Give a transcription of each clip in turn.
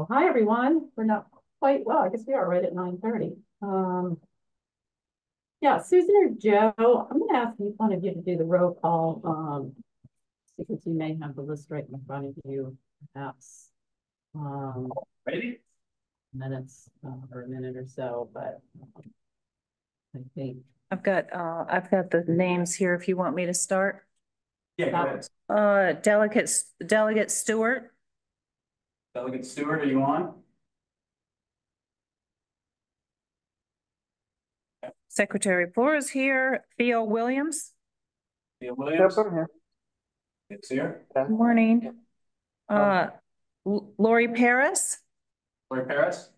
Hi, everyone. We're not quite, well, I guess we are right at 9:30. Yeah, Susan or Joe, I'm going to ask each one of you to do the roll call because you may have the list right in front of you, perhaps Ready? minutes or a minute or so, but I think I've got the names here if you want me to start. Yeah, go ahead. Delegate Stewart. Delegate Stewart, are you on? Secretary Flores here. Theo Williams. Theo Williams? Yep, I'm here. It's here. Good morning. Lori Paris. Lori Paris?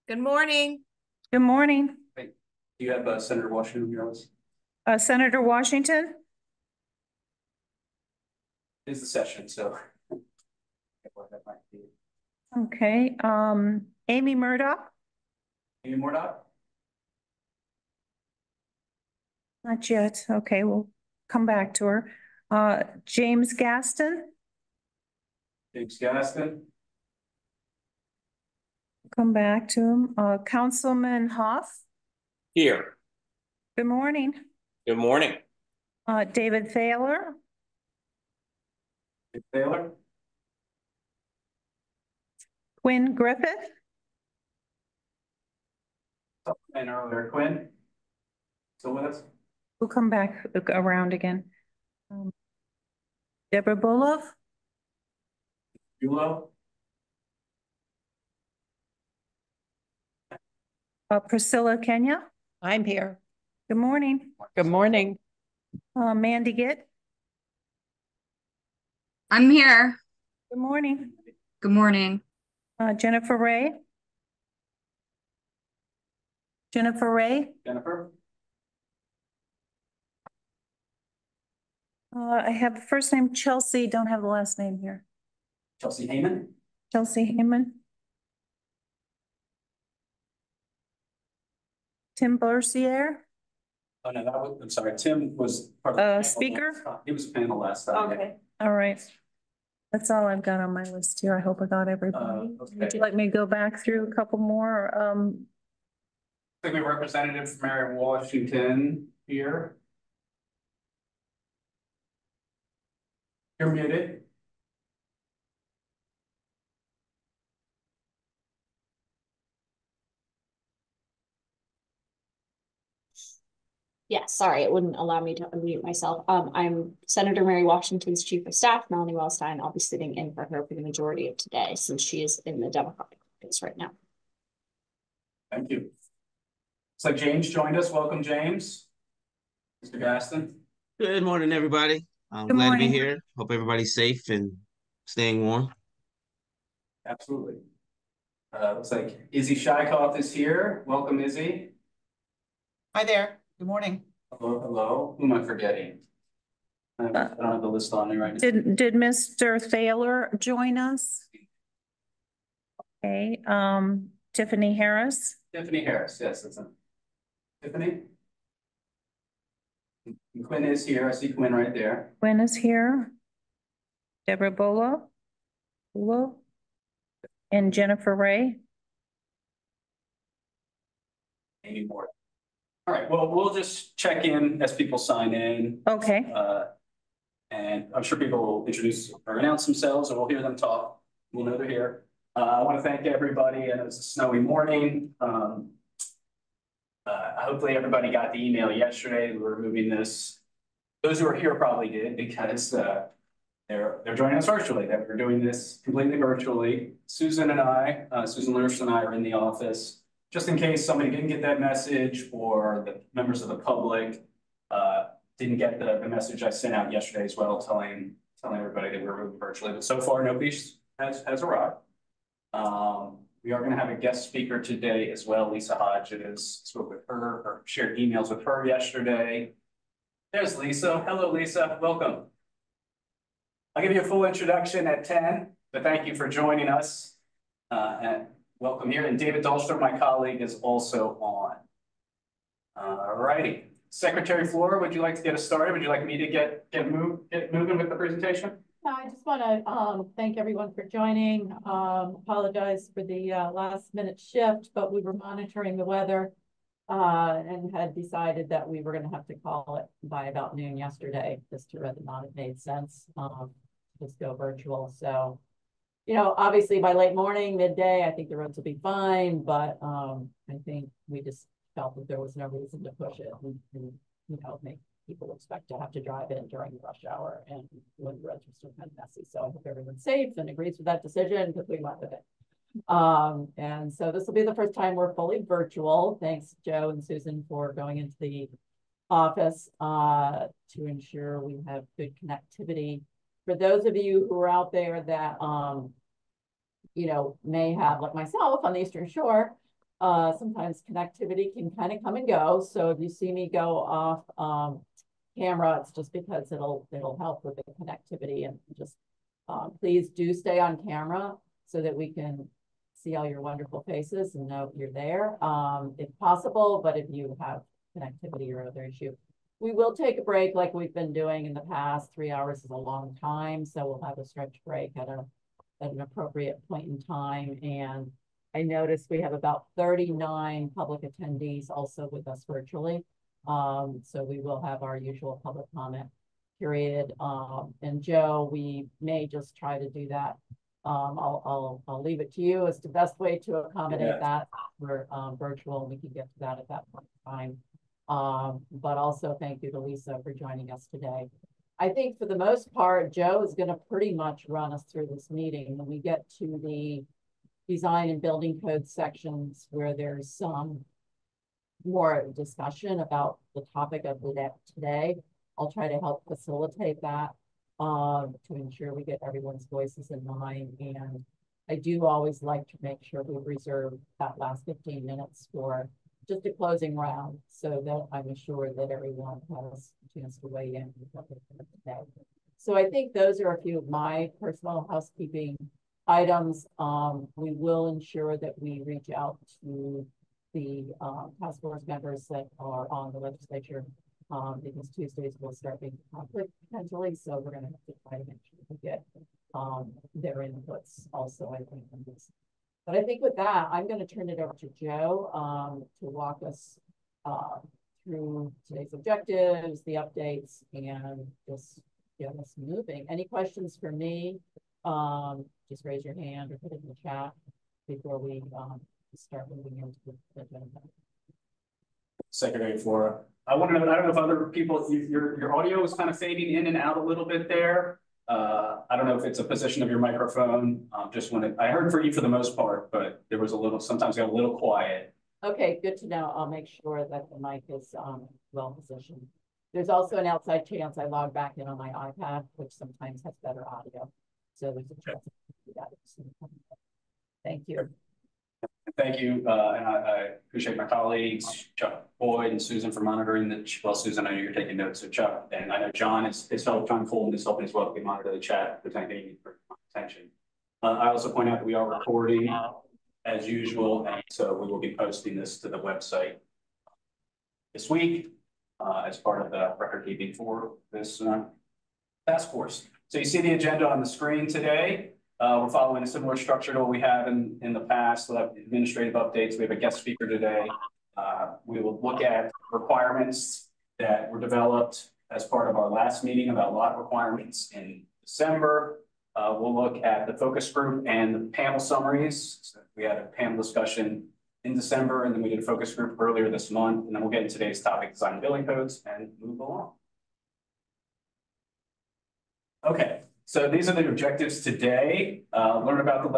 Good morning. Good morning. Do you have Senator Washington on your list? Senator Washington. It is the session, so. Okay. Amy Murdoch. Amy Murdoch? Not yet. Okay, we'll come back to her. James Gaston. James Gaston? Come back to him. Councilman Hoff. Here. Good morning. Good morning. David Thaler. Taylor? Quinn Griffith. And earlier, Quinn? Still with us? We'll come back around again. Deborah Bullock. Bulow? Priscilla Kenya. I'm here. Good morning. Good morning. Mandy Gitt. I'm here. Good morning. Good morning. Jennifer Ray. Jennifer Ray. Jennifer? I have the first name Chelsea, don't have the last name here. Chelsea Heyman? Chelsea Heyman. Tim Borsier. Oh, no, that was, I'm sorry, Tim was part of the panel Speaker? last time. He was a panel last time. Okay. All right. That's all I've got on my list here. I hope I got everybody. Okay. Would you like me to go back through a couple more? I think we have a representative from Mary Washington here. You're muted. Yeah, sorry, it wouldn't allow me to unmute myself. I'm Senator Mary Washington's Chief of Staff, Melanie Wellstein. I'll be sitting in for her for the majority of today since she is in the Democratic caucus right now. Thank you. It's like James joined us. Welcome, James. Mr. Gaston. Good morning, everybody. I'm Good glad morning. to be here. Hope everybody's safe and staying warm. Absolutely. Looks like Izzy Shykoff is here. Welcome, Izzy. Hi there. Good morning. Hello, hello. Who am I forgetting? I don't have the list on me right now. Did Mr. Thaler join us? Okay, Tiffany Harris. Tiffany Harris, yes, that's it. Tiffany? And Quinn is here. I see Quinn right there. Gwen is here. Deborah Bullock. And Jennifer Ray. Amy Moore. All right, well, we'll just check in as people sign in. Okay. And I'm sure people will introduce or announce themselves, or we'll hear them talk. We'll know they're here. I want to thank everybody. And it's a snowy morning. Hopefully everybody got the email yesterday. We're moving this. Those who are here probably did because they're joining us virtually. That we're doing this completely virtually. Susan Lurch and I are in the office. Just in case somebody didn't get that message or the members of the public didn't get the message I sent out yesterday as well, telling everybody that we're moving virtually. But so far, nobody has arrived. We are going to have a guest speaker today as well. Lisa Hodges spoke with her or shared emails with her yesterday. There's Lisa. Hello, Lisa. Welcome. I'll give you a full introduction at 10, but thank you for joining us. And welcome here. And David Dahlstrom, my colleague, is also on. All righty. Secretary Flora, would you like to get us started? Would you like me to get moving with the presentation? I just want to thank everyone for joining. Apologize for the last minute shift, but we were monitoring the weather and had decided that we were going to have to call it by about noon yesterday, just to whether or not it made sense. Just go virtual. So, you know, obviously by late morning, midday, I think the roads will be fine, but I think we just felt that there was no reason to push it and you know, make people expect to have to drive in during rush hour and when the roads are still kind of messy. So I hope everyone's safe and agrees with that decision because we went with it. And so this will be the first time we're fully virtual. Thanks, Joe and Susan, for going into the office to ensure we have good connectivity. For those of you who are out there that you know, may have, like myself on the Eastern Shore, sometimes connectivity can kind of come and go. So if you see me go off camera, it's just because it'll help with the connectivity. And just please do stay on camera so that we can see all your wonderful faces and know you're there if possible. But if you have connectivity or other issue, we will take a break like we've been doing in the past. 3 hours is a long time, so we'll have a stretch break at an appropriate point in time. And I noticed we have about 39 public attendees also with us virtually. So we will have our usual public comment period. And Joe, we may just try to do that. I'll leave it to you as the best way to accommodate that. We're virtual and we can get to that at that point in time. But also thank you to Lisa for joining us today. I think for the most part, Joe is going to pretty much run us through this meeting. When we get to the design and building code sections where there's some more discussion about the topic of the day today, I'll try to help facilitate that to ensure we get everyone's voices in mind. And I do always like to make sure we reserve that last 15 minutes for just a closing round so that I'm assured that everyone has a chance to weigh in today. So I think those are a few of my personal housekeeping items. We will ensure that we reach out to the task force members that are on the legislature because Tuesdays will start being conflict potentially. So we're going to have to try to make sure we get their inputs also, I think, on this. But I think with that, I'm going to turn it over to Joe to walk us through today's objectives, the updates, and just get us moving. Any questions for me? Just raise your hand or put it in the chat before we start moving into the agenda. Secretary Flora, I want to know, I don't know if other people, your audio is kind of fading in and out a little bit there. I don't know if it's a position of your microphone. Just wanted, I heard for you for the most part, but there was a little, sometimes got a little quiet. Okay, good to know. I'll make sure that the mic is well positioned. There's also an outside chance I log back in on my iPad, which sometimes has better audio. So there's a chance to do that. Thank you. Thank you, and I appreciate my colleagues, Chuck Boyd and Susan for monitoring the, well, Susan, I know you're taking notes, so Chuck, and I know John is helping, John Colton is helping as well, we monitor the chat, if there's anything you need for attention. I also point out that we are recording as usual, and so we will be posting this to the website this week as part of the record keeping for this task force. So you see the agenda on the screen today. We're following a similar structure to what we have in the past. We'll have administrative updates. We have a guest speaker today. We will look at requirements that were developed as part of our last meeting about lot requirements in December. We'll look at the focus group and the panel summaries. So we had a panel discussion in December, and then we did a focus group earlier this month. And then we'll get into today's topic, design and building codes, and move along. Okay. So these are the objectives today. Learn about the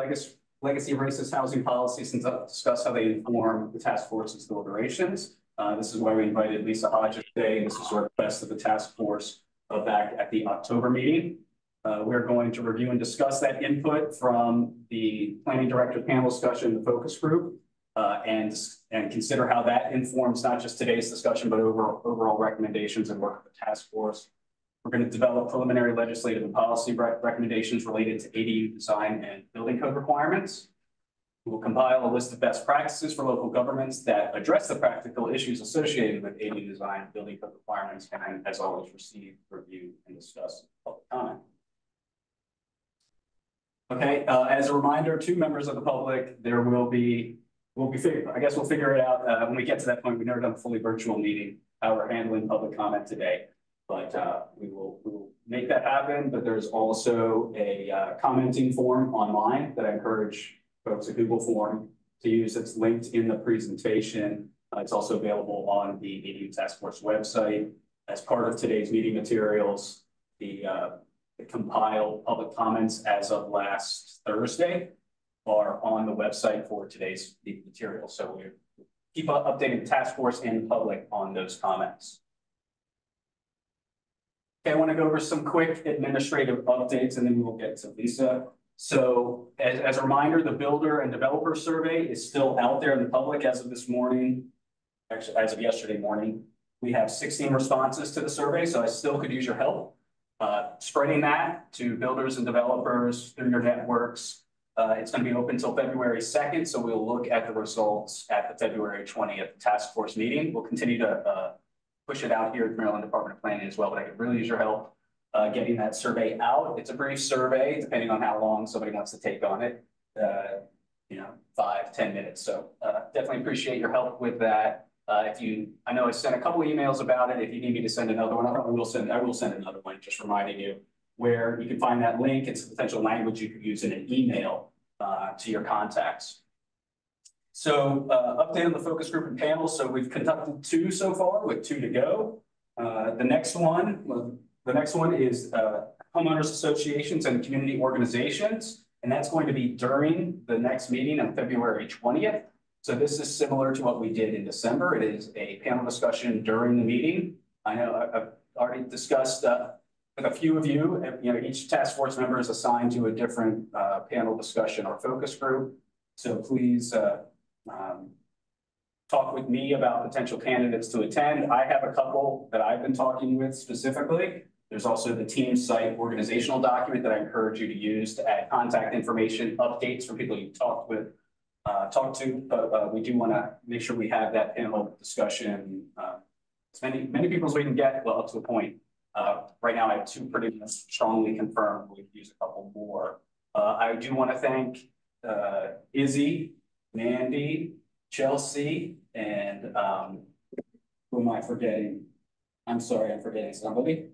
legacy of racist housing policies and discuss how they inform the task force's deliberations. This is why we invited Lisa Hodges today. This is a request of the task force back at the October meeting. We're going to review and discuss that input from the planning director panel discussion, the focus group, and consider how that informs not just today's discussion, but overall recommendations and work of the task force. We're going to develop preliminary legislative and policy recommendations related to ADU design and building code requirements. We will compile a list of best practices for local governments that address the practical issues associated with ADU design, building code requirements, and as always, receive, review, and discuss public comment. Okay, as a reminder to members of the public, I guess we'll figure it out when we get to that point. We've never done a fully virtual meeting, how we're handling public comment today. But we will make that happen. But there's also a commenting form online that I encourage folks, a Google form to use. It's linked in the presentation. It's also available on the ADU Task Force website. As part of today's meeting materials, the compiled public comments as of last Thursday are on the website for today's meeting materials. So we keep updating the task force and the public on those comments. Okay, I want to go over some quick administrative updates and then we'll get to Lisa. So as a reminder, the builder and developer survey is still out there in the public as of this morning. Actually, as of yesterday morning, we have 16 responses to the survey, so I still could use your help. Spreading that to builders and developers through your networks. It's going to be open until February 2nd, so we'll look at the results at the February 20th task force meeting. We'll continue to push it out here at the Maryland Department of Planning as well, but I could really use your help getting that survey out. It's a brief survey, depending on how long somebody wants to take on it. 5-10 minutes. So definitely appreciate your help with that. I know I sent a couple of emails about it. If you need me to send another one, I will send another one, just reminding you where you can find that link. It's a potential language you could use in an email to your contacts. So update on the focus group and panel. So we've conducted 2 so far with 2 to go. The next one is homeowners associations and community organizations. And that's going to be during the next meeting on February 20th. So this is similar to what we did in December. It is a panel discussion during the meeting. I know I've already discussed with a few of you, each task force member is assigned to a different panel discussion or focus group. So please talk with me about potential candidates to attend. I have a couple that I've been talking with specifically. There's also the team site organizational document that I encourage you to use to add contact information, updates for people you talked to, but we do want to make sure we have that panel discussion. As many people as we can get, well, up to a point. Right now I have 2 pretty much strongly confirmed. We could use a couple more. I do want to thank Izzy, Mandy, Chelsea, and who am I forgetting? I'm sorry, I'm forgetting somebody.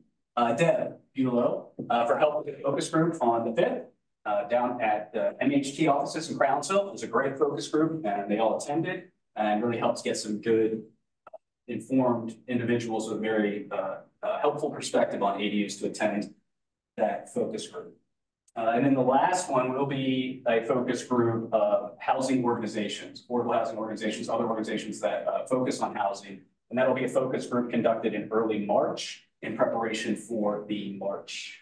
Deb Bulow for help with the focus group on the 5th. Down at the MHT offices in Crownsville. It was a great focus group and they all attended and really helped get some good informed individuals with a very helpful perspective on ADUs to attend that focus group. And then the last one will be a focus group of housing organizations, affordable housing organizations, other organizations that focus on housing. And that'll be a focus group conducted in early March in preparation for the March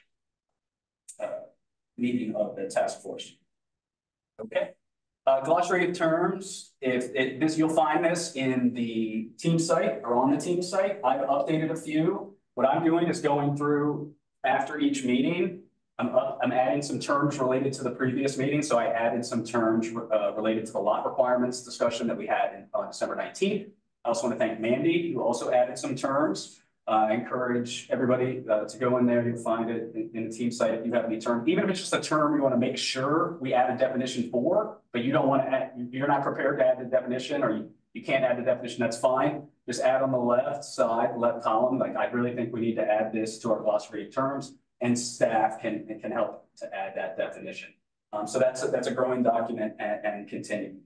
meeting of the task force. Okay. Glossary of terms. You'll find this in the team site or on the team site. I've updated a few. What I'm doing is going through after each meeting. I'm adding some terms related to the previous meeting. So I added some terms related to the lot requirements discussion that we had on December 19th. I also want to thank Mandy, who also added some terms. I encourage everybody to go in there. You'll find it in the team site if you have any term, even if it's just a term you want to make sure we add a definition for, but you don't want to add, you're not prepared to add the definition, or you can't add the definition, that's fine. Just add on the left side, left column. Like, I really think we need to add this to our glossary of terms, and staff can help to add that definition. So that's a growing document and continue.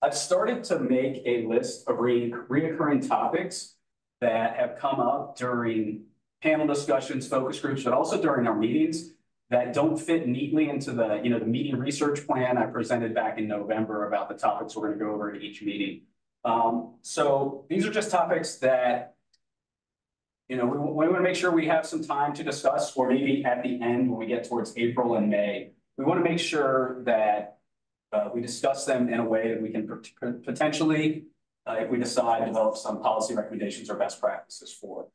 I've started to make a list of reoccurring topics that have come up during panel discussions, focus groups, but also during our meetings that don't fit neatly into the, the meeting research plan I presented back in November about the topics we're going to go over at each meeting. So these are just topics that, we want to make sure we have some time to discuss, or maybe at the end when we get towards April and May, we want to make sure that we discuss them in a way that we can potentially, if we decide, develop some policy recommendations or best practices for.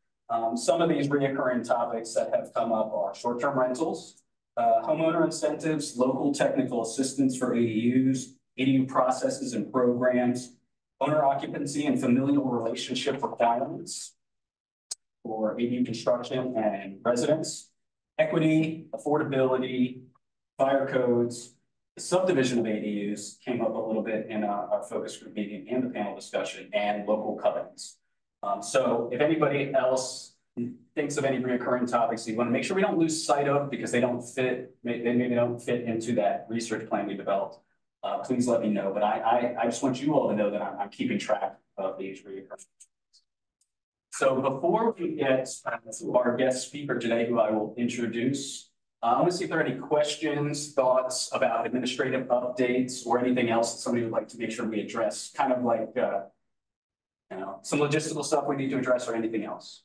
Some of these reoccurring topics that have come up are short-term rentals, homeowner incentives, local technical assistance for ADUs, ADU processes and programs, owner occupancy and familial relationship requirements for ADU construction and residents, equity, affordability, fire codes, the subdivision of ADUs came up a little bit in our focus group meeting and the panel discussion, and local covenants. So if anybody else thinks of any recurring topics you want to make sure we don't lose sight of because they don't fit, they maybe don't fit into that research plan we developed, please let me know. But I just want you all to know that I'm keeping track of these recurring. So before we get to our guest speaker today, who I will introduce, I want to see if there are any questions, thoughts about administrative updates or anything else that somebody would like to make sure we address, kind of like, some logistical stuff we need to address or anything else.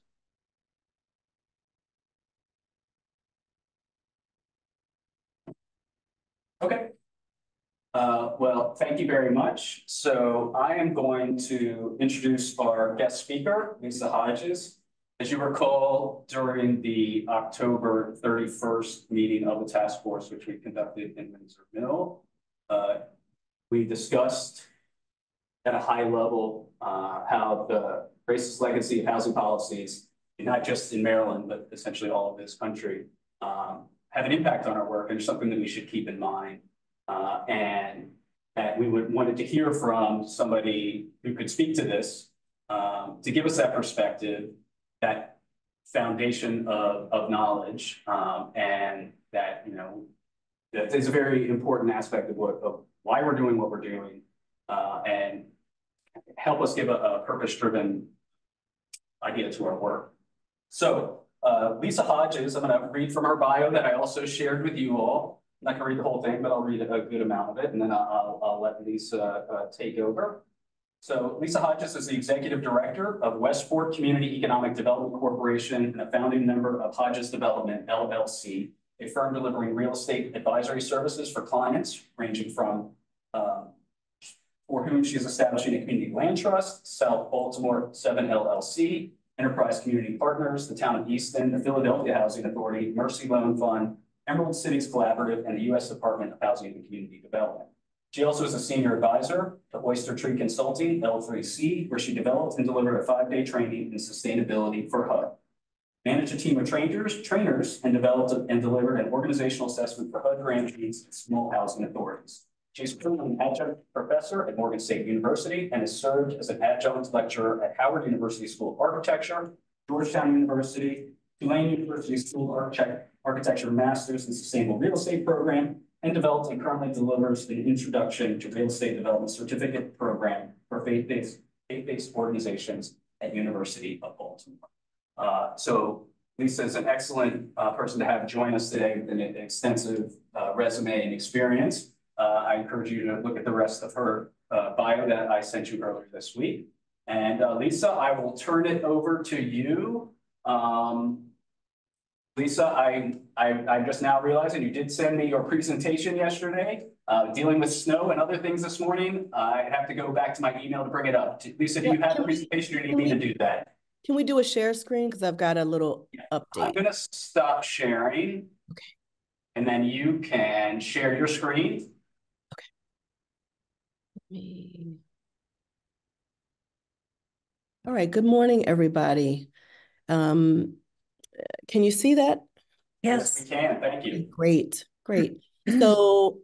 Okay. Well, thank you very much. So I am going to introduce our guest speaker, Lisa Hodges. As you recall, during the October 31st meeting of the task force, which we conducted in Windsor Mill, we discussed at a high level how the racist legacy of housing policies, not just in Maryland, but essentially all of this country, have an impact on our work and something that we should keep in mind. And that we wanted to hear from somebody who could speak to this, to give us that perspective, that foundation of knowledge, and that, that is a very important aspect of why we're doing what we're doing, and help us give a purpose-driven idea to our work. So Lisa Hodges, I'm going to read from her bio that I also shared with you all. I'm not going to read the whole thing, but I'll read a good amount of it, and then I'll let Lisa take over. So Lisa Hodges is the Executive Director of Westport Community Economic Development Corporation and a founding member of Hodges Development, LLC, a firm delivering real estate advisory services for clients ranging from for whom she is establishing a community land trust, South Baltimore 7 LLC, Enterprise Community Partners, the Town of Easton, the Philadelphia Housing Authority, Mercy Loan Fund, Emerald Cities Collaborative, and the U.S. Department of Housing and Community Development. She also is a senior advisor to Oyster Tree Consulting, L3C, where she developed and delivered a 5-day training in sustainability for HUD. Managed a team of trainers, and developed and delivered an organizational assessment for HUD grantees and small housing authorities. She's currently an adjunct professor at Morgan State University and has served as an adjunct lecturer at Howard University School of Architecture, Georgetown University, Tulane University School of Architecture Masters in Sustainable Real Estate Program, and developed and currently delivers an Introduction to Real Estate Development Certificate Program for faith-based organizations at University of Baltimore. So Lisa is an excellent person to have join us today with an extensive resume and experience. I encourage you to look at the rest of her bio that I sent you earlier this week. And Lisa, I will turn it over to you. Lisa, I'm just now realizing you did send me your presentation yesterday, dealing with snow and other things this morning. I have to go back to my email to bring it up. Lisa, do you have the presentation or do you need me to do that? Can we do a share screen? Because I've got a little update. I'm going to stop sharing. Okay. And then you can share your screen. All right. Good morning, everybody. Can you see that? Yes, we can. Thank you. Great. So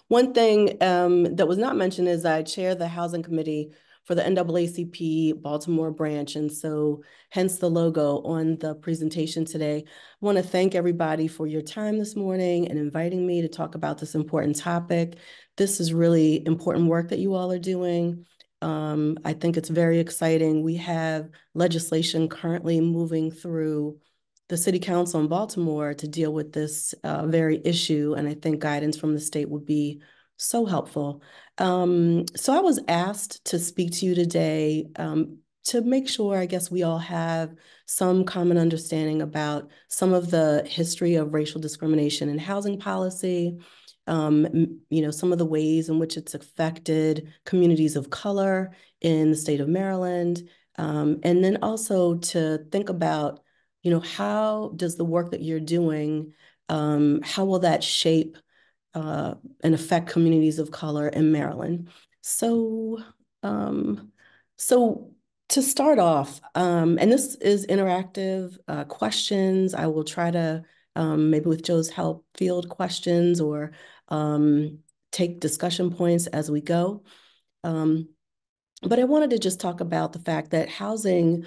one thing that was not mentioned is I chair the housing committee for the NAACP Baltimore branch. And so hence the logo on the presentation today. I want to thank everybody for your time this morning and inviting me to talk about this important topic. This is really important work that you all are doing. I think it's very exciting. We have legislation currently moving through the City Council in Baltimore to deal with this very issue. And I think guidance from the state would be so helpful. So I was asked to speak to you today to make sure, I guess, we all have some common understanding about some of the history of racial discrimination in housing policy, some of the ways in which it's affected communities of color in the state of Maryland, and then also to think about, how does the work that you're doing, how will that shape and affect communities of color in Maryland? So to start off, and this is interactive questions, I will try to maybe with Joe's help, field questions or take discussion points as we go. But I wanted to just talk about the fact that housing,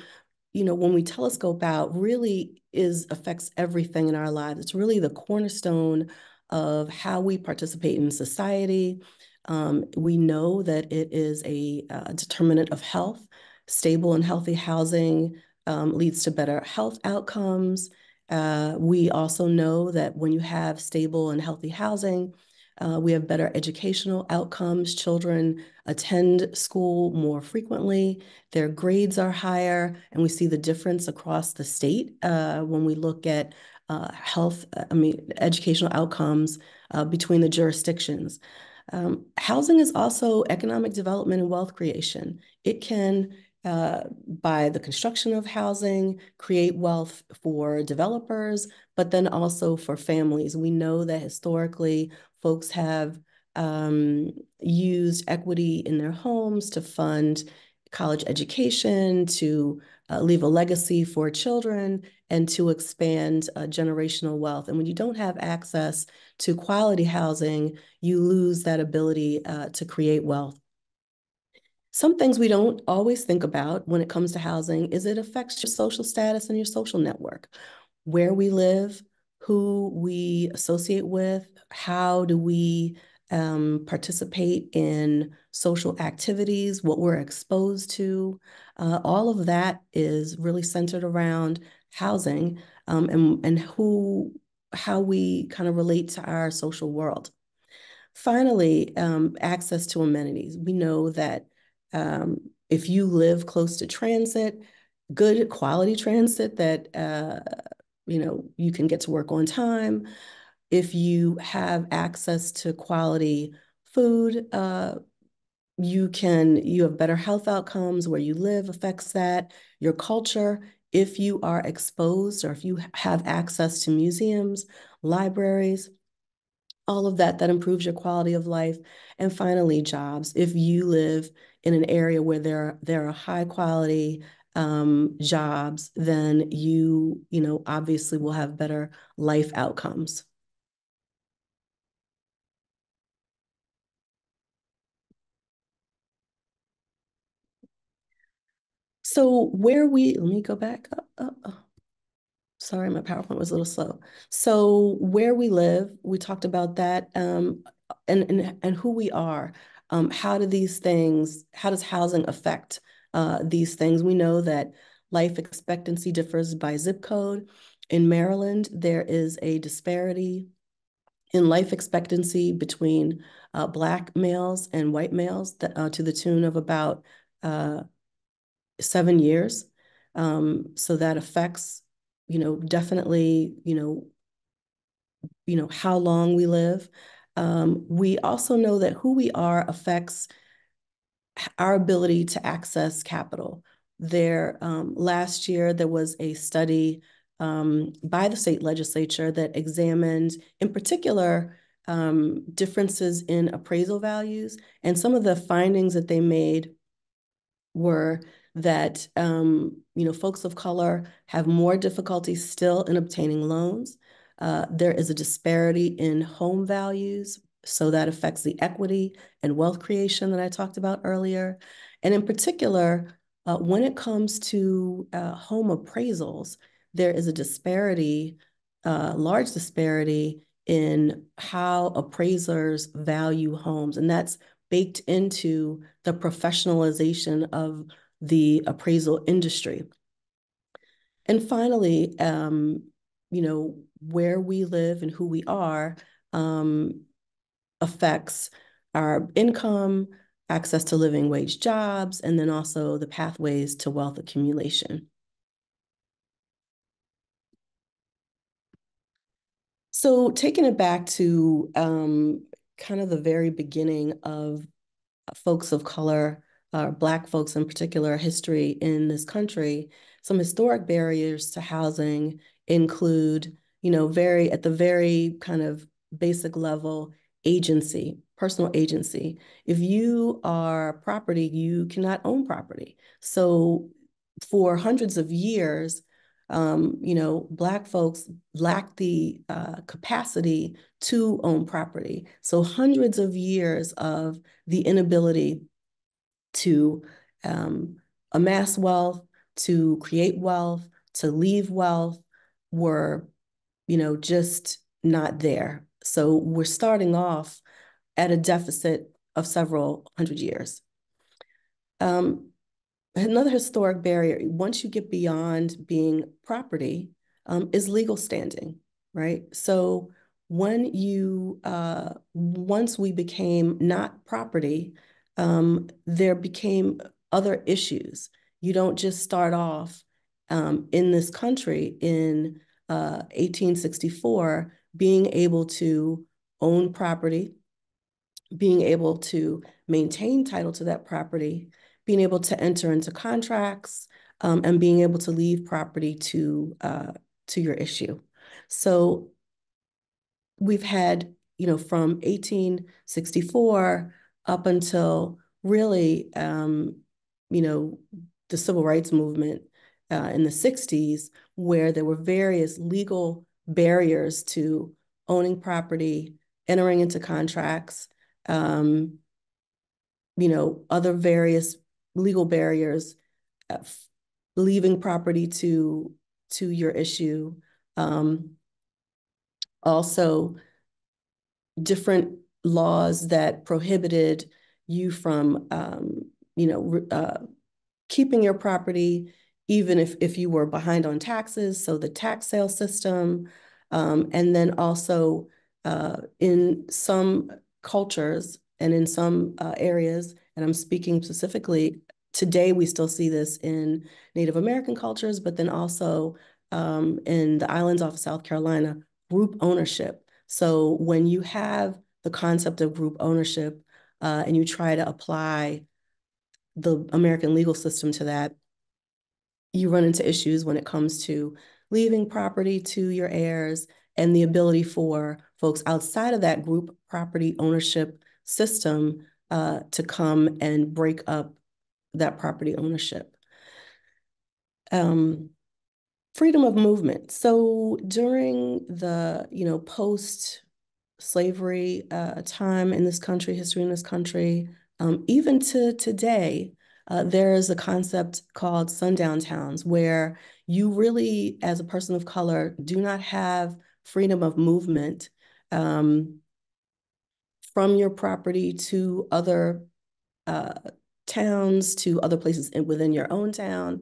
when we telescope out, really affects everything in our lives. It's really the cornerstone of how we participate in society. We know that it is a determinant of health. Stable and healthy housing leads to better health outcomes. We also know that when you have stable and healthy housing, we have better educational outcomes. Children attend school more frequently. Their grades are higher, and we see the difference across the state when we look at educational outcomes between the jurisdictions. Housing is also economic development and wealth creation. It can, by the construction of housing, create wealth for developers, but then also for families. We know that historically, folks have used equity in their homes to fund college education, to leave a legacy for children, and to expand generational wealth. And when you don't have access to quality housing, you lose that ability to create wealth. Some things we don't always think about when it comes to housing is it affects your social status and your social network. Where we live, who we associate with, how do we participate in social activities, what we're exposed to. All of that is really centered around housing and how we kind of relate to our social world. Finally, access to amenities. We know that if you live close to transit, good quality transit that you can get to work on time. If you have access to quality food, you have better health outcomes. Where you live affects that. Your culture, if you are exposed or if you have access to museums, libraries, all of that improves your quality of life. And finally, jobs. If you live in an area where there are high quality jobs, then you obviously will have better life outcomes. So let me go back up. Sorry, my PowerPoint was a little slow. So where we live, we talked about that, and who we are. How does housing affect these things? We know that life expectancy differs by zip code. In Maryland, there is a disparity in life expectancy between Black males and white males to the tune of about 7 years. So that affects, definitely, how long we live. We also know that who we are affects our ability to access capital. Last year, there was a study by the state legislature that examined, in particular, differences in appraisal values. And some of the findings that they made were that folks of color have more difficulty still in obtaining loans. There is a disparity in home values, so that affects the equity and wealth creation that I talked about earlier. And in particular, when it comes to home appraisals, there is a disparity, large disparity in how appraisers value homes. And that's baked into the professionalization of the appraisal industry. And finally, where we live and who we are affects our income, access to living wage jobs, and then also the pathways to wealth accumulation. So taking it back to kind of the very beginning of folks of color, Black folks in particular, history in this country, some historic barriers to housing include, at the very kind of basic level, agency, personal agency. If you are property, you cannot own property. So for hundreds of years, Black folks lack the capacity to own property. So hundreds of years of the inability to amass wealth, to create wealth, to leave wealth were, just not there. So we're starting off at a deficit of several hundred years. Another historic barrier, once you get beyond being property, is legal standing, right? So when once we became not property, there became other issues. You don't just start off in this country in 1864 being able to own property, being able to maintain title to that property, being able to enter into contracts, and being able to leave property to your issue. So we've had, from 1864 up until really, the civil rights movement in the 60s, where there were various legal barriers to owning property, entering into contracts, other various legal barriers, leaving property to your issue. Also, different laws that prohibited you from, keeping your property, even if you were behind on taxes. So the tax sale system, and then also in some cultures and in some areas, and I'm speaking specifically, today we still see this in Native American cultures, but then also in the islands off of South Carolina, group ownership. So when you have the concept of group ownership and you try to apply the American legal system to that, you run into issues when it comes to leaving property to your heirs and the ability for folks outside of that group property ownership system to come and break up that property ownership. Freedom of movement. So during the, post-slavery time in this country, history in this country, even to today, there is a concept called sundown towns, where you really, as a person of color, do not have freedom of movement from your property to other towns, to other places within your own town,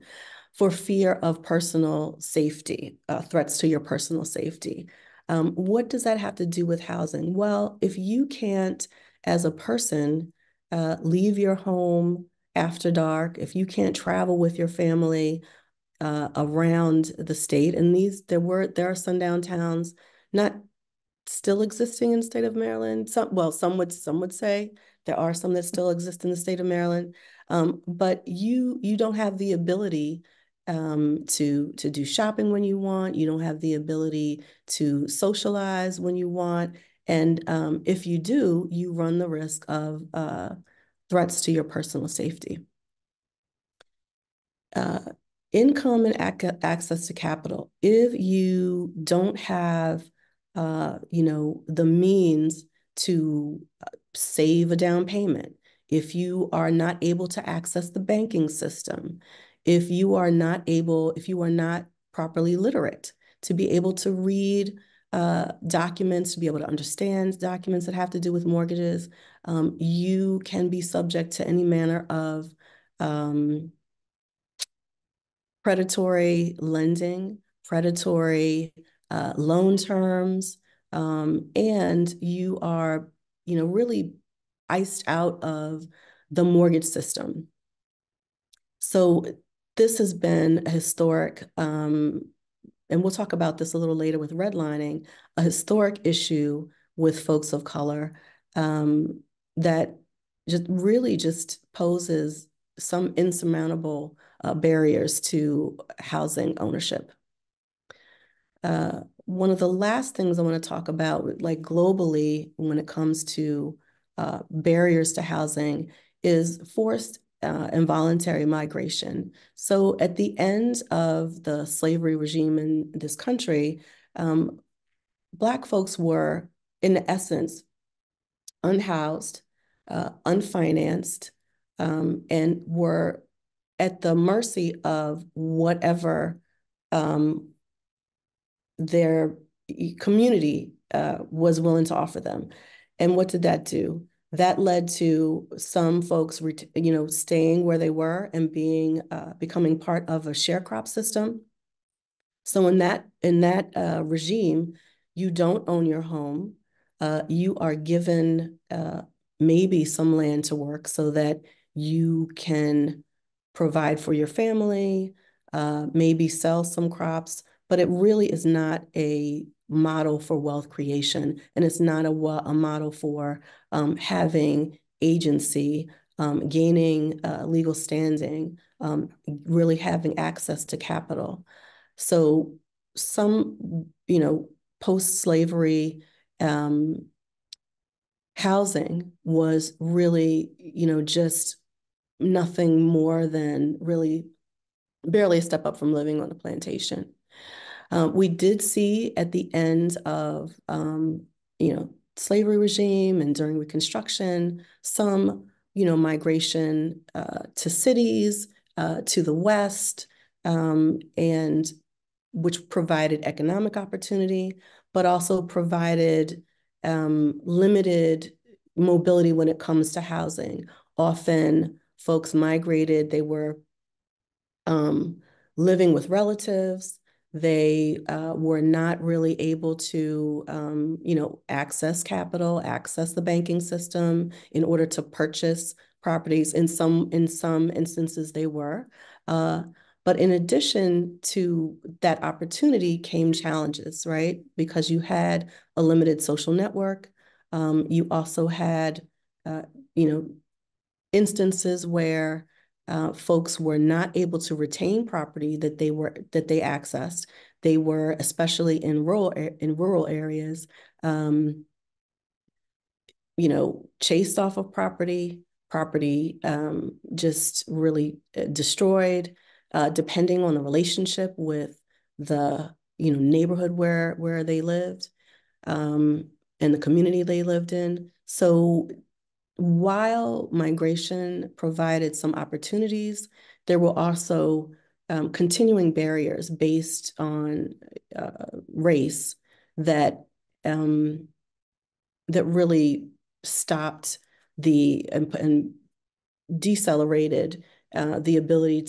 for fear of personal safety, threats to your personal safety. What does that have to do with housing? Well, if you can't, as a person, leave your home after dark, if you can't travel with your family around the state, and there are sundown towns not still existing in the state of Maryland. Some would say there are some that still exist in the state of Maryland, but you don't have the ability to do shopping when you want. You don't have the ability to socialize when you want, and if you do, you run the risk of threats to your personal safety. Income and access to capital. If you don't have, the means to save a down payment, if you are not able to access the banking system, if you are not properly literate to be able to read documents, to be able to understand documents that have to do with mortgages, you can be subject to any manner of predatory lending, predatory loan terms, and you are, really iced out of the mortgage system. So this has been a historic, and we'll talk about this a little later with redlining, a historic issue with folks of color that just poses some insurmountable barriers to housing ownership. One of the last things I want to talk about, like globally, when it comes to barriers to housing, is forced involuntary migration. So at the end of the slavery regime in this country, Black folks were, in essence, unhoused, unfinanced, and were at the mercy of whatever their community was willing to offer them. And what did that do? That led to some folks, staying where they were and becoming part of a sharecrop system. So in that regime, you don't own your home. You are given maybe some land to work so that you can provide for your family, maybe sell some crops, but it really is not a model for wealth creation, and it's not a model for having agency, gaining legal standing, really having access to capital. So some, post-slavery housing was really, just nothing more than really barely a step up from living on a plantation. We did see at the end of, slavery regime and during Reconstruction, some, migration to cities, to the West, and which provided economic opportunity, but also provided limited mobility when it comes to housing. Often folks migrated, they were living with relatives. They were not really able to, access capital, access the banking system in order to purchase properties. In some instances, they were. But in addition to that opportunity came challenges, right? Because you had a limited social network. You also had, instances where folks were not able to retain property that they accessed. They were, especially in rural areas, chased off of property just really destroyed, depending on the relationship with the neighborhood where they lived, and the community they lived in. So while migration provided some opportunities, there were also continuing barriers based on race that really stopped and decelerated the ability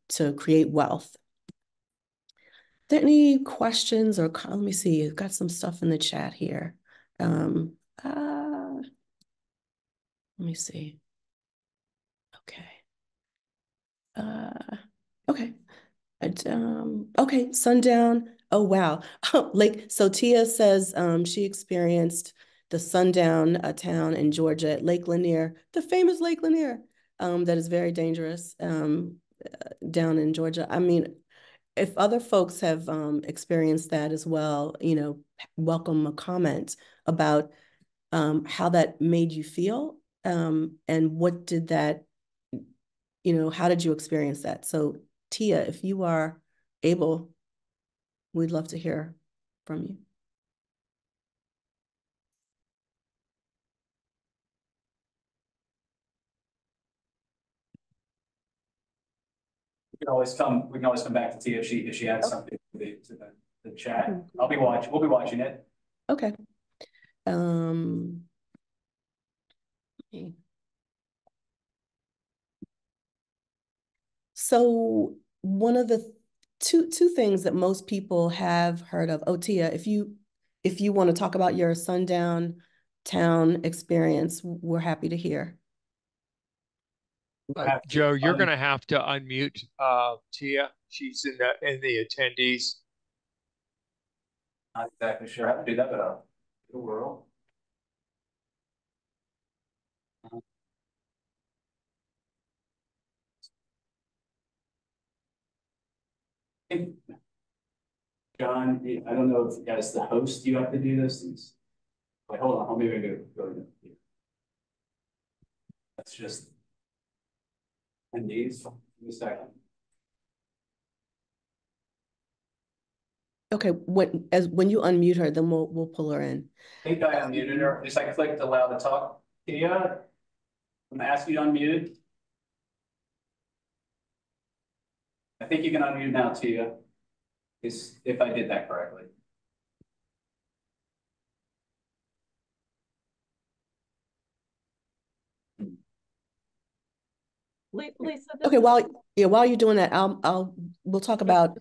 to create wealth. Are there any questions or let me see, I've got some stuff in the chat here. Let me see. Okay. Okay. Okay, sundown. Oh, wow. So Tia says she experienced the sundown town in Georgia at Lake Lanier, the famous Lake Lanier, that is very dangerous down in Georgia. I mean, if other folks have experienced that as well, welcome a comment about how that made you feel, and what did that, how did you experience that? So Tia, if you are able, we'd love to hear from you. We can always come back to Tia if she adds something to the chat. We'll be watching it. Okay. So one of the two things that most people have heard of, Tia, if you want to talk about your sundown town experience, we're happy to hear. Joe, you're going to have to unmute Tia. She's in the attendees. Not exactly sure how to do that, but the world. John, I don't know if as the host you have to do this. Wait, hold on. Maybe I go here. That's just attendees. Give me a second. Okay, when you unmute her, then we'll pull her in. I think I unmuted her. Just I clicked allow to talk. Tia, I'm gonna ask you to unmute. I think you can unmute now, Tia. If I did that correctly. Lisa. Okay, while you're doing that, we'll talk about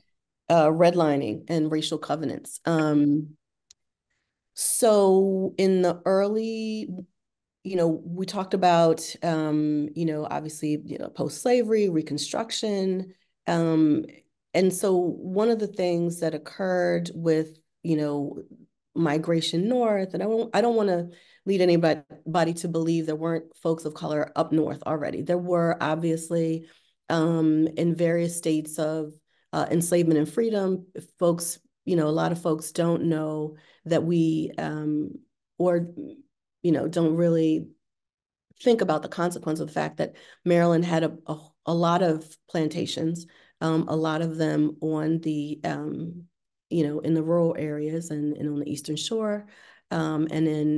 redlining and racial covenants. So in the early, we talked about, obviously, post-slavery, Reconstruction. And so one of the things that occurred with, migration north, and I don't want to lead anybody to believe there weren't folks of color up north already. There were obviously in various states of enslavement and freedom. Folks, a lot of folks don't know that we or don't really think about the consequence of the fact that Maryland had a lot of plantations, a lot of them on the in the rural areas and on the Eastern Shore, and in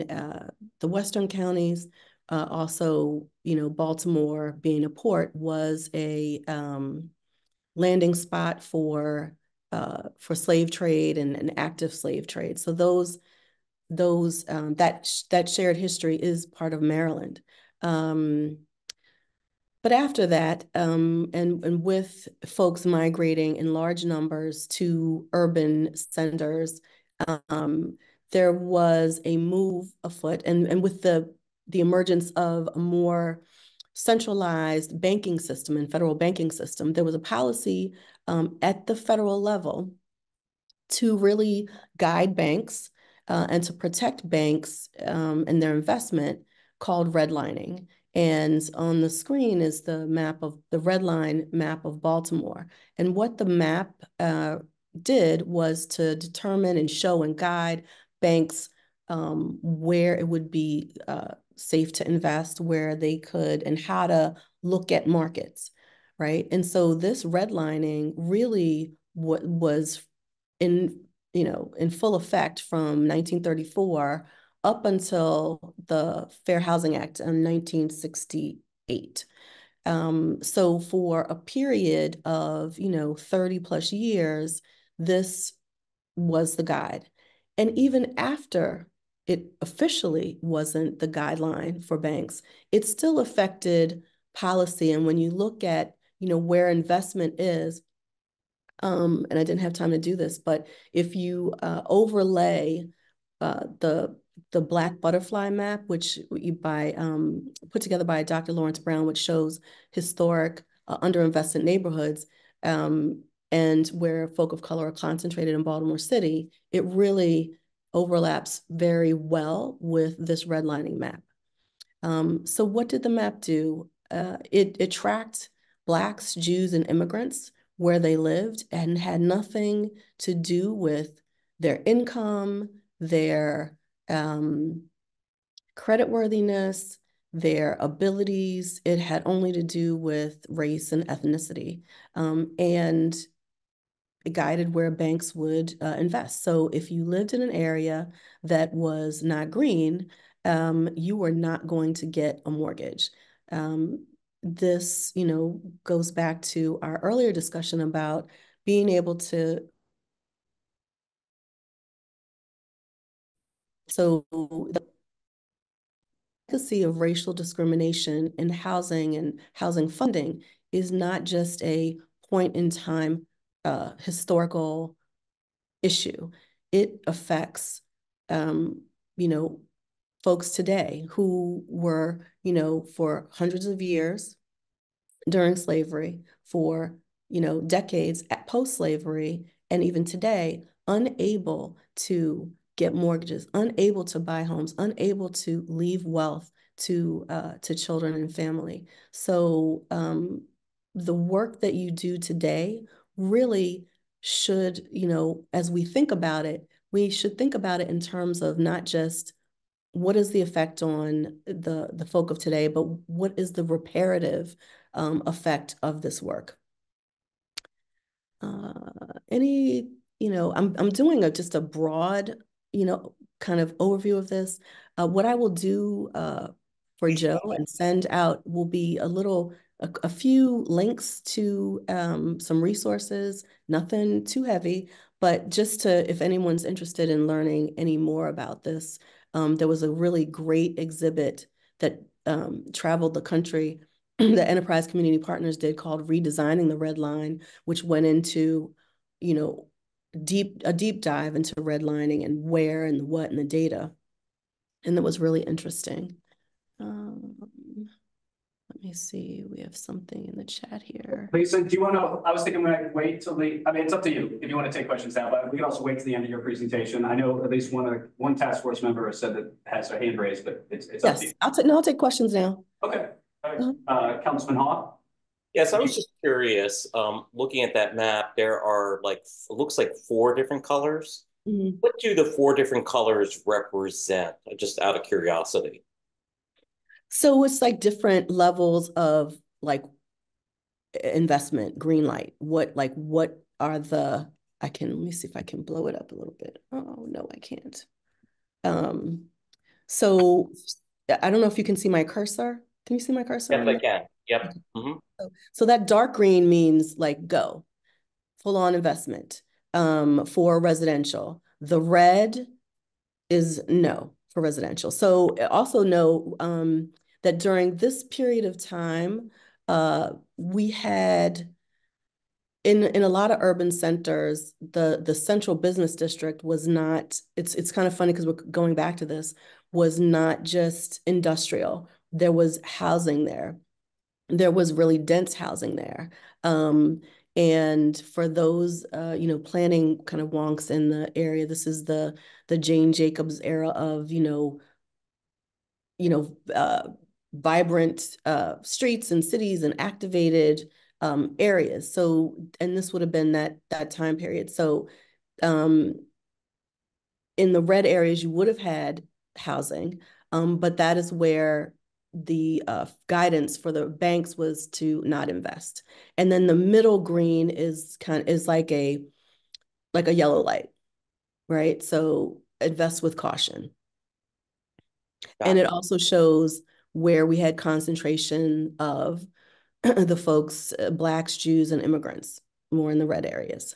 the Western counties. Also, Baltimore being a port was a landing spot for slave trade and active slave trade. So that shared history is part of Maryland. But after that, and with folks migrating in large numbers to urban centers, there was a move afoot, and with the emergence of a more centralized banking system and federal banking system, there was a policy at the federal level to really guide banks and to protect banks and their investment, called redlining. And on the screen is the red line map of Baltimore. And what the map did was to determine and show and guide banks where it would be safe to invest, where they could, and how to look at markets, right? And so this redlining really was in full effect from 1934 up until the Fair Housing Act in 1968. So for a period of 30 plus years, this was the guide. And even after it officially wasn't the guideline for banks, it still affected policy. And when you look at where investment is, and I didn't have time to do this, but if you overlay the Black Butterfly map, which put together by Dr. Lawrence Brown, which shows historic underinvested neighborhoods and where folk of color are concentrated in Baltimore City, it really overlaps very well with this redlining map. So what did the map do? It tracked Blacks, Jews, and immigrants where they lived and had nothing to do with their income, their creditworthiness, their abilities. It had only to do with race and ethnicity, and it guided where banks would invest. So if you lived in an area that was not green, you were not going to get a mortgage. This, goes back to our earlier discussion about being able to. So the legacy of racial discrimination in housing and housing funding is not just a point in time historical issue. It affects, folks today who were, for hundreds of years during slavery, for, decades at post-slavery, and even today, unable to get mortgages, unable to buy homes, unable to leave wealth to children and family. So the work that you do today really should, as we think about it, we should think about it in terms of not just what is the effect on the folk of today, but what is the reparative effect of this work. I'm doing just a broad, kind of overview of this. What I will do for Joe and send out will be a few links to some resources, nothing too heavy, but just if anyone's interested in learning any more about this, there was a really great exhibit that traveled the country that Enterprise Community Partners did called Redesigning the Red Line, which went into, a deep dive into redlining and where and what and the data. And that was really interesting. Let me see, we have something in the chat here. Lisa, do you want to, I was thinking we might wait till it's up to you if you want to take questions now, but we can also wait to the end of your presentation. I know at least one task force member has said that has their hand raised, but it's up to you. I'll take questions now. Okay. All right. Councilman Hall? Yes, I was just curious, looking at that map, there are it looks like 4 different colors. Mm-hmm. What do the 4 different colors represent? Just out of curiosity. So it's like different levels of investment, green light. What are the, let me see if I can blow it up a little bit. Oh, no, I can't. So I don't know if you can see my cursor. Can you see my cursor? Yes, I can. Yep. Mm-hmm. So that dark green means go, full on investment for residential. The red is no for residential. So also know that during this period of time, we had in a lot of urban centers, the central business district was not, it's kind of funny because we're going back to this, was not just industrial. There was housing there. There was really dense housing there. And for those, planning kind of wonks in the area, this is the Jane Jacobs era of, vibrant streets and cities and activated areas. So, and this would have been that time period. So, in the red areas, you would have had housing, but that is where the guidance for the banks was to not invest. And then the middle green is like a yellow light, right? So invest with caution. And it also shows where we had concentration of the folks, Blacks, Jews, and immigrants, more in the red areas.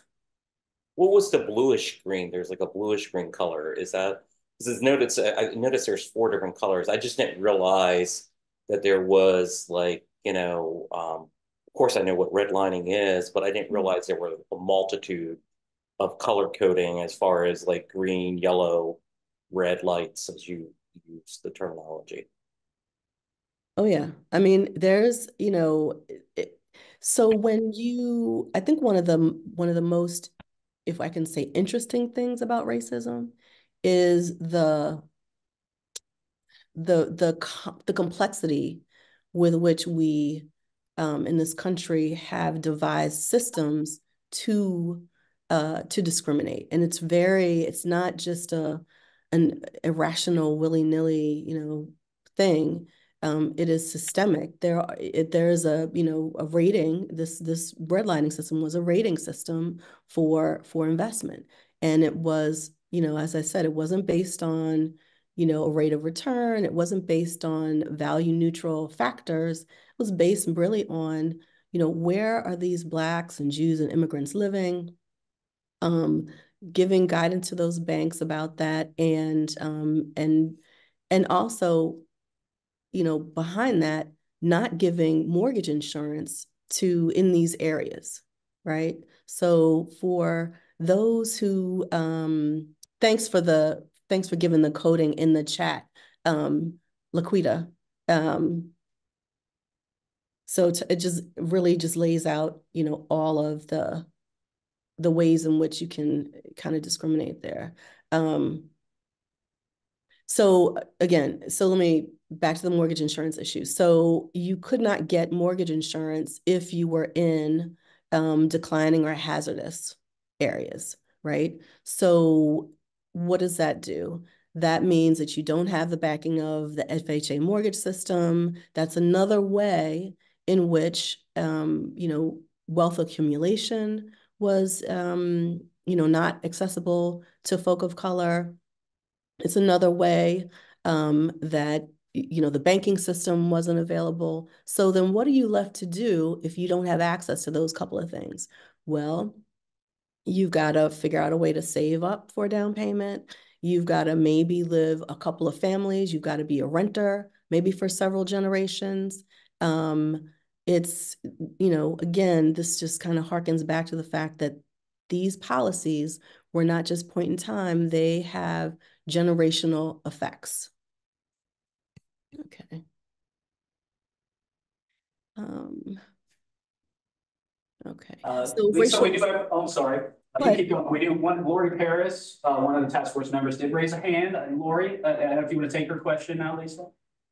What was the bluish green? There's a bluish green color. Is that, I noticed there's 4 different colors. I just didn't realize that there was of course I know what redlining is, but I didn't realize there were a multitude of color coding as far as green, yellow, red lights, as you use the terminology. Oh yeah. I mean, there's, so I think one of the most, if I can say, interesting things about racism is the complexity with which we in this country have devised systems to discriminate. And it's not just an irrational willy-nilly, thing. It is systemic. There's a rating. This redlining system was a rating system for investment. And it was, as I said, it wasn't based on a rate of return. It wasn't based on value neutral factors. It was based really on, where are these Blacks and Jews and immigrants living? Giving guidance to those banks about that, and also, behind that, not giving mortgage insurance in these areas, right? So for those who, thanks for giving the coding in the chat, Laquita. So it just really just lays out, all of the ways in which you can kind of discriminate there. So again, let me back to the mortgage insurance issue. So you could not get mortgage insurance if you were in declining or hazardous areas, right? So what does that do? That means that you don't have the backing of the FHA mortgage system. That's another way in which, wealth accumulation was, not accessible to folk of color. It's another way that, the banking system wasn't available. So then what are you left to do if you don't have access to those couple of things? Well, you've got to figure out a way to save up for a down payment. You've got to maybe live a couple of families. You've got to be a renter, maybe for several generations. It's, again, this just kind of harkens back to the fact that these policies were not just point in time, they have generational effects. Okay. Okay. So Lisa, we do have, oh, I'm sorry. You keep going. We do one, Lori Paris, one of the task force members did raise a hand. And Lori, I don't know if you want to take her question now, Lisa.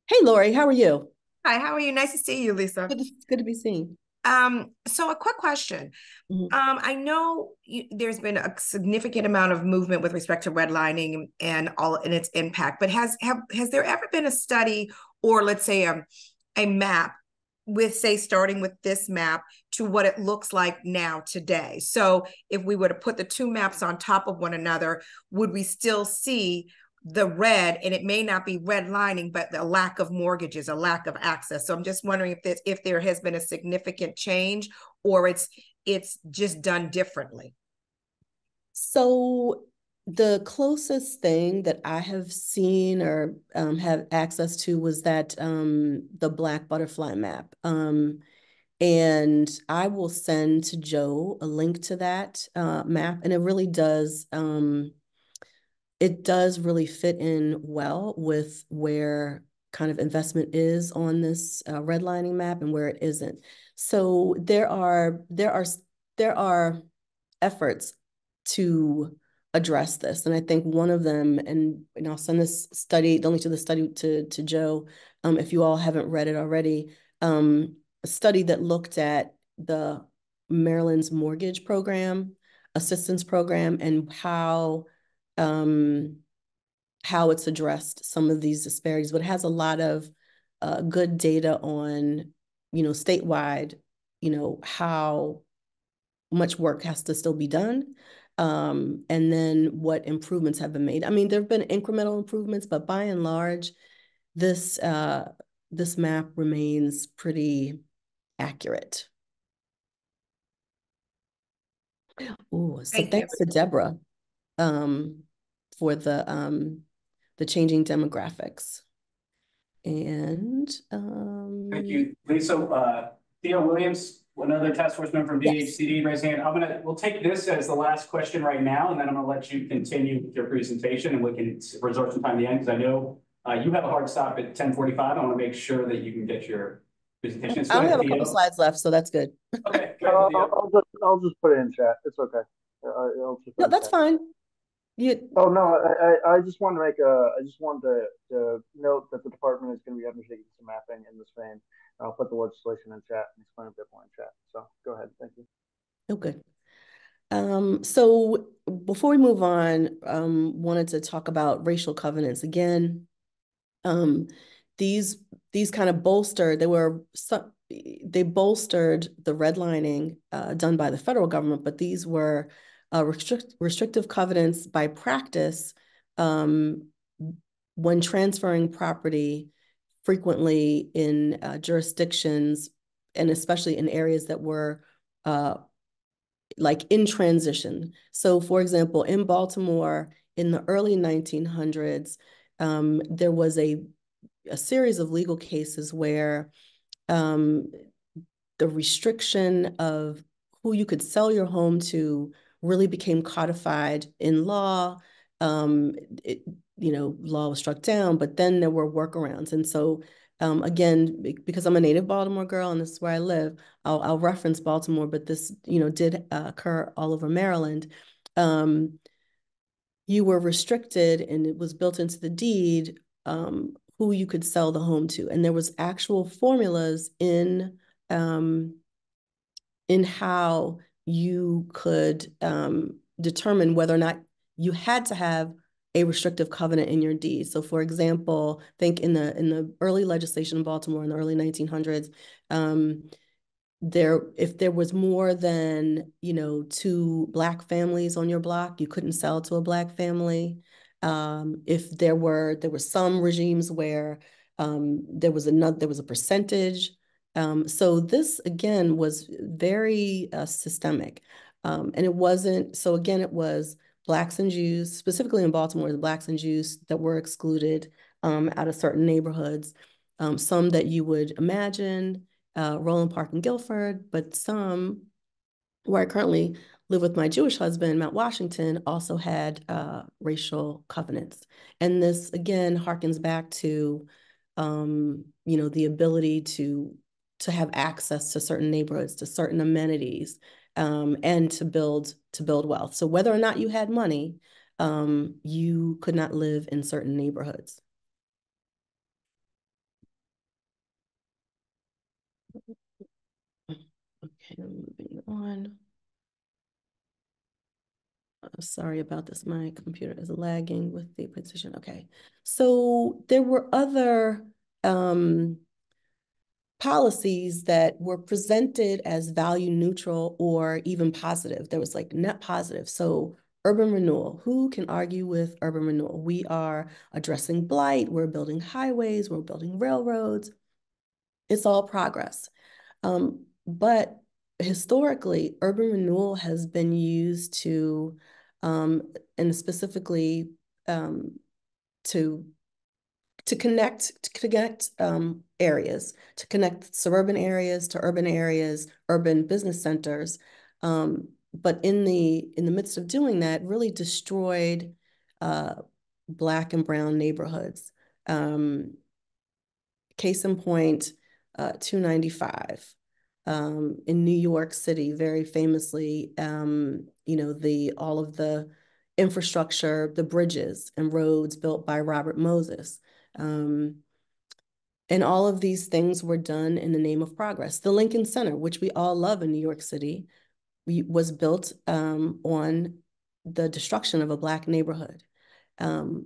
Hey, Lori, how are you? Hi, how are you? Nice to see you, Lisa. Good to be seen. So a quick question. I know there's been a significant amount of movement with respect to redlining and its impact, but has there ever been a study, or let's say a map with, say, starting with this map to what it looks like now today? So if we were to put the two maps on top of one another, would we still see the red? And it may not be redlining, but the lack of mortgages, a lack of access. So I'm just wondering if there has been a significant change, or it's just done differently. So the closest thing that I have seen or have access to was that the Black Butterfly map. And I will send to Joe a link to that map, and it really does really fit in well with where kind of investment is on this redlining map and where it isn't. So there are efforts to address this, and I think one of them, and I'll send this study, the link to the study to Joe, if you all haven't read it already, a study that looked at the Maryland's mortgage program, assistance program, and how it's addressed some of these disparities, but it has a lot of good data on, statewide, how much work has to still be done, and then what improvements have been made. I mean, there have been incremental improvements, but by and large, this map remains pretty accurate. Oh, so thanks to Deborah for the changing demographics. And thank you, Lisa. Theo Williams, another task force member from DHCD, raise hand. We'll take this as the last question right now, and then I'm gonna let you continue with your presentation, and we can reserve some time at the end, because I know you have a hard stop at 10:45. I want to make sure that you can get your presentation. I only have a couple slides left, so that's good. Okay, good. I'll just put it in chat. It's okay. No, that's fine. Oh no, I just wanted to to note that the department is going to be undertaking some mapping in this vein. I'll put the legislation in chat and explain a bit more in chat. So go ahead. Thank you. Oh, good. So before we move on, wanted to talk about racial covenants again. These kind of bolstered the redlining done by the federal government, but these were restrictive covenants by practice when transferring property, frequently in jurisdictions, and especially in areas that were like in transition. So for example, in Baltimore in the early 1900s, there was a series of legal cases where the restriction of who you could sell your home to really became codified in law. Law was struck down, but then there were workarounds. And so again, because I'm a native Baltimore girl and this is where I live, I'll reference Baltimore, but this, did occur all over Maryland. You were restricted, and it was built into the deed, who you could sell the home to. And there was actual formulas in how you could determine whether or not you had to have a restrictive covenant in your deed. So for example, think in the early legislation in Baltimore in the early 1900s, if there was more than, 2 Black families on your block, you couldn't sell to a Black family. If there were some regimes where there was a percentage. So this again was very systemic. And it wasn't, so again, it was Blacks and Jews, specifically in Baltimore, the Blacks and Jews that were excluded out of certain neighborhoods. Some that you would imagine, Roland Park and Guilford, but some where I currently live with my Jewish husband, Mount Washington, also had racial covenants. And this again harkens back to, the ability to have access to certain neighborhoods, to certain amenities, and to build wealth. So whether or not you had money, you could not live in certain neighborhoods. Okay, moving on. Sorry about this. My computer is lagging with the position. Okay. So there were other policies that were presented as value neutral or even positive. There was like net positive. So urban renewal, who can argue with urban renewal? We are addressing blight. We're building highways. We're building railroads. It's all progress. But historically, urban renewal has been used to, and specifically to connect areas, to connect suburban areas to urban areas, urban business centers. But in the midst of doing that, really destroyed Black and brown neighborhoods. Case in point, 295 in New York City, very famously, all of the infrastructure, the bridges and roads built by Robert Moses. And all of these things were done in the name of progress. The Lincoln Center, which we all love in New York City, was built on the destruction of a Black neighborhood.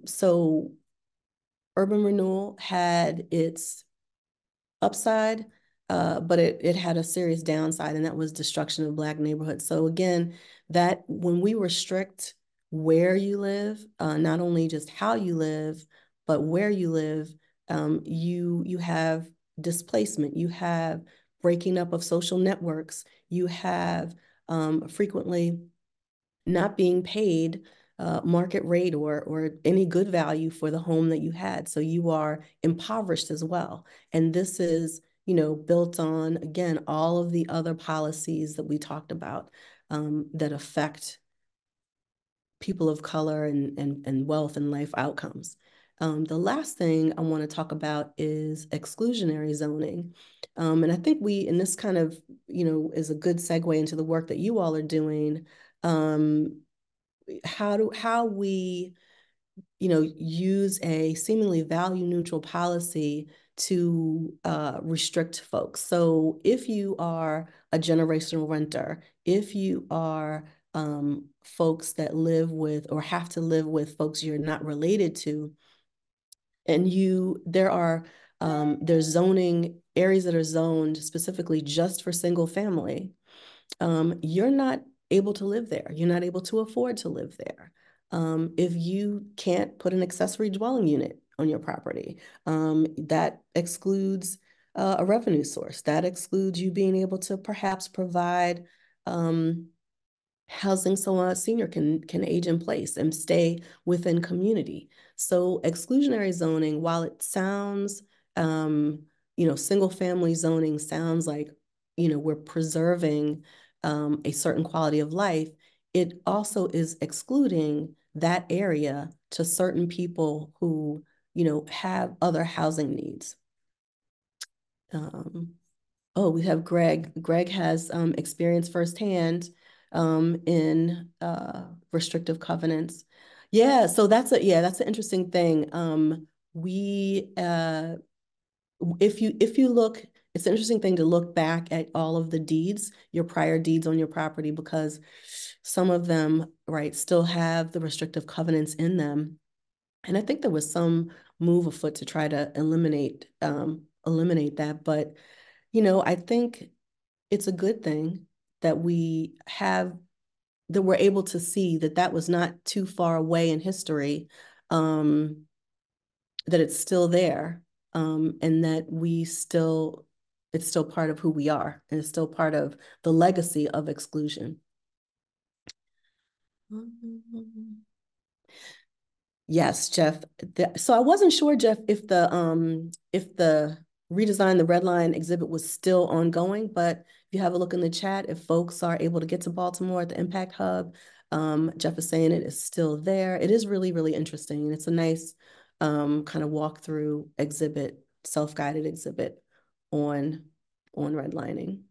So urban renewal had its upside, but it had a serious downside, and that was destruction of Black neighborhoods. So again, that when we restrict where you live, not only just how you live, but where you live, you have displacement, you have breaking up of social networks, you have frequently not being paid market rate or any good value for the home that you had. So you are impoverished as well. And this is, built on, again, all of the other policies that we talked about that affect people of color and wealth and life outcomes. The last thing I want to talk about is exclusionary zoning. And I think and this kind of, is a good segue into the work that you all are doing. How we, use a seemingly value neutral policy to restrict folks. So if you are a generational renter, if you are folks that live with or have to live with folks you're not related to, and there's zoning areas that are zoned specifically just for single family, you're not able to live there. You're not able to afford to live there. If you can't put an accessory dwelling unit on your property, that excludes a revenue source. That excludes you being able to perhaps provide housing so a senior can age in place and stay within community. So exclusionary zoning, while it sounds, single family zoning sounds like, we're preserving a certain quality of life, it also is excluding that area to certain people who, have other housing needs. Oh, we have Greg. Greg has experience firsthand in restrictive covenants. Yeah, so that's an interesting thing. If you look, it's an interesting thing to look back at all of the deeds, your prior deeds on your property, because some of them, right, still have the restrictive covenants in them. And I think there was some move afoot to try to eliminate that. But, you know, I think it's a good thing that we're able to see that that was not too far away in history, that it's still there, and that it's still part of who we are, and it's still part of the legacy of exclusion. Yes, Jeff. So I wasn't sure, Jeff, if the redesign, the red line exhibit was still ongoing, but if you have a look in the chat, if folks are able to get to Baltimore at the Impact Hub, Jeff is saying it is still there. It is really, really interesting. And it's a nice kind of walkthrough exhibit, self-guided exhibit on redlining.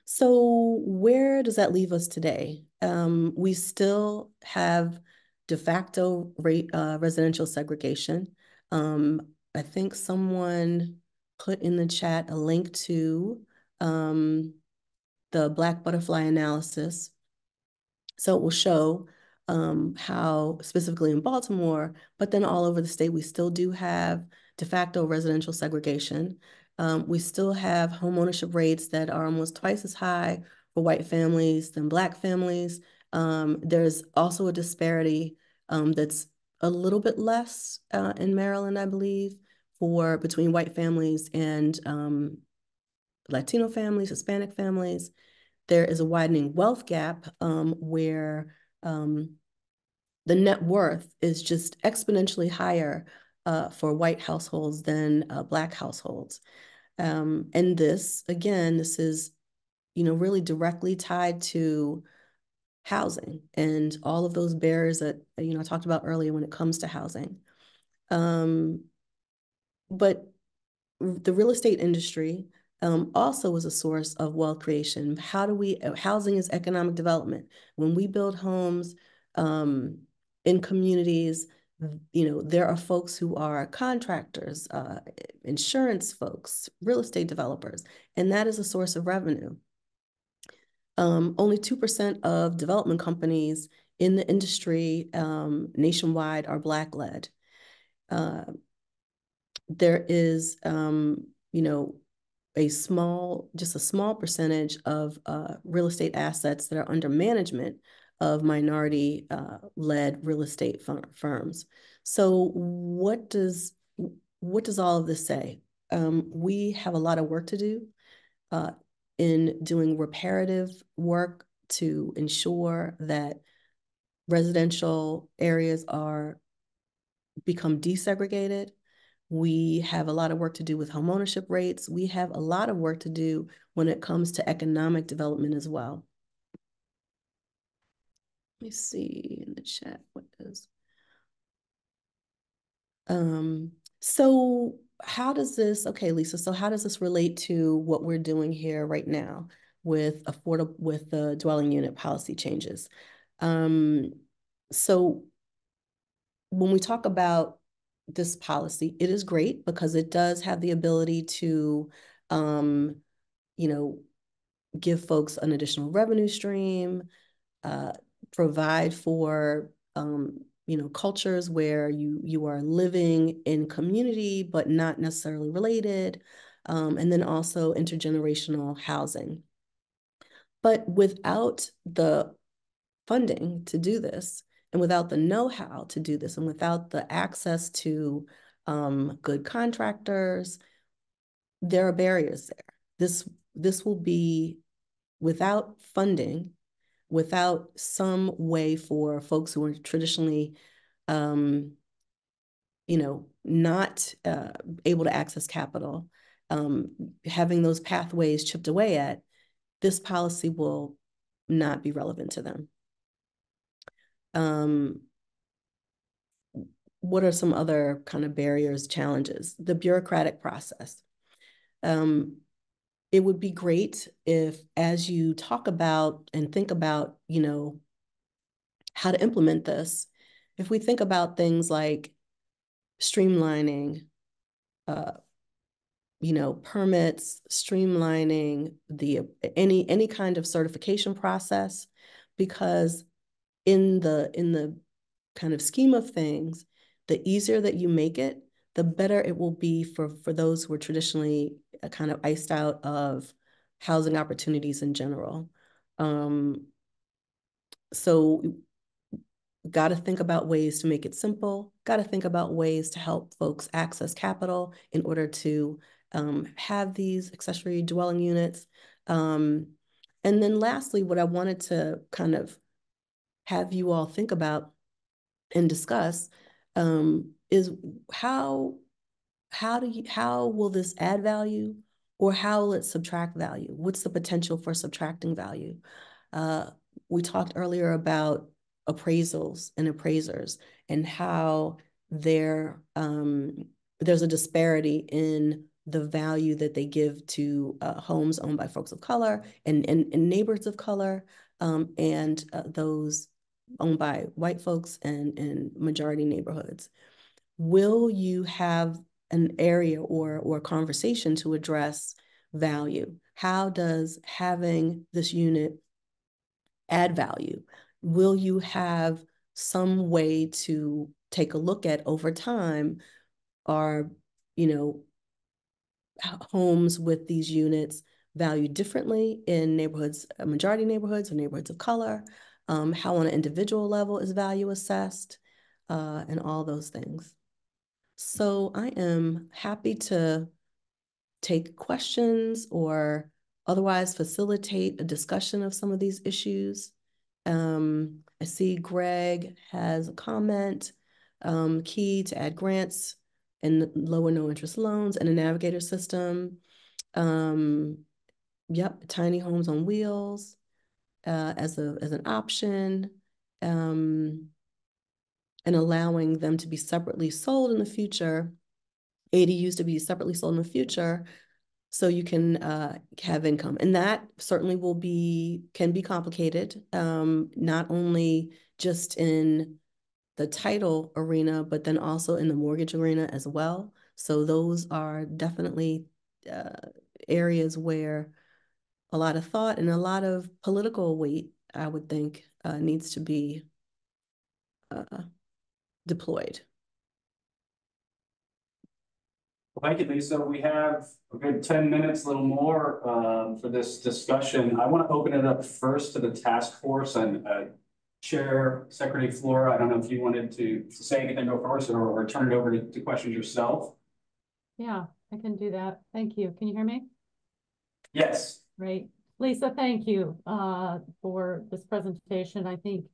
So where does that leave us today? We still have de facto residential segregation. I think someone put in the chat a link to the Black Butterfly analysis. So it will show how specifically in Baltimore, but then all over the state, we still do have de facto residential segregation. We still have homeownership rates that are almost twice as high for white families than Black families. There's also a disparity that's a little bit less in Maryland, I believe, between white families and Latino families, Hispanic families. There is a widening wealth gap where the net worth is just exponentially higher for white households than Black households. And this is, you know, really directly tied to housing and all of those barriers that, you know, I talked about earlier when it comes to housing. But the real estate industry also is a source of wealth creation. Housing is economic development. When we build homes in communities, you know, there are folks who are contractors, insurance folks, real estate developers, and that is a source of revenue. Only 2% of development companies in the industry nationwide are Black-led. There is, you know, just a small percentage of real estate assets that are under management of minority led real estate firms. So what does all of this say? We have a lot of work to do in doing reparative work to ensure that residential areas become desegregated. We have a lot of work to do with homeownership rates. We have a lot of work to do when it comes to economic development as well. Let me see in the chat what is. So how does this, okay, Lisa, so how does this relate to what we're doing here right now with the dwelling unit policy changes? So when we talk about this policy, it is great because it does have the ability to, you know, give folks an additional revenue stream, provide for, you know, cultures where you are living in community but not necessarily related, and then also intergenerational housing. But without the funding to do this, and without the know-how to do this, and without the access to good contractors, there are barriers there. This will be without funding, without some way for folks who are traditionally, you know, not able to access capital, having those pathways chipped away at, this policy will not be relevant to them. What are some other kind of barriers, challenges? The bureaucratic process. It would be great if, as you talk about and think about, you know, how to implement this, if we think about things like streamlining, you know, permits, streamlining any kind of certification process, because in the kind of scheme of things, the easier that you make it, the better it will be for those who are traditionally kind of iced out of housing opportunities in general. So got to think about ways to make it simple, got to think about ways to help folks access capital in order to have these accessory dwelling units. And then lastly, what I wanted to kind of have you all think about and discuss is how will this add value, or how will it subtract value? What's the potential for subtracting value? We talked earlier about appraisals and appraisers and how there's a disparity in the value that they give to homes owned by folks of color and neighborhoods of color, and those owned by white folks and majority neighborhoods. Will you have an area or a conversation to address value? How does having this unit add value? Will you have some way to take a look at over time, are, homes with these units valued differently in neighborhoods, majority neighborhoods or neighborhoods of color? How on an individual level is value assessed, and all those things. So I am happy to take questions or otherwise facilitate a discussion of some of these issues. I see Greg has a comment, key to add grants and lower no interest loans and a navigator system. Yep, tiny homes on wheels as an option, and allowing them to be separately sold in the future, ADUs to be separately sold in the future, so you can have income. And that certainly can be complicated, not only just in the title arena, but then also in the mortgage arena as well. So those are definitely areas where a lot of thought and a lot of political weight, I would think, needs to be deployed. Thank you, Lisa. We have a good 10 minutes, a little more for this discussion. I want to open it up first to the task force and Chair Secretary Flora. I don't know if you wanted to say anything, go first, or turn it over to questions yourself. Yeah, I can do that. Thank you. Can you hear me? Yes. Great. Lisa, thank you for this presentation. I think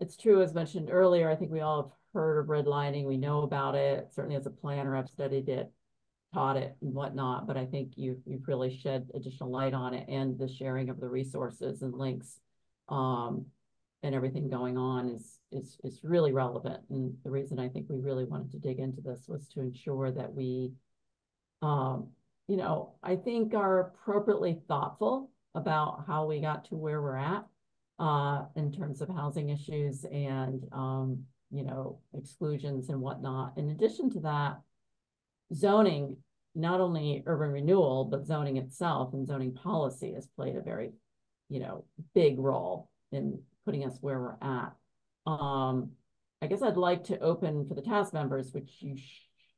it's true, as mentioned earlier, I think we all have heard of redlining. We know about it. Certainly as a planner, I've studied it, taught it and whatnot, but I think you've really shed additional light on it, and the sharing of the resources and links and everything going on is really relevant. And the reason I think we really wanted to dig into this was to ensure that we, I think are appropriately thoughtful about how we got to where we're at in terms of housing issues and, exclusions and whatnot. In addition to that, zoning, not only urban renewal, but zoning itself and zoning policy has played a very, big role in putting us where we're at. I guess I'd like to open for the task members, which you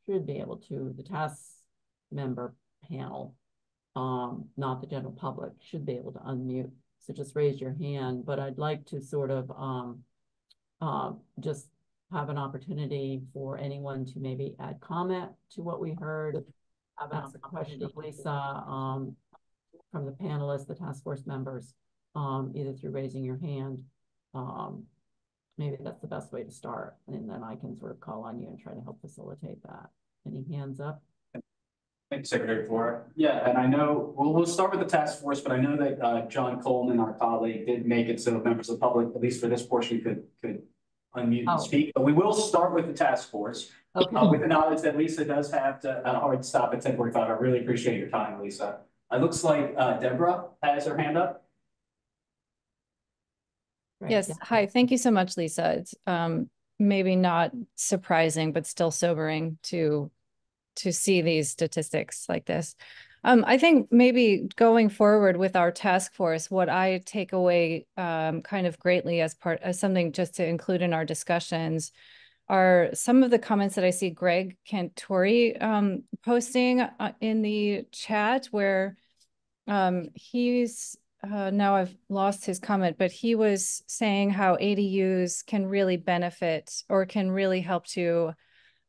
should be able to, the task member panel, not the general public, should be able to unmute. So just raise your hand, but I'd like to sort of just have an opportunity for anyone to maybe add comment to what we heard, ask a question of Lisa from the panelists, the task force members, either through raising your hand. Maybe that's the best way to start, and then I can sort of call on you and try to help facilitate that. Any hands up? Thank you, Secretary Flora. Yeah, and I know we'll start with the task force, but I know that John Coleman, our colleague, did make it so members of the public, at least for this portion, could unmute and speak. But we will start with the task force. Okay. With the knowledge that Lisa does have to hard stop at 10:45. I really appreciate your time, Lisa. It looks like Deborah has her hand up. Right. Yes. Yeah. Hi. Thank you so much, Lisa. It's maybe not surprising, but still sobering to see these statistics like this. I think maybe going forward with our task force, what I take away kind of greatly as something just to include in our discussions are some of the comments that I see Greg Cantori posting in the chat, where he's now I've lost his comment, but he was saying how ADUs can really benefit or can really help to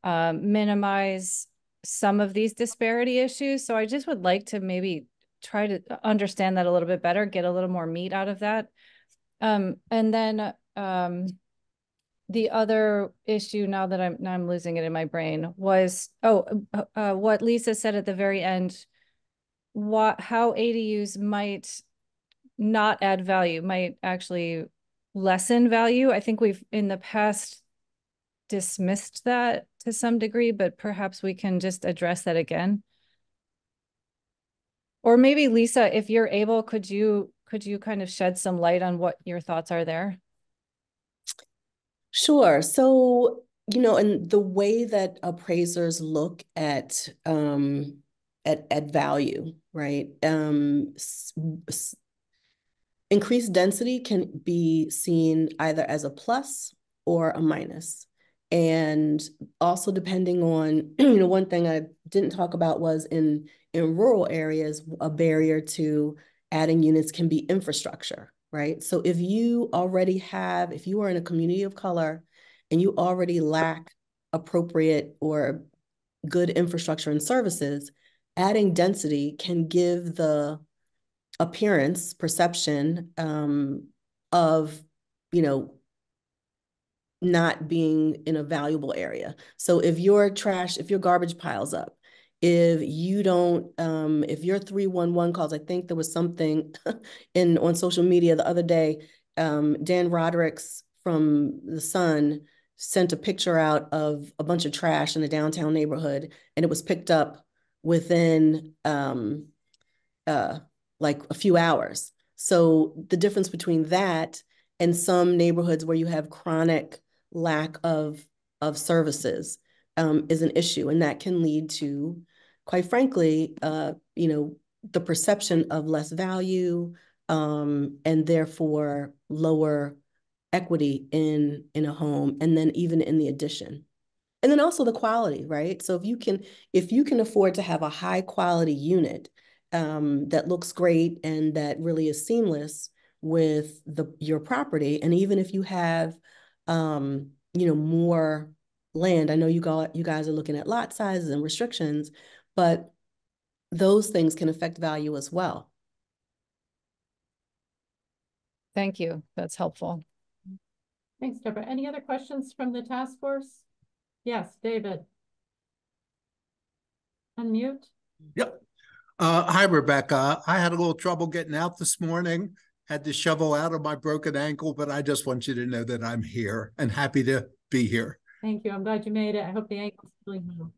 minimize some of these disparity issues. So I just would like to maybe try to understand that a little bit better, get a little more meat out of that. And then the other issue, now that I'm losing it in my brain, was what Lisa said at the very end, how ADUs might not add value, might actually lessen value. I think we've in the past dismissed that to some degree, but perhaps we can just address that again. Or maybe Lisa, if you're able, could you kind of shed some light on what your thoughts are there? Sure. So, you know, and the way that appraisers look at value, right? Increased density can be seen either as a plus or a minus. And also depending on, you know, one thing I didn't talk about was in rural areas, a barrier to adding units can be infrastructure, right? So if you are in a community of color and you already lack appropriate or good infrastructure and services, adding density can give the appearance, perception of, you know, not being in a valuable area. So if your garbage piles up, if you don't, if your 311 calls, I think there was something on social media the other day, Dan Roderick's from The Sun sent a picture out of a bunch of trash in a downtown neighborhood, and it was picked up within like a few hours. So the difference between that and some neighborhoods where you have chronic lack of services is an issue, and that can lead to, quite frankly, you know, the perception of less value and therefore lower equity in a home, and then even in the addition. And then also the quality, right? So if you can afford to have a high quality unit that looks great and that really is seamless with your property, and even if you have you know, more land, I know you guys are looking at lot sizes and restrictions, but those things can affect value as well. Thank you. That's helpful. Thanks, Deborah. Any other questions from the task force? Yes, David. Unmute. Yep. Hi, Rebecca. I had a little trouble getting out this morning. Had to shovel out of my broken ankle, but I just want you to know that I'm here and happy to be here. Thank you. I'm glad you made it. I hope the ankle's feeling well.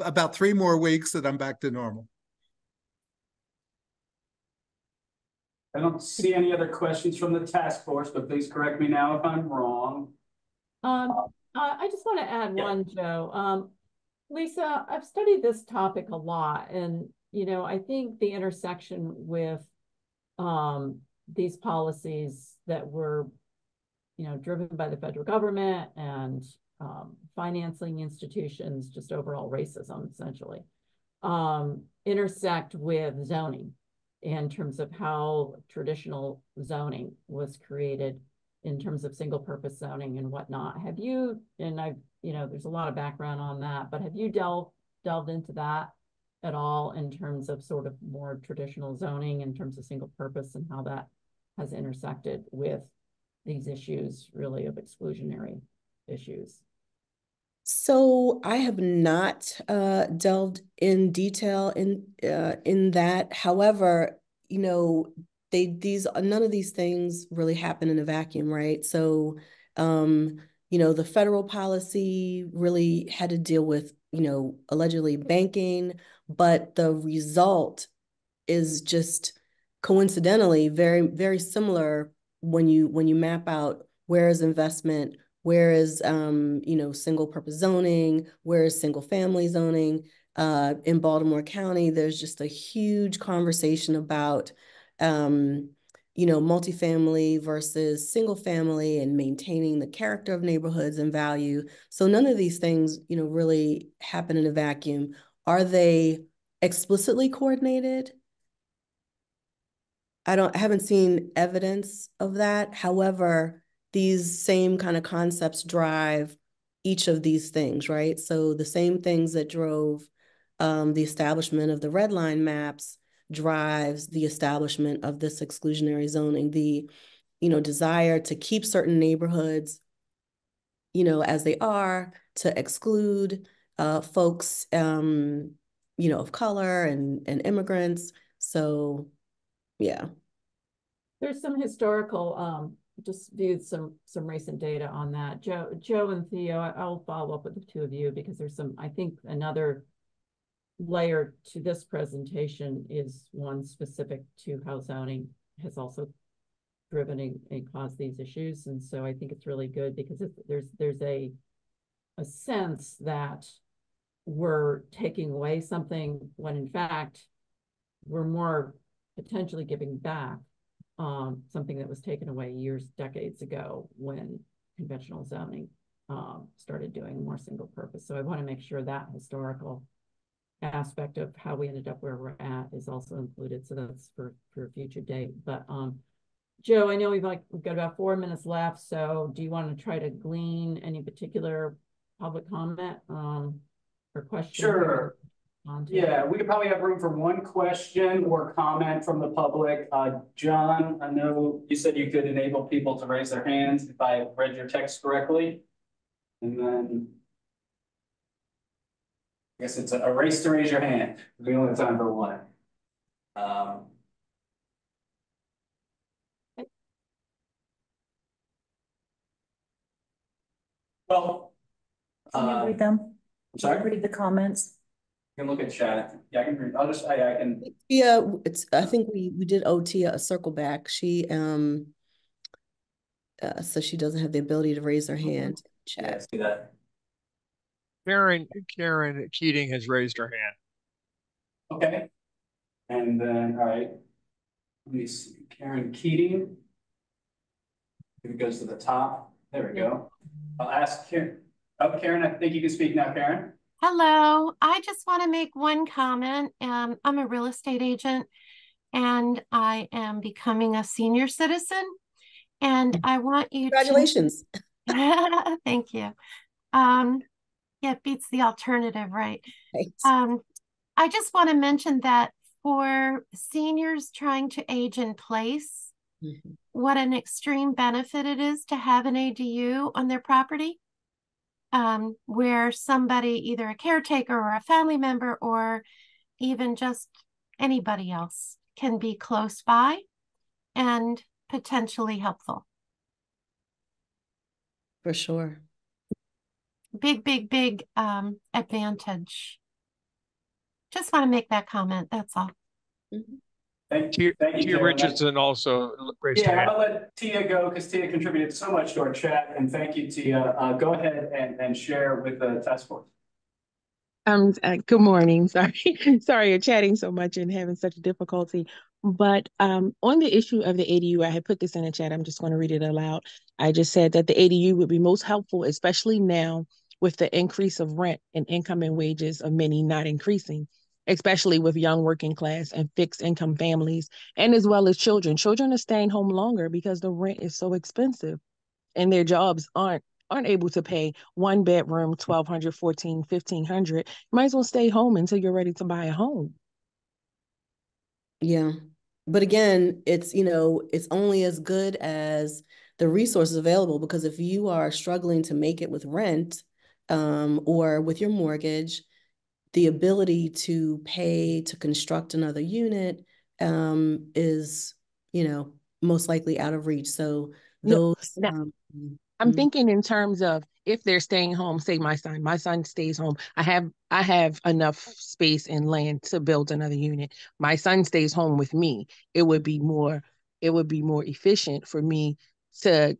About 3 more weeks and I'm back to normal. I don't see any other questions from the task force, but please correct me now if I'm wrong. I just want to add one, Joe. Lisa, I've studied this topic a lot, and you know, I think the intersection with these policies that were, you know, driven by the federal government and financing institutions, just overall racism, essentially, intersect with zoning in terms of how traditional zoning was created in terms of single purpose zoning and whatnot. Have you, and I've, you know, there's a lot of background on that, but have you delved into that at all in terms of sort of more traditional zoning in terms of single purpose and how that has intersected with these issues really of exclusionary issues? So I have not delved in detail in that. However, you know, none of these things really happen in a vacuum, right? So, you know, the federal policy really had to deal with, you know, allegedly banking, but the result is just coincidentally very, very similar when you map out where is investment, where is you know, single purpose zoning, where is single family zoning. in Baltimore County, there's just a huge conversation about, multifamily versus single family and maintaining the character of neighborhoods and value. So none of these things, really happen in a vacuum. Are they explicitly coordinated? I haven't seen evidence of that. However, these same kind of concepts drive each of these things, right? So the same things that drove the establishment of the red line maps drives the establishment of this exclusionary zoning, the, desire to keep certain neighborhoods, as they are, to exclude folks, of color and immigrants. So, yeah. There's some historical, just viewed some recent data on that. Joe and Theo, I'll follow up with the two of you because there's some, I think another layer to this presentation is one specific to how zoning has also driven and caused these issues. And so I think it's really good because there's a sense that we're taking away something when in fact we're more potentially giving back something that was taken away decades ago when conventional zoning started doing more single purpose. So I want to make sure that historical aspect of how we ended up where we're at is also included. So that's for a future date. But Joe, I know we've got about 4 minutes left. So do you want to try to glean any particular public comment or question? Sure. Yeah, we could probably have room for one question or comment from the public. John, I know you said you could enable people to raise their hands if I read your text correctly. And then I guess it's a race to raise your hand. We only have time for one. Well, Can you read them? I'm sorry? Read the comments. You can look at chat. Yeah, I can read. I can. Yeah, I think we did owe Tia a circle back. She so she doesn't have the ability to raise her hand. Chat. Yeah, see that. Karen Keating has raised her hand. Okay. And then, all right. Let me see. Karen Keating. If it goes to the top. There we go. I'll ask Karen. Oh, Karen, I think you can speak now, Karen. Hello, I just want to make one comment. I'm a real estate agent and I am becoming a senior citizen. And I want you Congratulations. to thank you. Yeah, it beats the alternative, right? Thanks. I just want to mention that for seniors trying to age in place, what an extreme benefit it is to have an ADU on their property. Where somebody, either a caretaker or a family member, or even just anybody else, can be close by and potentially helpful. For sure. Big advantage. Just want to make that comment. That's all. Thank you, Tia Richardson also raised her hand. I'll let Tia go because Tia contributed so much to our chat. And thank you, Tia. Go ahead and share with the task force. Good morning. Sorry you're chatting so much and having such difficulty. But on the issue of the ADU, I had put this in the chat. I'm just going to read it aloud. I just said that the ADU would be most helpful, especially now with the increase of rent and income and wages of many not increasing, especially with young working class and fixed income families, and as well as children. Children are staying home longer because the rent is so expensive and their jobs aren't able to pay one bedroom, $1,200, $1,400, $1,500. You might as well stay home until you're ready to buy a home. Yeah. But again, it's only as good as the resources available, because if you are struggling to make it with rent or with your mortgage, the ability to pay to construct another unit is, most likely out of reach. So those I'm thinking in terms of if they're staying home, say my son stays home. I have enough space and land to build another unit. My son stays home with me. It would be more efficient for me to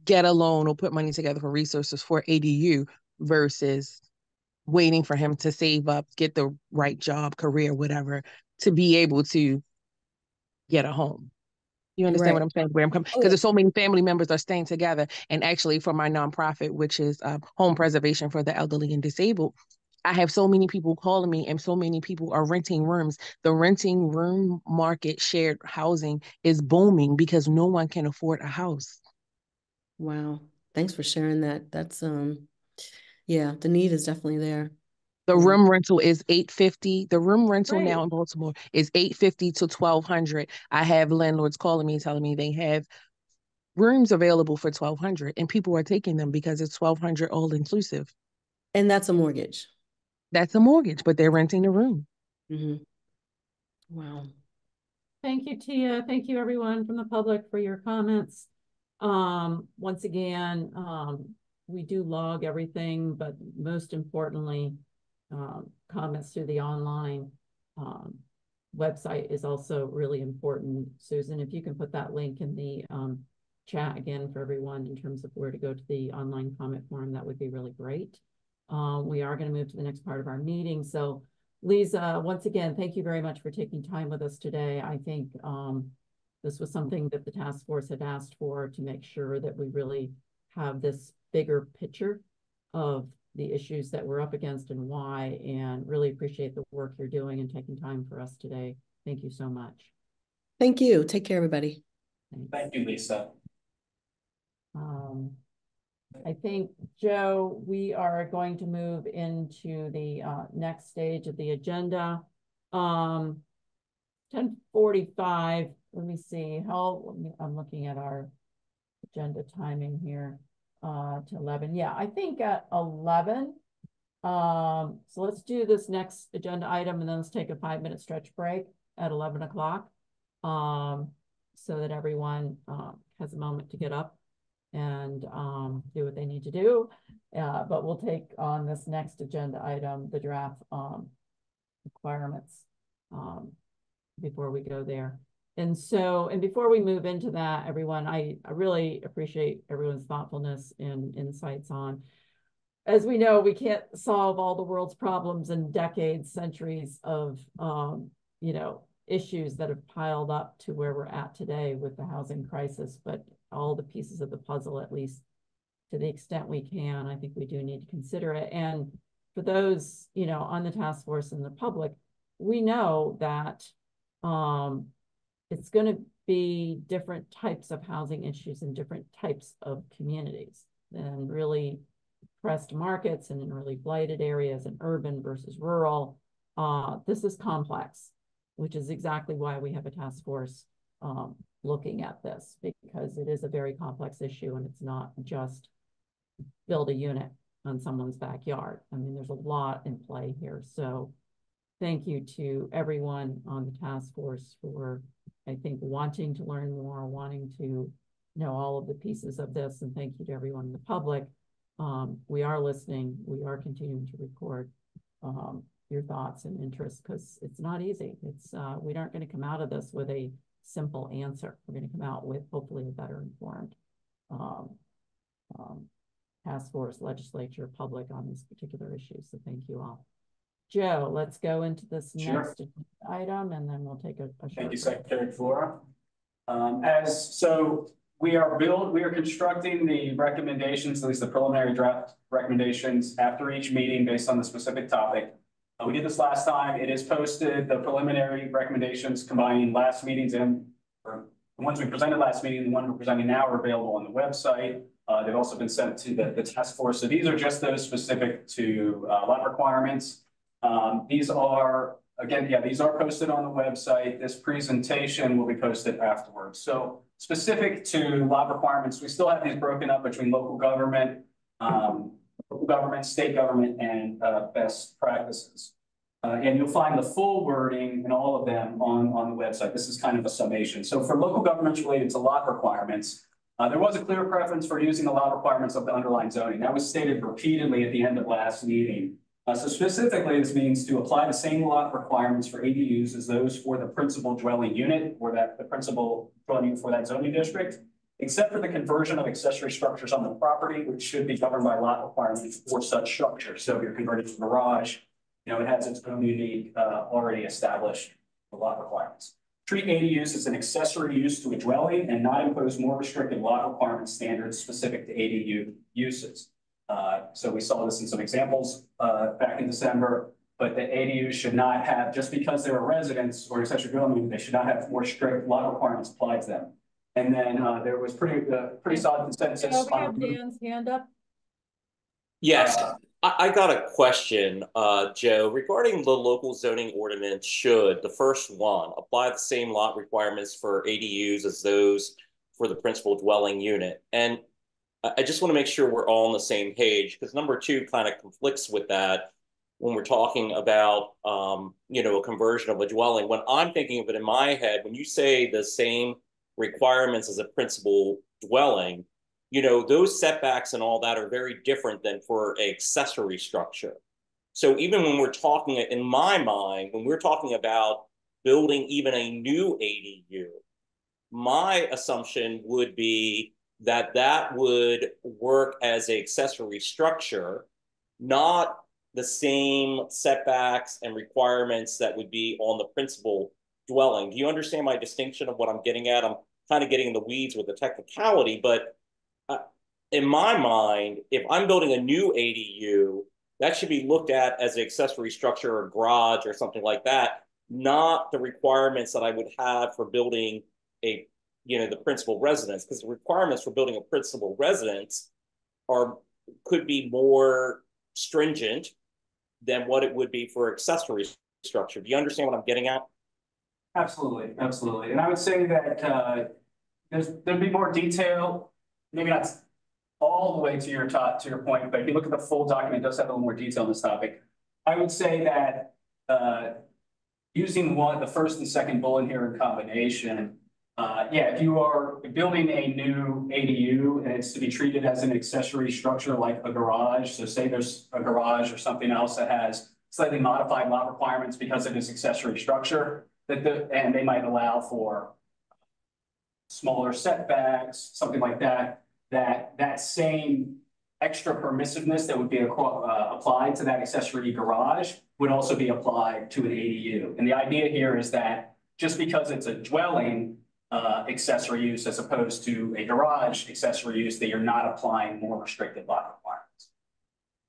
get a loan or put money together for resources for ADU versus waiting for him to save up, get the right job, career, whatever, to be able to get a home. You understand what I'm saying? Where I'm coming, because there's so many family members are staying together. And actually, for my nonprofit, which is home preservation for the elderly and disabled, I have so many people calling me, and so many people are renting rooms. The renting room market, shared housing, is booming because no one can afford a house. Wow. Thanks for sharing that. That's yeah, the need is definitely there. The room rental is $850. The room rental Right. now in Baltimore is $850 to $1,200. I have landlords calling me, telling me they have rooms available for $1,200, and people are taking them because it's $1,200 all inclusive. And that's a mortgage. That's a mortgage, but they're renting the room. Wow. Thank you, Tia. Thank you, everyone from the public, for your comments. Once again, we do log everything, but most importantly, comments through the online website is also really important. Susan, if you can put that link in the chat again for everyone in terms of where to go to the online comment form, that would be really great. We are going to move to the next part of our meeting. So Lisa, once again, thank you very much for taking time with us today. I think this was something that the task force had asked for, to make sure that we really have this bigger picture of the issues that we're up against and why, and really appreciate the work you're doing and taking time for us today. Thank you so much. Thank you. Take care, everybody. Thanks. Thank you, Lisa. I think, Joe, we are going to move into the next stage of the agenda. 10:45. Let me see how I'm looking at our agenda timing here. To 11. Yeah, I think at 11. So let's do this next agenda item, and then let's take a 5-minute stretch break at 11 o'clock. So that everyone has a moment to get up and do what they need to do. But we'll take on this next agenda item, the draft requirements, before we go there. And before we move into that, everyone, I really appreciate everyone's thoughtfulness and insights on, as we know, we can't solve all the world's problems in decades, centuries of, issues that have piled up to where we're at today with the housing crisis, but all the pieces of the puzzle, at least to the extent we can, I think we do need to consider it. And for those, on the task force and the public, we know that it's going to be different types of housing issues in different types of communities, and really pressed markets and in really blighted areas and urban versus rural. This is complex, which is exactly why we have a task force looking at this, because it is a very complex issue, and it's not just build a unit on someone's backyard. I mean, there's a lot in play here. So thank you to everyone on the task force for, I think, wanting to learn more, wanting to know all of the pieces of this. And thank you to everyone in the public. We are listening. We are continuing to record your thoughts and interests, because it's not easy. It's we aren't going to come out of this with a simple answer. We're going to come out with hopefully a better informed task force, legislature, public on this particular issue. So thank you all. Joe, let's go into this next item, and then we'll take a short Thank you, break. Secretary Flora. We are constructing the recommendations, at least the preliminary draft recommendations, after each meeting based on the specific topic. We did this last time. It is posted, the preliminary recommendations combining last meetings and the ones we presented last meeting, the one we're presenting now, are available on the website. They've also been sent to the task force. So these are just those specific to lot requirements. These are, again, these are posted on the website. This presentation will be posted afterwards. So specific to lot requirements, we still have these broken up between local government, state government, and best practices. And you'll find the full wording and all of them on the website. This is kind of a summation. So for local governments related to lot requirements, there was a clear preference for using the lot requirements of the underlying zoning. That was stated repeatedly at the end of last meeting. So specifically, this means to apply the same lot requirements for ADUs as those for the principal dwelling unit, or the principal dwelling unit for that zoning district, except for the conversion of accessory structures on the property, which should be governed by lot requirements for such structure. So if you're converting to a garage, you know, it has its own unique, already established lot requirements. Treat ADUs as an accessory use to a dwelling and not impose more restrictive lot requirement standards specific to ADU uses. So we saw this in some examples back in December, but the ADUs should not have, just because they're a residence or accessory dwelling, they should not have more strict lot requirements applied to them. And then there was pretty solid consensus. So we have Dan's hand up. Yes, I got a question, Joe, regarding the local zoning ordinance. Should the first one apply the same lot requirements for ADUs as those for the principal dwelling unit? And I just want to make sure we're all on the same page, because number 2 kind of conflicts with that when we're talking about, you know, a conversion of a dwelling. When I'm thinking of it in my head, when you say the same requirements as a principal dwelling, you know, those setbacks and all that are very different than for an accessory structure. So even when we're talking, in my mind, when we're talking about building even a new ADU, my assumption would be that that would work as an accessory structure, not the same setbacks and requirements that would be on the principal dwelling. Do you understand my distinction of what I'm getting at? I'm kind of getting in the weeds with the technicality, but in my mind, if I'm building a new ADU, that should be looked at as an accessory structure or garage or something like that, not the requirements that I would have for building a, you know, the principal residence, because the requirements for building a principal residence could be more stringent than what it would be for accessory structure. Do you understand what I'm getting at? Absolutely, absolutely. And I would say that there'd be more detail, maybe not all the way to your point, but if you look at the full document, it does have a little more detail on this topic. I would say that using the first and second bullet here in combination, yeah, if you are building a new ADU and it's to be treated as an accessory structure like a garage, so say there's a garage or something else that has slightly modified lot requirements because of its accessory structure, and they might allow for smaller setbacks, something like that, that same extra permissiveness that would be applied to that accessory garage would also be applied to an ADU. And the idea here is that just because it's a dwelling accessory use as opposed to a garage accessory use, that you're not applying more restrictive lot requirements.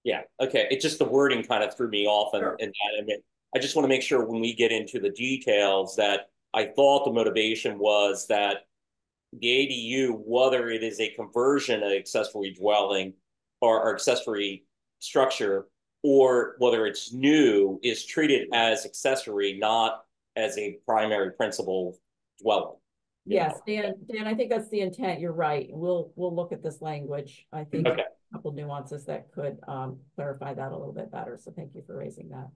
Yeah, okay. It's just the wording kind of threw me off, and that, I mean, I just want to make sure when we get into the details that I thought the motivation was that the ADU, whether it is a conversion of accessory dwelling or accessory structure, or whether it's new, is treated as accessory, not as a primary principal dwelling. Yes, Dan, I think that's the intent. You're right. We'll look at this language. I think a couple nuances that could clarify that a little bit better. So thank you for raising that.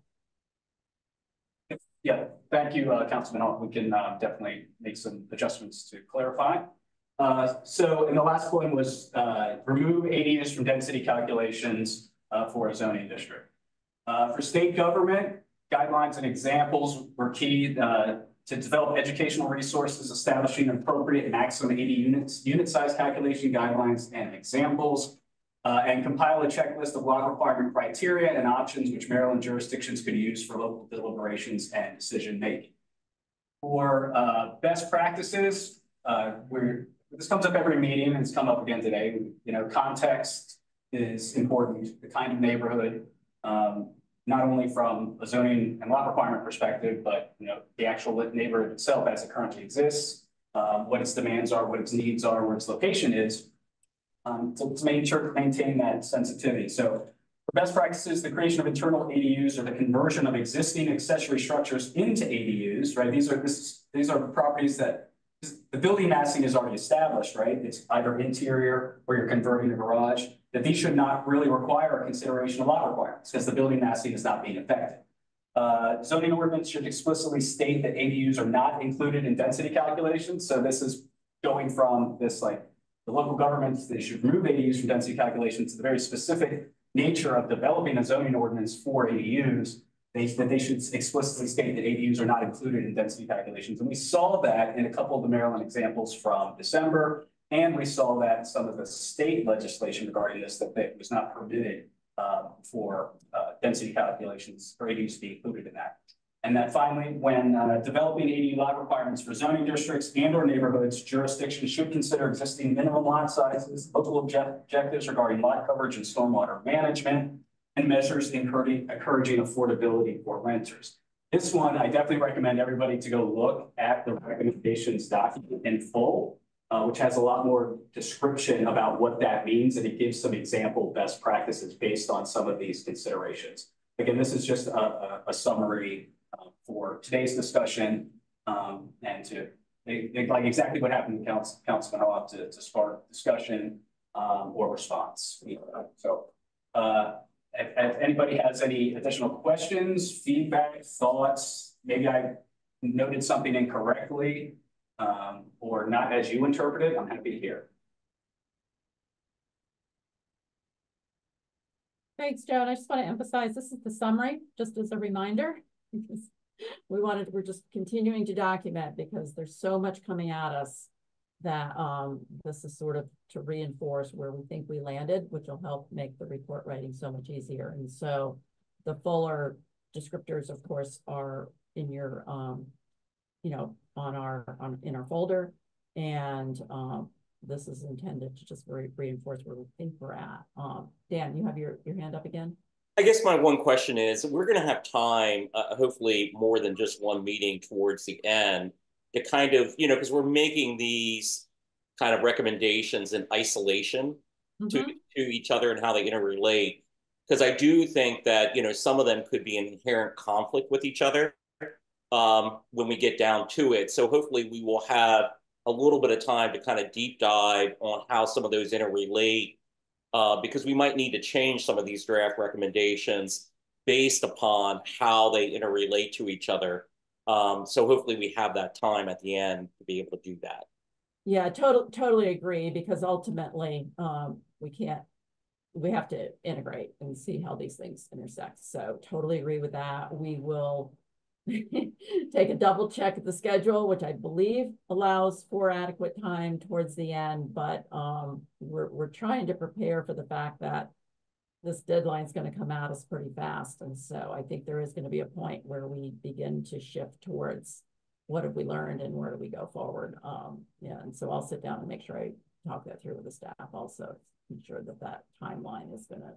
Yeah, thank you, Councilman. We can definitely make some adjustments to clarify. So, and the last point was remove ADUs from density calculations for a zoning district. For state government, guidelines and examples were key to develop educational resources, establishing appropriate maximum ADU unit size calculation guidelines and examples, and compile a checklist of lot requirement criteria and options which Maryland jurisdictions could use for local deliberations and decision making. For best practices, this comes up every meeting and it's come up again today. You know, context is important, the kind of neighborhood, not only from a zoning and lot requirement perspective, but you know, the actual neighborhood itself as it currently exists, what its demands are, what its needs are, where its location is, to make sure to maintain that sensitivity. So for best practices, the creation of internal ADUs or the conversion of existing accessory structures into ADUs, right? These are properties that the building massing is already established, right? It's either interior or you're converting a garage, that these should not really require a consideration of lot requirements because the building massing is not being affected. Zoning ordinance should explicitly state that ADUs are not included in density calculations. So this is going from this, like the local governments, they should remove ADUs from density calculations to the very specific nature of developing a zoning ordinance for ADUs. That they should explicitly state that ADUs are not included in density calculations. And we saw that in a couple of the Maryland examples from December. And we saw that some of the state legislation regarding this, that it was not permitted for density calculations or ADUs to be included in that. And that finally, when developing ADU lot requirements for zoning districts and or neighborhoods, jurisdictions should consider existing minimum lot sizes, local objectives regarding lot coverage and stormwater management, and measures encouraging affordability for renters. This one, I definitely recommend everybody to go look at the recommendations document in full, which has a lot more description about what that means, and it gives some example best practices based on some of these considerations. Again, this is just a summary for today's discussion, and to like exactly what happened to Councilman Hoff to spark discussion or response. So if anybody has any additional questions, feedback, thoughts, maybe I noted something incorrectly or not as you interpreted, I'm happy to hear. Thanks, Joan. I just want to emphasize this is the summary, just as a reminder. We're just continuing to document because there's so much coming at us that this is sort of to reinforce where we think we landed, which will help make the report writing so much easier. And so the fuller descriptors, of course, are in your you know, in our folder, and this is intended to just reinforce where we think we're at. Dan, you have your hand up again. I guess my one question is, we're going to have time, hopefully more than just one meeting towards the end, to kind of, you know, because we're making these kind of recommendations in isolation to each other and how they interrelate. Because I do think that, you know, some of them could be in inherent conflict with each other when we get down to it. So hopefully we will have a little bit of time to kind of deep dive on how some of those interrelate. Because we might need to change some of these draft recommendations based upon how they interrelate to each other. So hopefully we have that time at the end to be able to do that. Yeah, totally agree, because ultimately we have to integrate and see how these things intersect. So totally agree with that. We will take a double check at the schedule, which I believe allows for adequate time towards the end, but we're trying to prepare for the fact that this deadline is going to come at us pretty fast. And so I think there is going to be a point where we begin to shift towards what have we learned and where do we go forward. Yeah, and so I'll sit down and make sure I talk that through with the staff also, ensure that that timeline is going to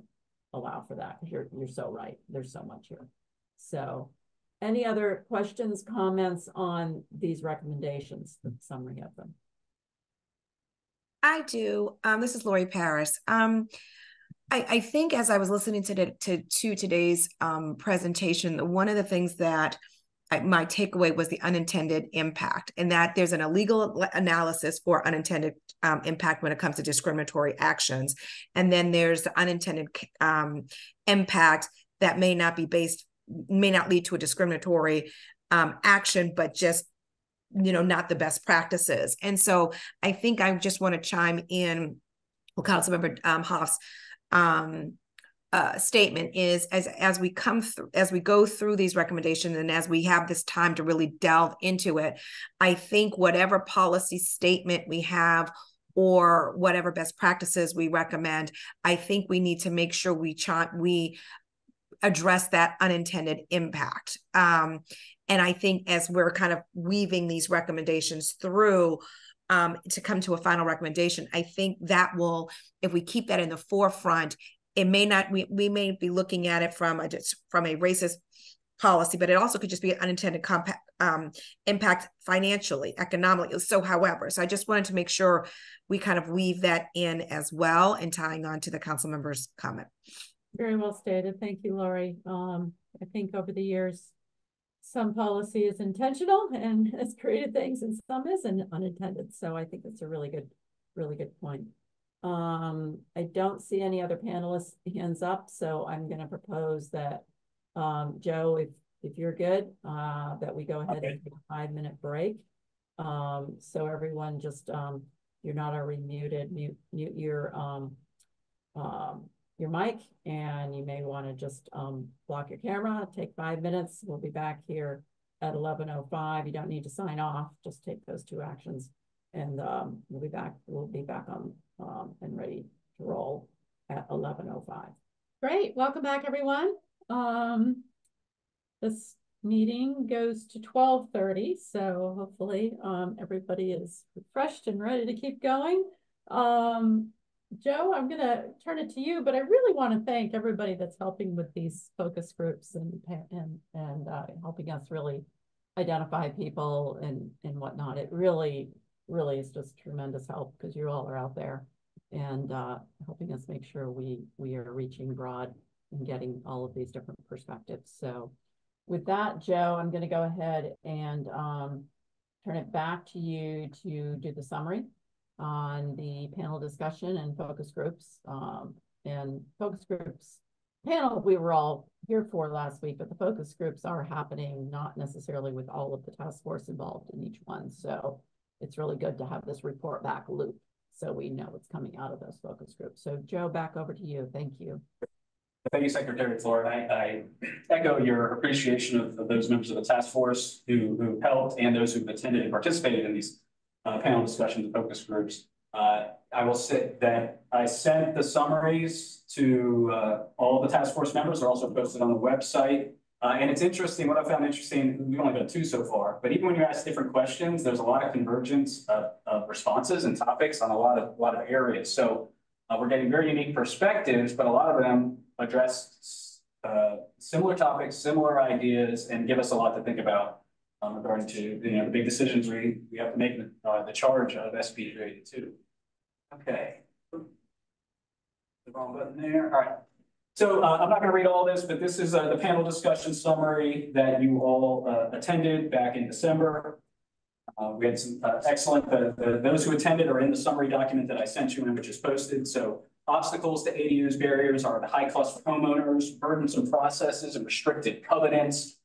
allow for that, because you're so right. There's so much here. So any other questions, comments on these recommendations, the summary of them? I do. This is Lori Paris. I think as I was listening to today's presentation, one of the things that my takeaway was the unintended impact, and that there's an illegal analysis for unintended impact when it comes to discriminatory actions. And then there's the unintended impact that may not lead to a discriminatory action, but just, you know, not the best practices. And so I think I just want to chime in what Councilmember Hoff's statement is, as we go through these recommendations and as we have this time to really delve into it, I think whatever policy statement we have or whatever best practices we recommend, I think we need to make sure we address that unintended impact. And I think as we're kind of weaving these recommendations through to come to a final recommendation, I think that will, if we keep that in the forefront, it may not, we may be looking at it from a racist policy, but it also could just be an unintended impact financially, economically. So however, so I just wanted to make sure we kind of weave that in as well, and tying on to the council member's comment. Very well stated. Thank you, Lori. I think over the years, some policy is intentional and has created things, and some is unintended. So I think that's a really good point. I don't see any other panelists hands up, so I'm going to propose that Joe, if you're good, that we go ahead and take a 5-minute break. So everyone just you're not already muted, mute your mic, and you may want to just block your camera, take 5 minutes. We'll be back here at 11:05. You don't need to sign off, just take those 2 actions. And we'll be back on and ready to roll at 11:05. Great, welcome back, everyone. This meeting goes to 12:30, so hopefully everybody is refreshed and ready to keep going. Joe, I'm gonna turn it to you, but I really want to thank everybody that's helping with these focus groups and helping us really identify people and whatnot. It really is just tremendous help because you all are out there and helping us make sure we are reaching broad and getting all of these different perspectives. So with that, Joe, I'm going to go ahead and turn it back to you to do the summary on the panel discussion and focus groups. And focus groups panel we were all here for last week, but the focus groups are happening not necessarily with all of the task force involved in each one. So it's really good to have this report back loop so we know what's coming out of those focus groups. So Joe, back over to you. Thank you. Thank you, Secretary Floyd. I echo your appreciation of those members of the task force who helped and those who've attended and participated in these panel discussions and focus groups. I will say that I sent the summaries to all the task force members. They're also posted on the website. And it's interesting, what I found interesting, we've only got 2 so far, but even when you ask different questions, there's a lot of convergence of responses and topics on a lot of areas. So we're getting very unique perspectives, but a lot of them address similar topics, similar ideas, and give us a lot to think about regarding to the big decisions we have to make the charge of SB 382. Okay. The wrong button there. All right. So I'm not going to read all this, but this is the panel discussion summary that you all attended back in December. We had some excellent, those who attended are in the summary document that I sent you and which is posted. So obstacles to ADUs barriers are the high cost for homeowners, burdensome processes and restricted covenants,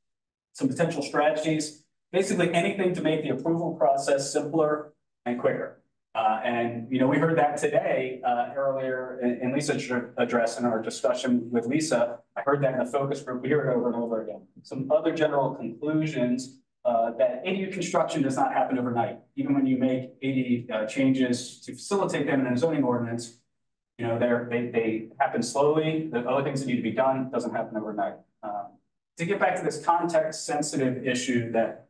some potential strategies, basically anything to make the approval process simpler and quicker. And we heard that today earlier in Lisa's address in our discussion with Lisa. I heard that in the focus group. We hear it over and over again. Some other general conclusions that ADU construction does not happen overnight. Even when you make ADU changes to facilitate them in a zoning ordinance, they happen slowly. The other things that need to be done doesn't happen overnight. To get back to this context-sensitive issue that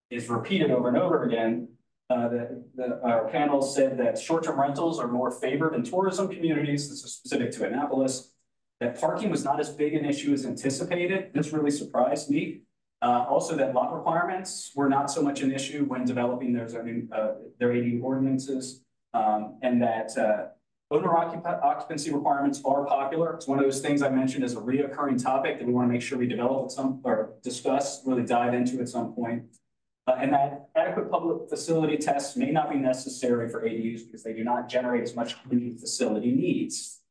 is repeated over and over again, our panel said that short-term rentals are more favored in tourism communities. This is specific to Annapolis. That parking was not as big an issue as anticipated. This really surprised me. Also, that lot requirements were not so much an issue when developing their ADU ordinances, and that owner occupancy requirements are popular. It's one of those things I mentioned as a reoccurring topic that we want to make sure we develop or discuss, really dive into at some point. And that adequate public facility tests may not be necessary for ADUs because they do not generate as much cleaning facility needs.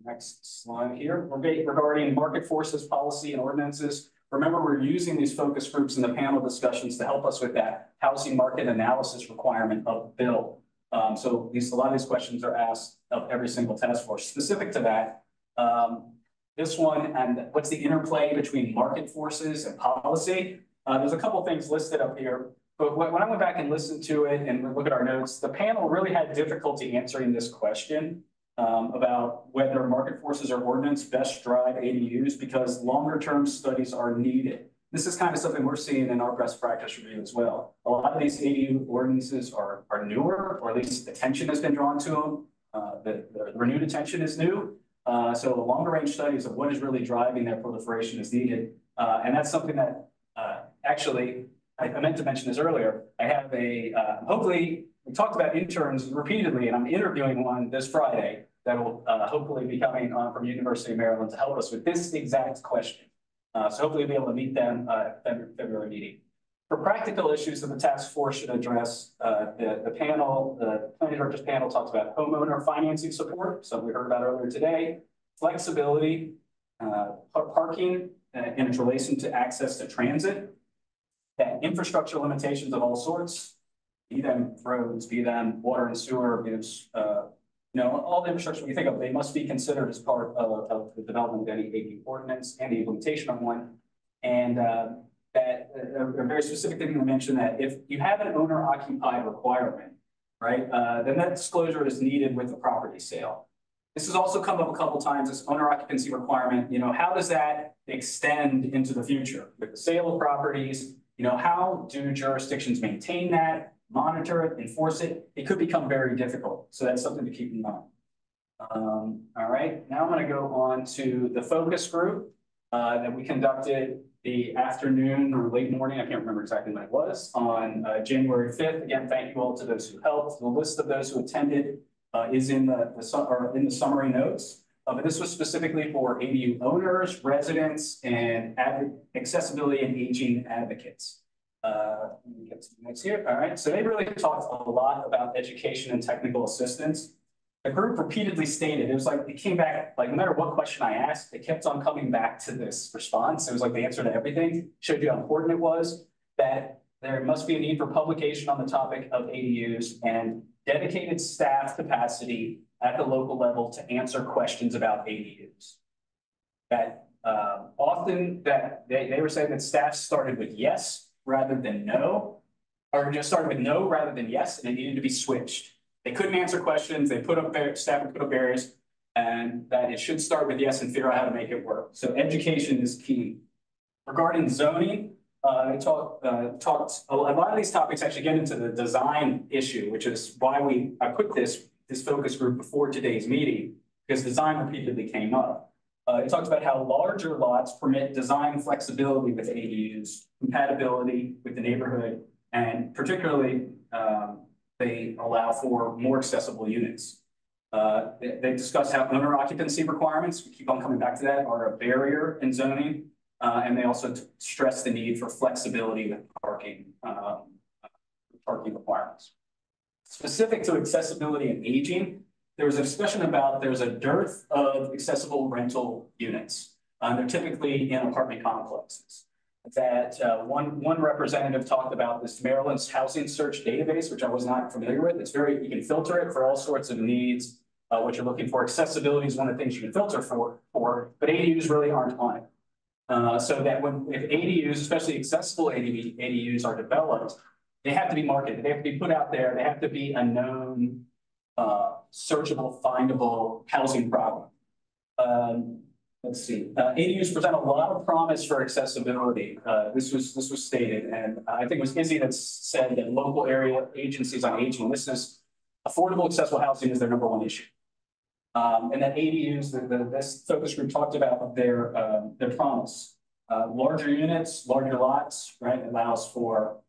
Next slide here, regarding market forces, policy, and ordinances. Remember, we're using these focus groups in the panel discussions to help us with that housing market analysis requirement of the bill. So a lot of these questions are asked of every single task force. Specific to that, this one, and what's the interplay between market forces and policy? There's a couple things listed up here, but when I went back and listened to it and look at our notes, the panel really had difficulty answering this question about whether market forces or ordinance best drive ADUs because longer term studies are needed. This is kind of something we're seeing in our best practice review as well. A lot of these ADU ordinances are newer, or at least attention has been drawn to them. The renewed attention is new. So longer range studies of what is really driving their proliferation is needed. And that's something that actually, I meant to mention this earlier. I have hopefully, we talked about interns repeatedly, and I'm interviewing one this Friday that will hopefully be coming on from University of Maryland to help us with this exact question. So hopefully we'll be able to meet them at the February meeting. For practical issues that the task force should address, the planning director's panel talks about homeowner financing support, something we heard about earlier today, flexibility, parking in its relation to access to transit, that infrastructure limitations of all sorts, be them roads, be them water and sewer, all the infrastructure we think of, they must be considered as part of the development of any ADU ordinance and the implementation of one. And that a very specific thing to mention that if you have an owner occupied requirement, right, then that disclosure is needed with the property sale. This has also come up a couple times, this owner occupancy requirement, you know, how does that extend into the future with the sale of properties? You know, how do jurisdictions maintain that, monitor it, enforce it? It could become very difficult. So that's something to keep in mind. All right, now I'm going to go on to the focus group that we conducted the afternoon or late morning, I can't remember exactly when it was, on January 5th. Again, thank you all to those who helped. The list of those who attended is in the summary notes. But this was specifically for ADU owners, residents, and accessibility and aging advocates. Let me get to the next here. All right, so they really talked a lot about education and technical assistance. The group repeatedly stated, it was like, it came back, like no matter what question I asked, it kept on coming back to this response. It was like the answer to everything, showed you how important it was, that there must be a need for publication on the topic of ADUs and dedicated staff capacity at the local level to answer questions about ADUs. That often that they were saying that staff started with yes rather than no, or just started with no rather than yes, and it needed to be switched. They couldn't answer questions. They put up staff would put up barriers, and that it should start with yes and figure out how to make it work. So education is key. Regarding zoning, they talked a lot of these topics actually get into the design issue, which is why I put this focus group before today's meeting, because design repeatedly came up. It talks about how larger lots permit design flexibility with ADUs, compatibility with the neighborhood, and particularly they allow for more accessible units. They discuss how owner occupancy requirements, we keep on coming back to that, are a barrier in zoning. And they also stress the need for flexibility with parking requirements. Specific to accessibility and aging, there was a discussion about there's a dearth of accessible rental units. They're typically in apartment complexes. That one representative talked about this Maryland's housing search database, which I was not familiar with. It's you can filter it for all sorts of needs, what you're looking for. Accessibility is one of the things you can filter for, but ADUs really aren't on it. So that if ADUs, especially accessible ADUs are developed, they have to be marketed. They have to be put out there. They have to be a known, searchable, findable housing problem. Let's see. ADUs present a lot of promise for accessibility. This was stated, and I think it was Izzy that said that local area agencies on aging, this is affordable, accessible housing is their #1 issue. And that ADUs, this focus group talked about their promise. Larger units, larger lots, right? Allows for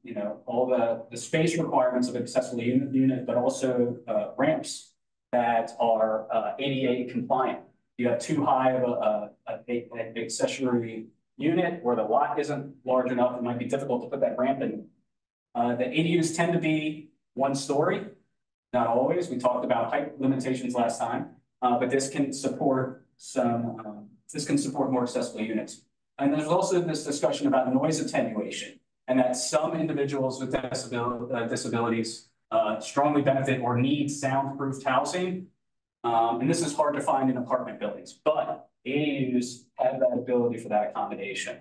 you know, all the space requirements of accessible unit, but also ramps that are ADA compliant. You have too high of an accessory unit, or the lot isn't large enough, it might be difficult to put that ramp in. The ADUs tend to be 1 story. Not always. We talked about height limitations last time, but this can support more accessible units. And there's also this discussion about noise attenuation, and that some individuals with disabilities strongly benefit or need soundproofed housing. And this is hard to find in apartment buildings, but ADUs have that ability for that accommodation.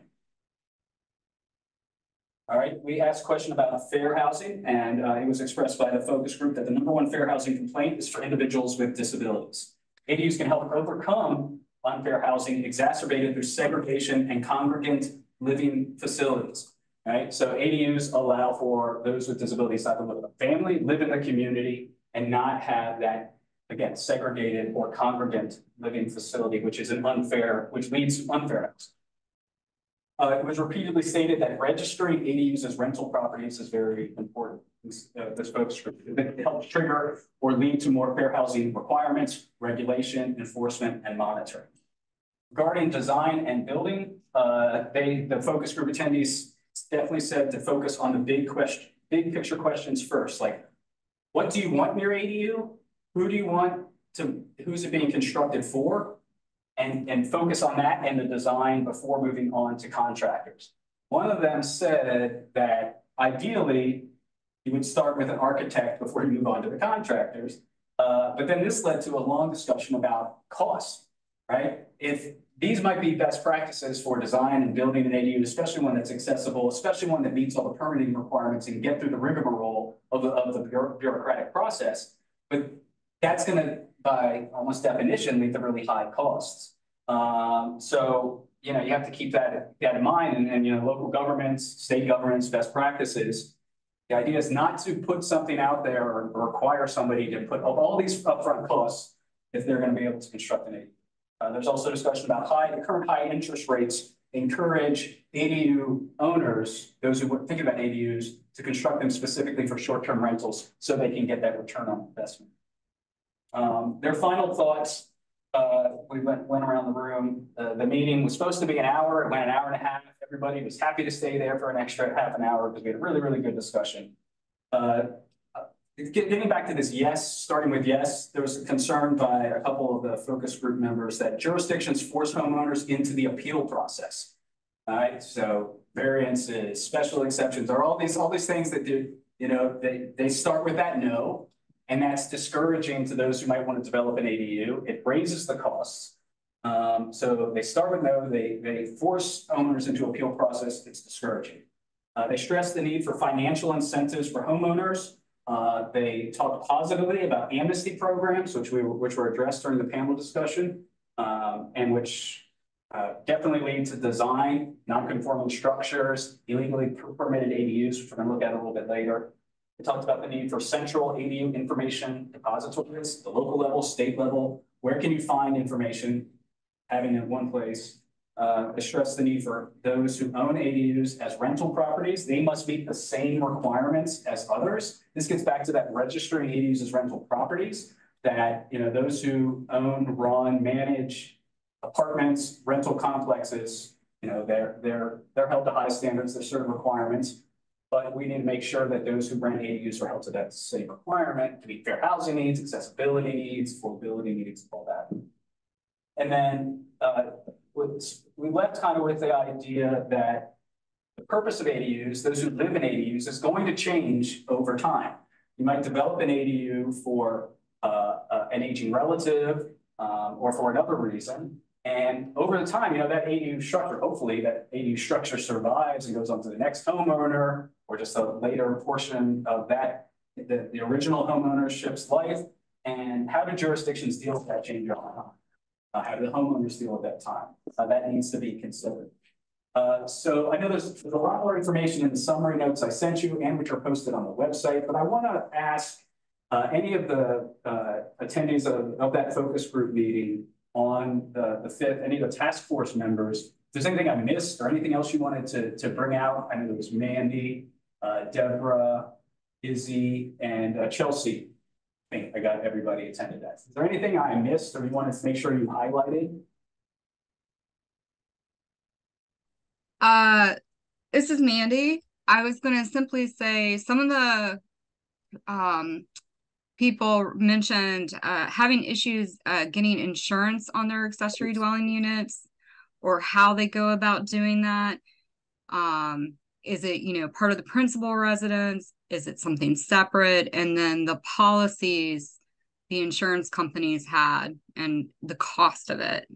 All right, we asked a question about fair housing, and it was expressed by the focus group that the #1 fair housing complaint is for individuals with disabilities. ADUs can help overcome unfair housing exacerbated through segregation and congregant living facilities, right? So ADUs allow for those with disabilities to have to live with a family, live in the community, and not have that, again, segregated or congregant living facility, which leads to unfair housing. It was repeatedly stated that registering ADUs as rental properties is very important. This focus group helps trigger or lead to more fair housing requirements, regulation, enforcement, and monitoring. Regarding design and building, the focus group attendees definitely said to focus on the big picture questions first, like, what do you want in your ADU? Who do you want who's it being constructed for? And focus on that and the design before moving on to contractors. One of them said that ideally you would start with an architect before you move on to the contractors. But then this led to a long discussion about cost, right? If these might be best practices for design and building an ADU, especially one that's accessible, especially one that meets all the permitting requirements and get through the rigmarole of the bureaucratic process. But that's going to, by almost definition, lead to really high costs. So, you know, you have to keep that in mind. And, you know, local governments, state governments, best practices. The idea is not to put something out there or require somebody to put all these upfront costs if they're going to be able to construct an ADU. There's also discussion about the current high interest rates encourage ADU owners, those who think about ADUs, to construct them specifically for short-term rentals so they can get that return on investment. Their final thoughts, we went around the room. The meeting was supposed to be an hour. It went an hour and a half. Everybody was happy to stay there for an extra half an hour because we had a really, really good discussion. Getting back to this starting with there was a concern by a couple of the focus group members that jurisdictions force homeowners into the appeal process. All right, so variances, special exceptions, are all these things that do, you know, they start with that no, and that's discouraging to those who might want to develop an ADU. It raises the costs. So they start with no, they force owners into appeal process. It's discouraging. They stress the need for financial incentives for homeowners. They talked positively about amnesty programs, which were addressed during the panel discussion, and which definitely lead to design, non-conforming structures, illegally permitted ADUs, which we're going to look at a little bit later. They talked about the need for central ADU information depositories, the local level, state level. Where can you find information? Having it in one place. They stress the need for those who own ADUs as rental properties. They must meet the same requirements as others. This gets back to that registering ADUs as rental properties, that, you know, those who own, run, manage apartments, rental complexes, you know, they're held to high standards. There's certain requirements, but we need to make sure that those who rent ADUs are held to that same requirement to meet fair housing needs, accessibility needs, affordability needs, all that. And then we left kind of with the idea that the purpose of ADUs, those who live in ADUs, is going to change over time. You might develop an ADU for an aging relative or for another reason. And over the time, you know, that ADU structure, hopefully that ADU structure survives and goes on to the next homeowner or just a later portion of that, the original homeownership's life. And how do jurisdictions deal with that change over time? How do the homeowners deal at that time? That needs to be considered. So I know there's a lot more information in the summary notes I sent you and which are posted on the website, but I want to ask any of the attendees of that focus group meeting on the 5th, any of the task force members, if there's anything I missed or anything else you wanted to bring out. I know there was Mandy, Deborah, Izzy, and Chelsea. I think I got everybody attended that. Is there anything I missed or you wanted to make sure you highlighted? This is Mandy. I was going to simply say some of the people mentioned having issues getting insurance on their accessory dwelling units or how they go about doing that. Is it, you know, part of the principal residence? Is it something separate? And then the policies the insurance companies had and the cost of it.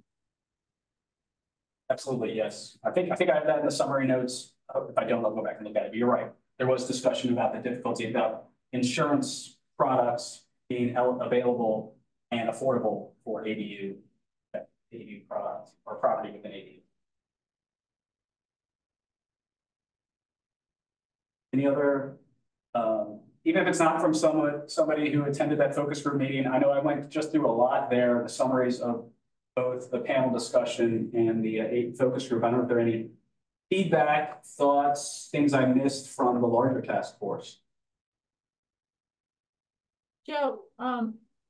Absolutely, yes. I think I have that in the summary notes. If I don't, I'll go back and look at it. But you're right. There was discussion about the difficulty about insurance products being available and affordable for ADU products or property within ADU. Any other, even if it's not from somebody who attended that focus group meeting, I know I went just through a lot there, the summaries of both the panel discussion and the focus group. I don't know if there are any feedback, thoughts, things I missed from the larger task force. Joe, Joe,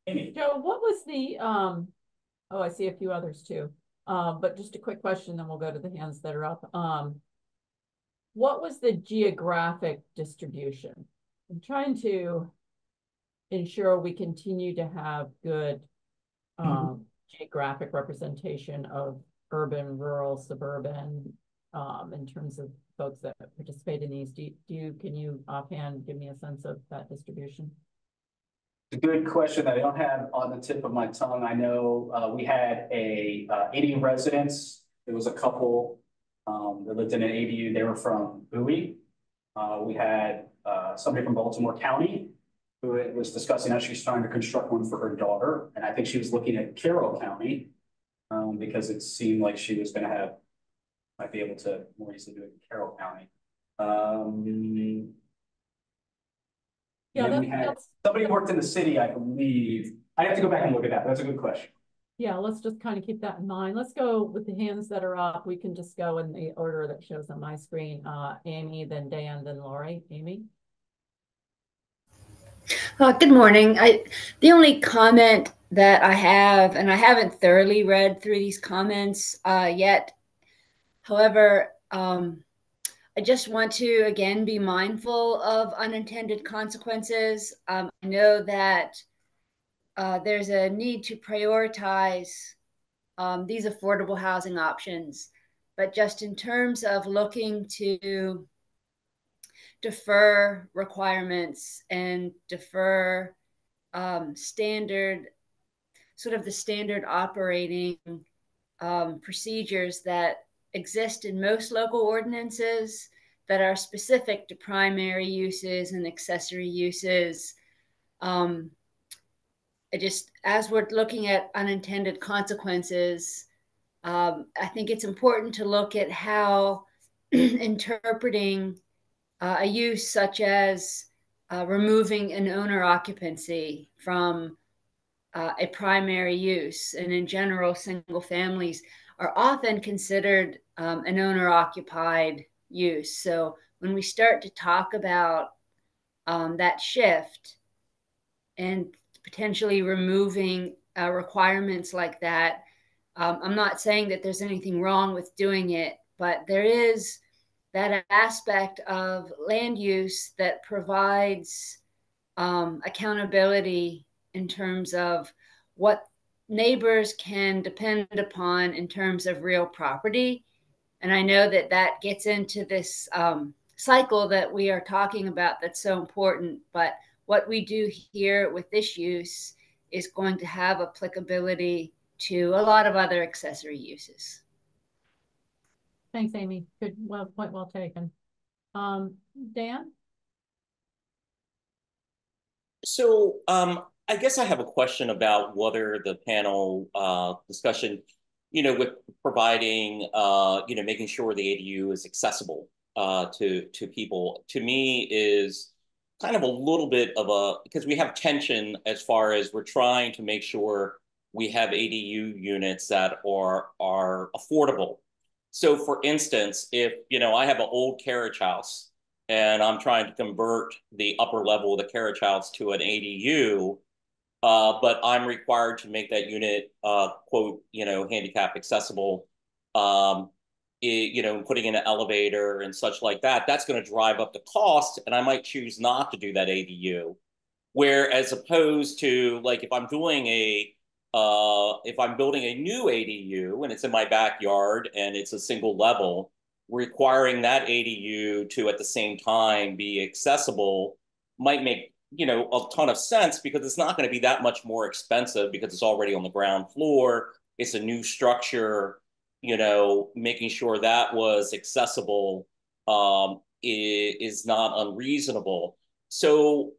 what was the, oh, I see a few others too. But just a quick question, then we'll go to the hands that are up. What was the geographic distribution? I'm trying to ensure we continue to have good geographic representation of urban, rural, suburban, in terms of folks that participate in these. Can you offhand give me a sense of that distribution? a good question that I don't have on the tip of my tongue. I know we had a 80 residents. There was a couple that lived in an ADU. They were from Bowie. We had somebody from Baltimore County who was discussing how she's trying to construct one for her daughter. And I think she was looking at Carroll County because it seemed like she was going to might be able to more easily do it in Carroll County. Yeah, somebody worked in the city, I believe. I have to go back and look at that. That's a good question. Yeah, let's just kind of keep that in mind. Let's go with the hands that are up. We can just go in the order that shows on my screen. Amy, then Dan, then Lori. Amy? Good morning. The only comment that I have, and I haven't thoroughly read through these comments yet. However, I just want to, again, be mindful of unintended consequences. I know that there's a need to prioritize these affordable housing options, but just in terms of looking to defer requirements and defer standard operating procedures that exist in most local ordinances that are specific to primary uses and accessory uses. As we're looking at unintended consequences, I think it's important to look at how interpreting a use such as removing an owner occupancy from a primary use, and in general, single families are often considered an owner-occupied use. So when we start to talk about that shift and potentially removing requirements like that, I'm not saying that there's anything wrong with doing it, but there is that aspect of land use that provides accountability in terms of what neighbors can depend upon in terms of real property. And I know that that gets into this cycle that we are talking about that's so important, but what we do here with this use is going to have applicability to a lot of other accessory uses. Thanks, Amy. Good, point well taken. Dan? So I guess I have a question about whether the panel discussion, with providing, making sure the ADU is accessible to people, to me is kind of a little bit of because we have tension as far as we're trying to make sure we have ADU units that are affordable. So for instance, if, I have an old carriage house and I'm trying to convert the upper level of the carriage house to an ADU, but I'm required to make that unit, quote, handicap accessible, putting in an elevator and such like that, that's going to drive up the cost, and I might choose not to do that ADU. Whereas opposed to, like, if I'm building a new ADU and it's in my backyard and it's a single level, requiring that ADU to at the same time be accessible might make, a ton of sense, because it's not going to be that much more expensive because it's already on the ground floor. It's a new structure, making sure that was accessible is not unreasonable. So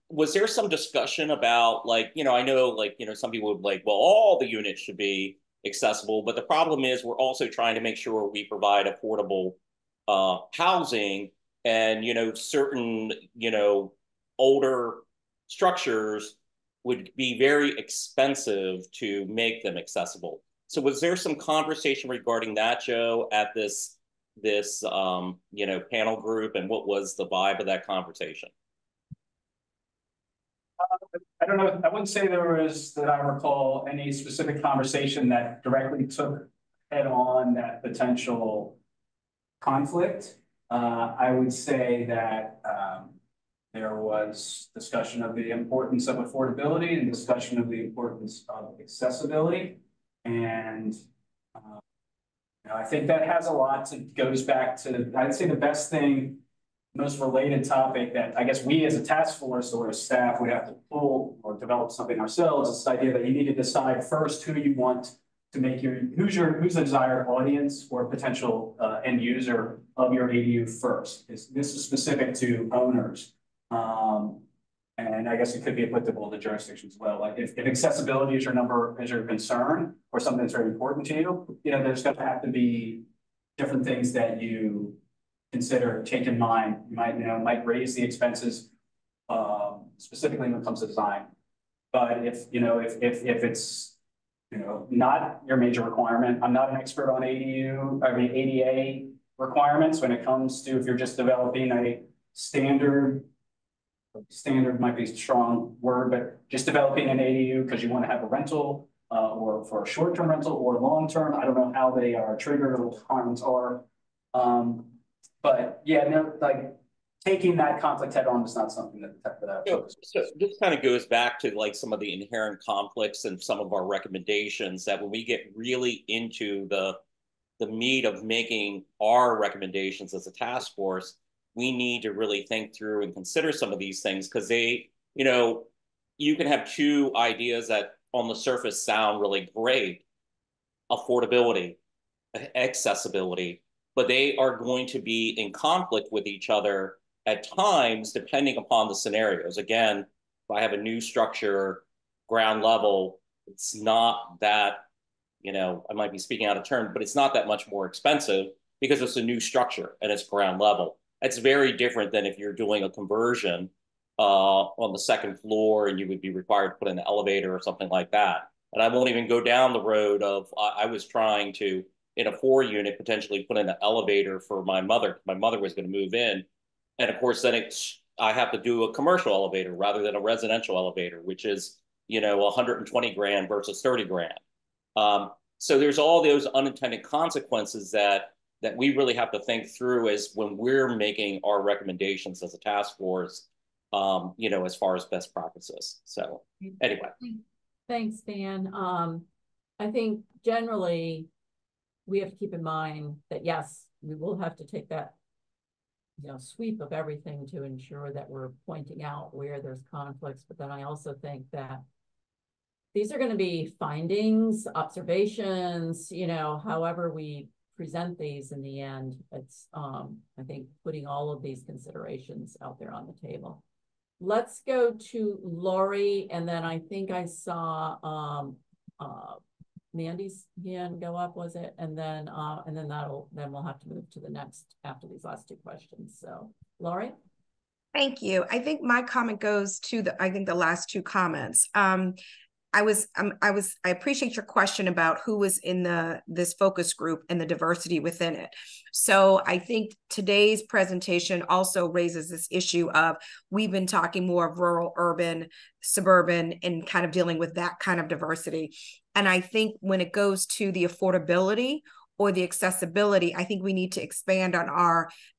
was there some discussion about, like, I know, like, some people would like, well, all the units should be accessible, but the problem is we're also trying to make sure we provide affordable housing, and, certain, older structures would be very expensive to make them accessible. So was there some conversation regarding that, Joe, at this panel group, and what was the vibe of that conversation? I don't know. I wouldn't say there was, that I recall, any specific conversation that directly took head on that potential conflict. I would say that there was discussion of the importance of affordability and discussion of the importance of accessibility. And I think that has a lot to, goes back to, I'd say the best thing most related topic that I guess we as a task force or as staff would have to pull or develop something ourselves, is this idea that you need to decide first who you want to make who's the desired audience or potential end user of your ADU first. This is specific to owners. And I guess it could be applicable to jurisdictions as well. Like if accessibility is your concern or something that's very important to you, you know, there's going to have to be different things that you consider, take in mind. You might raise the expenses specifically when it comes to design. But if it's not your major requirement, I'm not an expert on ADA requirements when it comes to if you're just developing a standard might be a strong word, but just developing an ADU because you want to have a rental or for a short-term rental or long-term. I don't know how they are triggered or what the requirements are. But yeah, no, like taking that conflict head on is not something that so this kind of goes back to like some of the inherent conflicts and some of our recommendations that when we get really into the meat of making our recommendations as a task force, we need to really think through and consider some of these things because they, you can have two ideas that on the surface sound really great, affordability, accessibility, but they are going to be in conflict with each other at times, depending upon the scenarios. Again, if I have a new structure, ground level, it's not that, I might be speaking out of turn, but it's not that much more expensive because it's a new structure and it's ground level. It's very different than if you're doing a conversion on the second floor and you would be required to put in an elevator or something like that. And I won't even go down the road of, I was trying to, in a 4-unit, potentially put in an elevator for my mother. My mother was going to move in. And of course, then I have to do a commercial elevator rather than a residential elevator, which is, 120 grand versus 30 grand. So there's all those unintended consequences that we really have to think through as when we're making our recommendations as a task force, as far as best practices. So anyway. Thanks, Dan. I think generally we have to keep in mind that yes, we will have to take that sweep of everything to ensure that we're pointing out where there's conflicts. But then I also think that these are going to be findings, observations, however we present these in the end. It's, I think, putting all of these considerations out there on the table. Let's go to Lori, and then I think I saw Mandy's hand go up, was it? And then we'll have to move to the next after these last two questions. So, Lori. Thank you. I think my comment goes to the last two comments. I appreciate your question about who was in this focus group and the diversity within it. So I think today's presentation also raises this issue of we've been talking more of rural, urban, suburban, and kind of dealing with that kind of diversity. And I think when it goes to the affordability or the accessibility, I think we need to expand on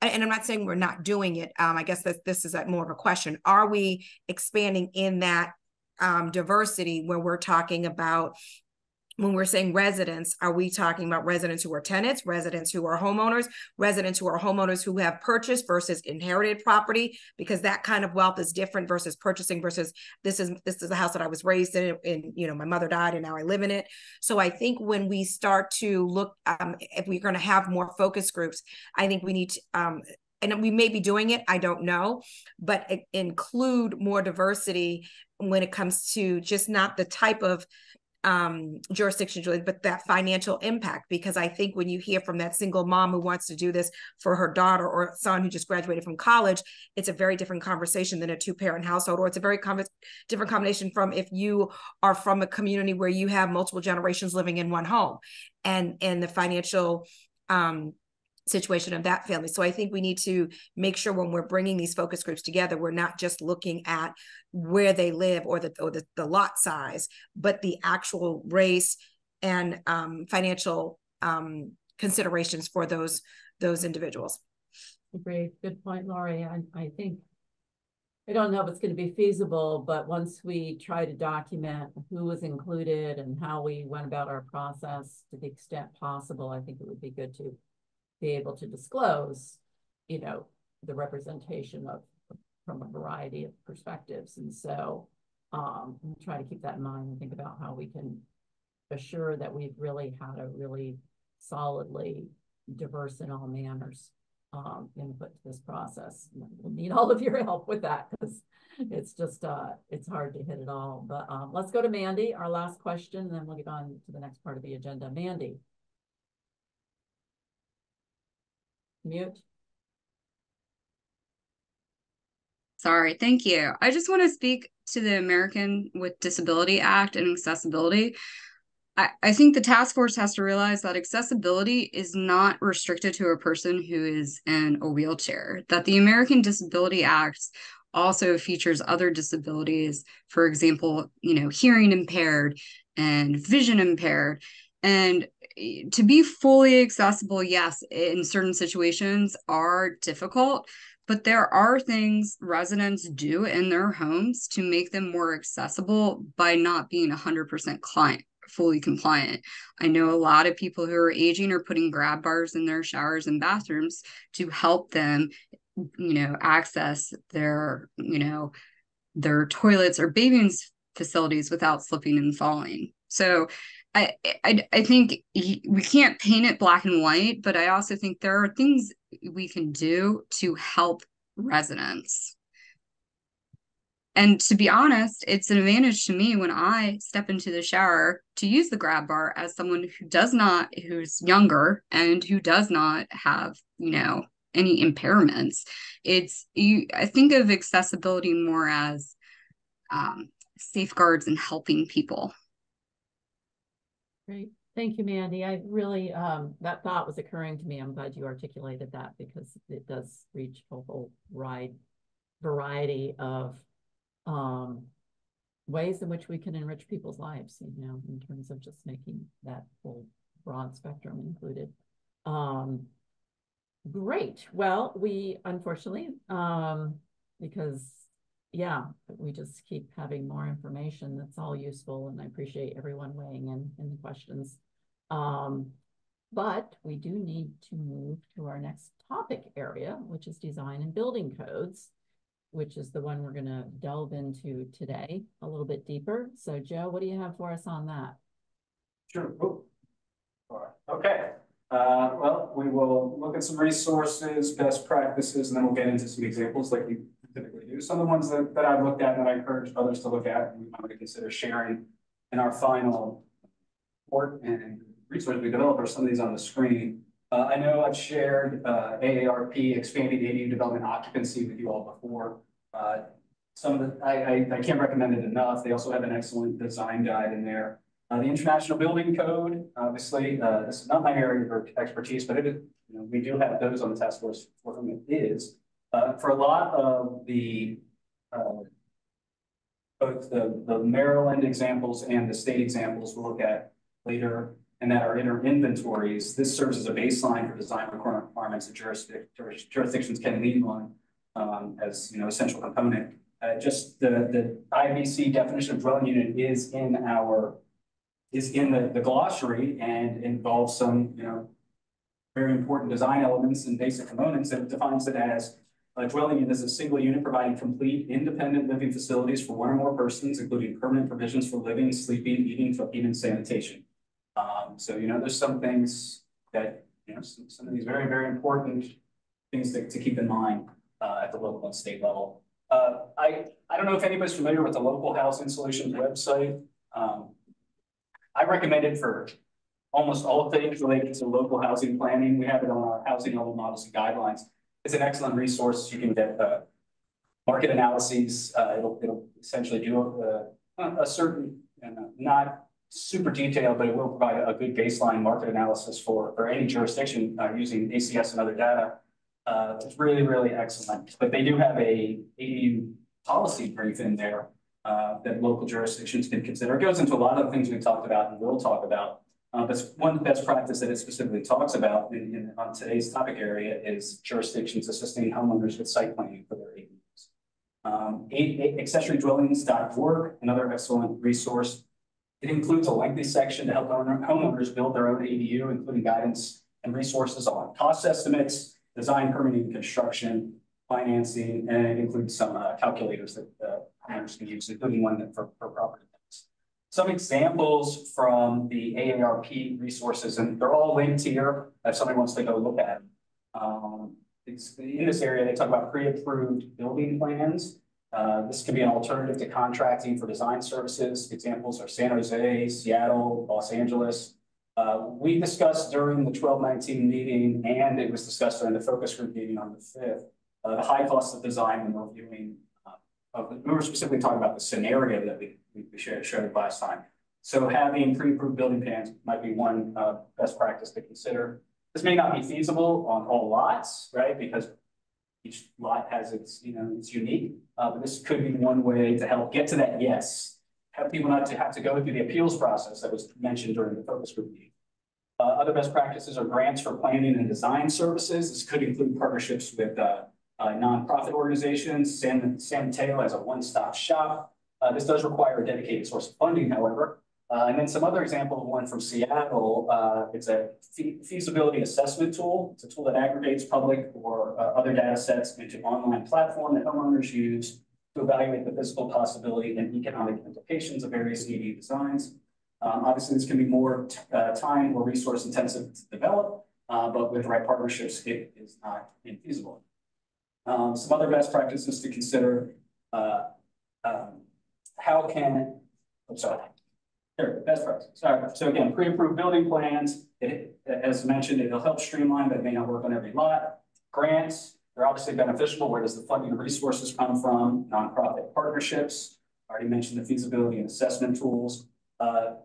and I'm not saying we're not doing it. I guess this is more of a question. Are we expanding in that diversity when we're talking about, when we're saying residents, are we talking about residents who are tenants, residents who are homeowners who have purchased versus inherited property? Because that kind of wealth is different versus purchasing versus this is the house that I was raised in, and my mother died and now I live in it. So I think when we start to look, if we're going to have more focus groups, I think we need to, and we may be doing it, I don't know, but include more diversity when it comes to just not the type of jurisdiction, but that financial impact. Because I think when you hear from that single mom who wants to do this for her daughter or son who just graduated from college, it's a very different conversation than a 2-parent household, or it's a very different combination from if you are from a community where you have multiple generations living in one home, and the financial situation of that family. So I think we need to make sure when we're bringing these focus groups together, we're not just looking at where they live or the lot size, but the actual race and financial considerations for those individuals. Great, good point, Lori. I think, I don't know if it's going to be feasible, but once we try to document who was included and how we went about our process to the extent possible, I think it would be good to be able to disclose, the representation of from a variety of perspectives. And so we'll try to keep that in mind and think about how we can assure that we've really had a really solidly diverse in all manners input to this process. We'll need all of your help with that because it's just it's hard to hit it all. But let's go to Mandy, our last question, and then we'll get on to the next part of the agenda. Mandy. Mute. Sorry, thank you. I just want to speak to the American with Disability Act and accessibility. I think the task force has to realize that accessibility is not restricted to a person who is in a wheelchair, that the American Disability Act also features other disabilities, for example, hearing impaired and vision impaired. And to be fully accessible, yes, in certain situations are difficult, but there are things residents do in their homes to make them more accessible by not being 100% fully compliant. I know a lot of people who are aging are putting grab bars in their showers and bathrooms to help them, access their, their toilets or bathing facilities without slipping and falling. So I think we can't paint it black and white, but I also think there are things we can do to help residents. And to be honest, it's an advantage to me when I step into the shower to use the grab bar as someone who's younger and who does not have, any impairments. I think of accessibility more as safeguards and helping people. Great. Thank you, Mandy. I really, that thought was occurring to me. I'm glad you articulated that because it does reach a whole wide variety of ways in which we can enrich people's lives, in terms of just making that whole broad spectrum included. Great. Well, we unfortunately, because we just keep having more information that's all useful, and I appreciate everyone weighing in the questions. But we do need to move to our next topic area, which is design and building codes, which is the one we're going to delve into today a little bit deeper. So Joe, what do you have for us on that? Sure. All right. Okay. Well, we will look at some resources, best practices, and then we'll get into some examples like we typically do. Some of the ones that I've looked at and that I encourage others to look at, and we might consider sharing in our final report and resources we develop, are some of these on the screen. I know I've shared AARP, expanding ADU development occupancy, with you all before. Some of the, I can't recommend it enough. They also have an excellent design guide in there. The International Building Code, obviously, this is not my area of expertise, but it is, we do have those on the task force for whom it is. For a lot of the both the Maryland examples and the state examples we'll look at later, and that are in our inventories, this serves as a baseline for design requirements that jurisdictions can lean on as essential component. Just the IBC definition of dwelling unit is in the glossary and involves some very important design elements and basic components, and it defines it as a dwelling unit is a single unit providing complete independent living facilities for one or more persons, including permanent provisions for living, sleeping, eating, cooking, and sanitation. So there's some things that some of these very, very important things to keep in mind at the local and state level. I don't know if anybody's familiar with the Local Housing Solutions website. I recommend it for almost all things related to local housing planning. We have it on our housing level models and guidelines. It's an excellent resource. You can get market analyses. It'll essentially do a certain, not super detailed, but it will provide a good baseline market analysis for any jurisdiction using ACS and other data. It's really, really excellent. But they do have a ADU policy brief in there that local jurisdictions can consider. It goes into a lot of the things we talked about and will talk about. But one best practice that it specifically talks about on today's topic area is jurisdictions assisting homeowners with site planning for their ADUs. Accessorydwellings.org, another excellent resource. It includes a lengthy section to help homeowners build their own ADU, including guidance and resources on cost estimates, design, permitting, and construction. financing, and it includes some calculators that owners can use, including one that for property tax. Some examples from the AARP resources, and they're all linked here if somebody wants to go look at them. In this area, they talk about pre-approved building plans. This can be an alternative to contracting for design services. Examples are San Jose, Seattle, Los Angeles. We discussed during the 1219 meeting, and it was discussed during the focus group meeting on the 5th, the high cost of design when reviewing. We were specifically talking about the scenario that we showed last time. So having pre-approved building plans might be one best practice to consider. This may not be feasible on all lots, right? Because each lot has its, it's unique. But this could be one way to help get to that yes. Have people not to have to go through the appeals process that was mentioned during the focus group meeting. Other best practices are grants for planning and design services. This could include partnerships with nonprofit organizations. San Mateo as a one-stop shop. This does require a dedicated source of funding, however. And then some other example of one from Seattle. It's a feasibility assessment tool. It's a tool that aggregates public or other data sets into an online platform that homeowners use to evaluate the physical possibility and economic implications of various ADU designs. Obviously, this can be more time or resource intensive to develop, but with the right partnerships, it is not infeasible. Some other best practices to consider. Best practices. All right. So again, pre-approved building plans. As mentioned, it'll help streamline, but it may not work on every lot. Grants, they're obviously beneficial. Where does the funding and resources come from? Nonprofit partnerships. I already mentioned the feasibility and assessment tools.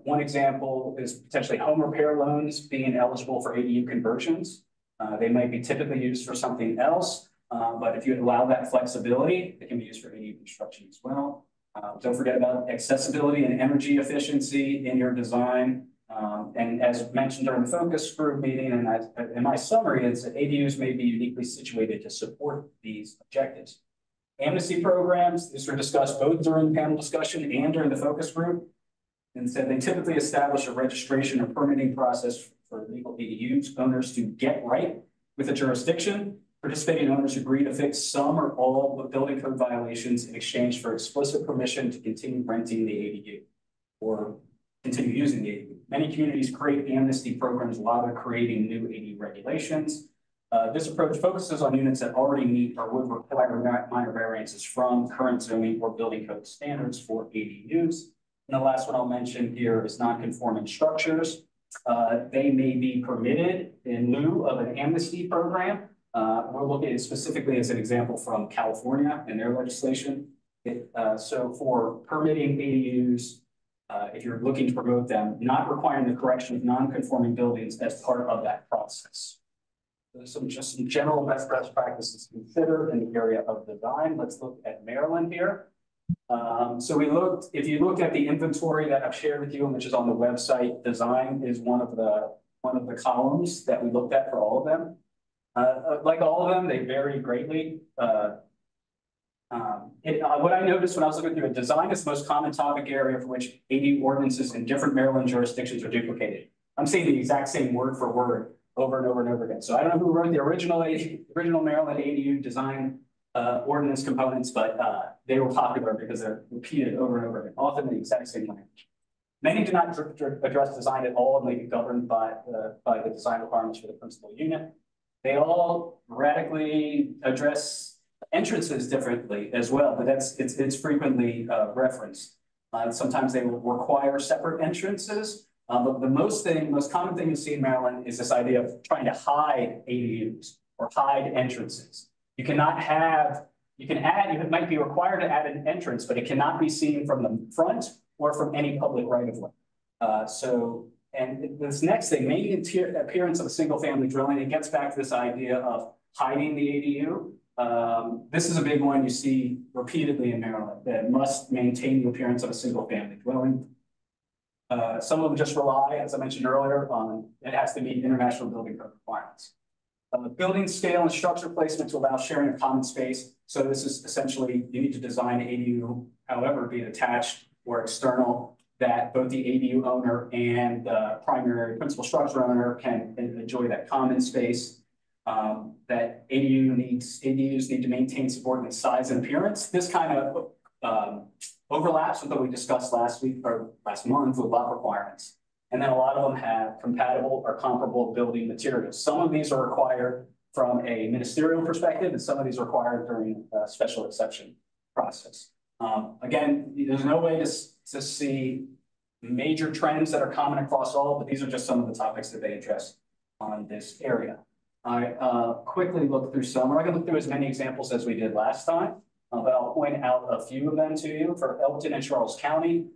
One example is potentially home repair loans being eligible for ADU conversions. They might be typically used for something else, but if you allow that flexibility, it can be used for ADU construction as well. Don't forget about accessibility and energy efficiency in your design. And as mentioned during the focus group meeting, and in my summary, it's that ADUs may be uniquely situated to support these objectives. Amnesty programs, these were discussed both during the panel discussion and during the focus group. And said they typically establish a registration or permitting process for legal ADUs owners to get right with a jurisdiction. Participating owners agree to fix some or all the building code violations in exchange for explicit permission to continue renting the ADU or continue using the ADU. Many communities create amnesty programs while they're creating new ADU regulations. This approach focuses on units that already meet or would require minor variances from current zoning or building code standards for ADUs. And the last one I'll mention here is non-conforming structures. They may be permitted in lieu of an amnesty program. We're looking specifically as an example from California and their legislation. So for permitting ADUs, if you're looking to promote them, not requiring the correction of non-conforming buildings as part of that process. So just some general best practices to consider in the area of design. Let's look at Maryland here. So if you look at the inventory that I've shared with you, which is on the website, design is one of the columns that we looked at for all of them. Like all of them, they vary greatly. What I noticed when I was looking through it, design is the most common topic area for which ADU ordinances in different Maryland jurisdictions are duplicated. I'm seeing the exact same word for word over and over and over again. So I don't know who wrote the original Maryland ADU design ordinance components, but they were popular because they're repeated over and over again, often the exact same language. Many do not address design at all and may be governed by the design requirements for the principal unit. They all radically address entrances differently as well, but it's frequently referenced. Sometimes they will require separate entrances, but the most common thing you see in Maryland is this idea of trying to hide ADUs or hide entrances. You might be required to add an entrance, but it cannot be seen from the front or from any public right of way. And this next thing, making appearance of a single family dwelling, it gets back to this idea of hiding the ADU. This is a big one you see repeatedly in Maryland, that must maintain the appearance of a single family dwelling. Some of them just rely, as I mentioned earlier, on it has to meet international building code requirements. Building scale and structure placement to allow sharing of common space. So this is essentially, you need to design an ADU, however, be it attached or external, that both the ADU owner and the primary principal structure owner can enjoy that common space. that ADUs need to maintain subordinate size and appearance. This kind of overlaps with what we discussed last week or last month with lot requirements. And then a lot of them have compatible or comparable building materials. Some of these are required from a ministerial perspective, and some of these are required during a special exception process. Again, there's no way to see major trends that are common across all, but these are just some of the topics that they address on this area. I quickly look through some. We're not going to look through as many examples as we did last time, but I'll point out a few of them to you. For Elton and Charles County,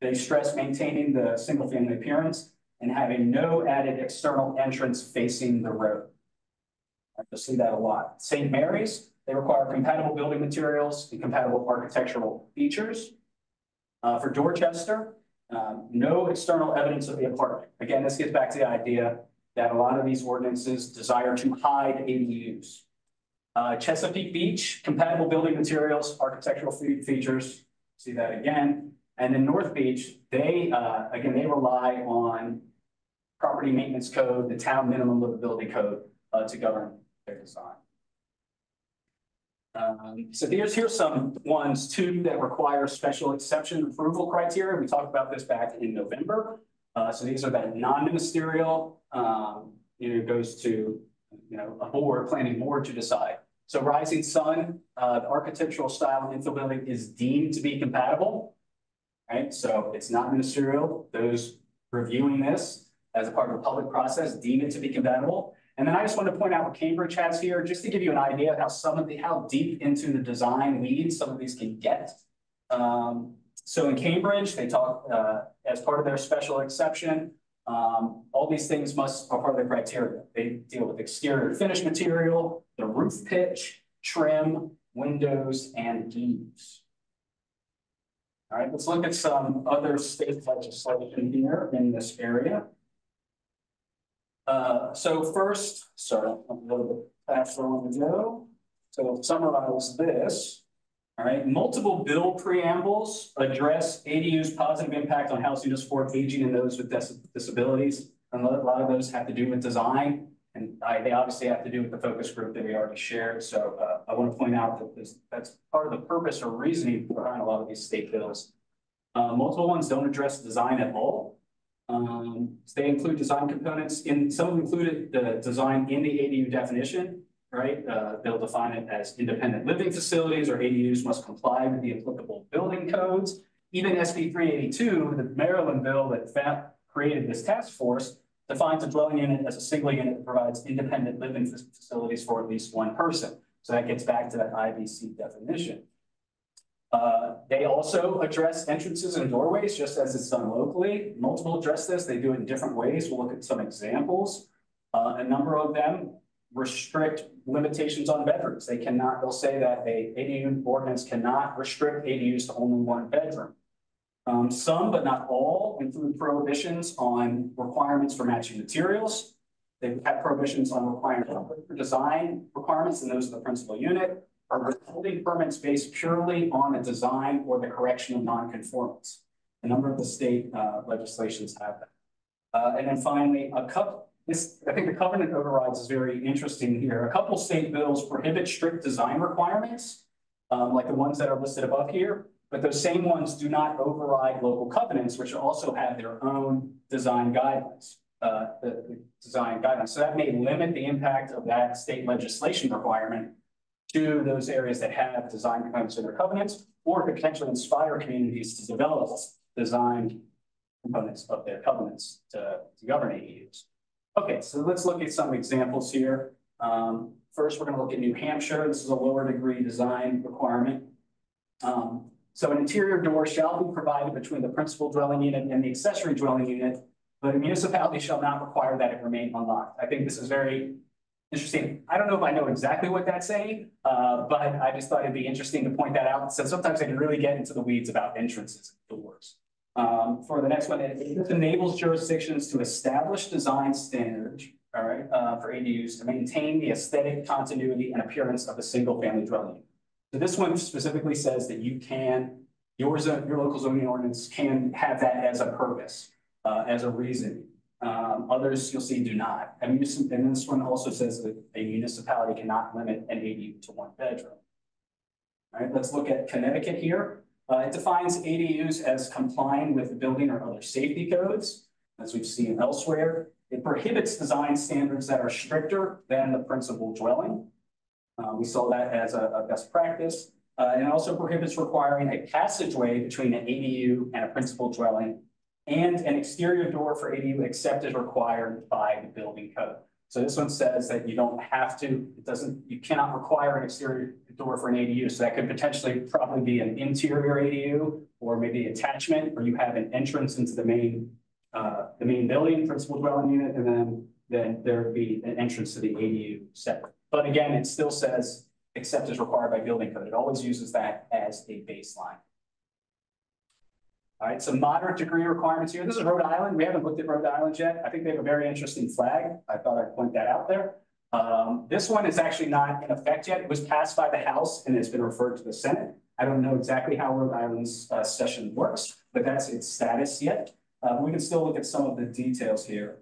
they stress maintaining the single-family appearance and having no added external entrance facing the road. You'll see that a lot. St. Mary's, they require compatible building materials and compatible architectural features. For Dorchester, no external evidence of the apartment. Again, this gets back to the idea that a lot of these ordinances desire to hide ADUs. Chesapeake Beach, compatible building materials, architectural features. See that again. And then North Beach, they rely on property maintenance code, the town minimum livability code to govern their design. So here's some ones too that require special exception approval criteria. We talked about this back in November. So these are that non-ministerial, goes to, a planning board to decide. So Rising Sun, the architectural style and infill building is deemed to be compatible, right? So it's not ministerial. Those reviewing this as a part of a public process deem it to be compatible. And then I just want to point out what Cambridge has here, just to give you an idea of how deep into the design weeds some of these can get. So in Cambridge, they talk as part of their special exception, all these things are part of the criteria. They deal with exterior finish material, the roof pitch, trim, windows, and eaves. All right, let's look at some other state legislation here in this area. So first, sorry, I'm a little bit faster on the go. So to summarize this, all right, multiple bill preambles address ADU's positive impact on housing to support aging and those with disabilities. And a lot of those have to do with design, and they obviously have to do with the focus group that we already shared. So I want to point out that that's part of the purpose or reasoning behind a lot of these state bills. Multiple ones don't address design at all. They include design components some of them included the design in the ADU definition, right? They'll define it as independent living facilities, or ADUs must comply with the applicable building codes. Even SB 382, the Maryland bill that created this task force, defines a dwelling unit as a single unit that provides independent living facilities for at least one person. So that gets back to that IBC definition. They also address entrances and doorways, just as it's done locally. Multiple address this. They do it in different ways. We'll look at some examples. A number of them restrict limitations on bedrooms. They'll say that a ADU ordinance cannot restrict ADUs to only one bedroom. Some, but not all, include prohibitions on requirements for matching materials. They have prohibitions on requiring design requirements, and those are the principal unit. Are withholding permits based purely on the design or the correction of nonconformance. A number of the state legislations have that. And then finally, I think the covenant overrides is very interesting here. A couple state bills prohibit strict design requirements, like the ones that are listed above here, but those same ones do not override local covenants, which also have their own design guidelines. The design guidelines. So that may limit the impact of that state legislation requirement to those areas that have design components in their covenants, or could potentially inspire communities to develop design components of their covenants to govern ADUs. Okay, so let's look at some examples here. First, we're going to look at New Hampshire. This is a lower degree design requirement. So an interior door shall be provided between the principal dwelling unit and the accessory dwelling unit, but a municipality shall not require that it remain unlocked. I think this is very interesting. I don't know if I know exactly what that's saying, but I just thought it'd be interesting to point that out. So sometimes I can really get into the weeds about entrances and doors. For the next one, it enables jurisdictions to establish design standards, all right, for ADUs to maintain the aesthetic continuity and appearance of a single family dwelling unit. So this one specifically says that you can, your local zoning ordinance can have that as a purpose, as a reason. Others you'll see do not. And this one also says that a municipality cannot limit an ADU to 1 bedroom. All right, let's look at Connecticut here. It defines ADUs as complying with the building or other safety codes, as we've seen elsewhere. It prohibits design standards that are stricter than the principal dwelling. We saw that as a best practice. And it also prohibits requiring a passageway between an ADU and a principal dwelling and an exterior door for ADU except as required by the building code. So this one says that you don't have to, you cannot require an exterior door for an ADU. So that could potentially probably be an interior ADU or maybe attachment, or you have an entrance into the main building, principal dwelling unit, and then there would be an entrance to the ADU separate. But again, it still says except as required by building code. It always uses that as a baseline. All right, some moderate degree requirements here. This is Rhode Island. We haven't looked at Rhode Island yet. I think they have a very interesting flag. I thought I'd point that out there. This one is actually not in effect yet. It was passed by the House and it's been referred to the Senate. I don't know exactly how Rhode Island's session works, but that's its status yet. We can still look at some of the details here.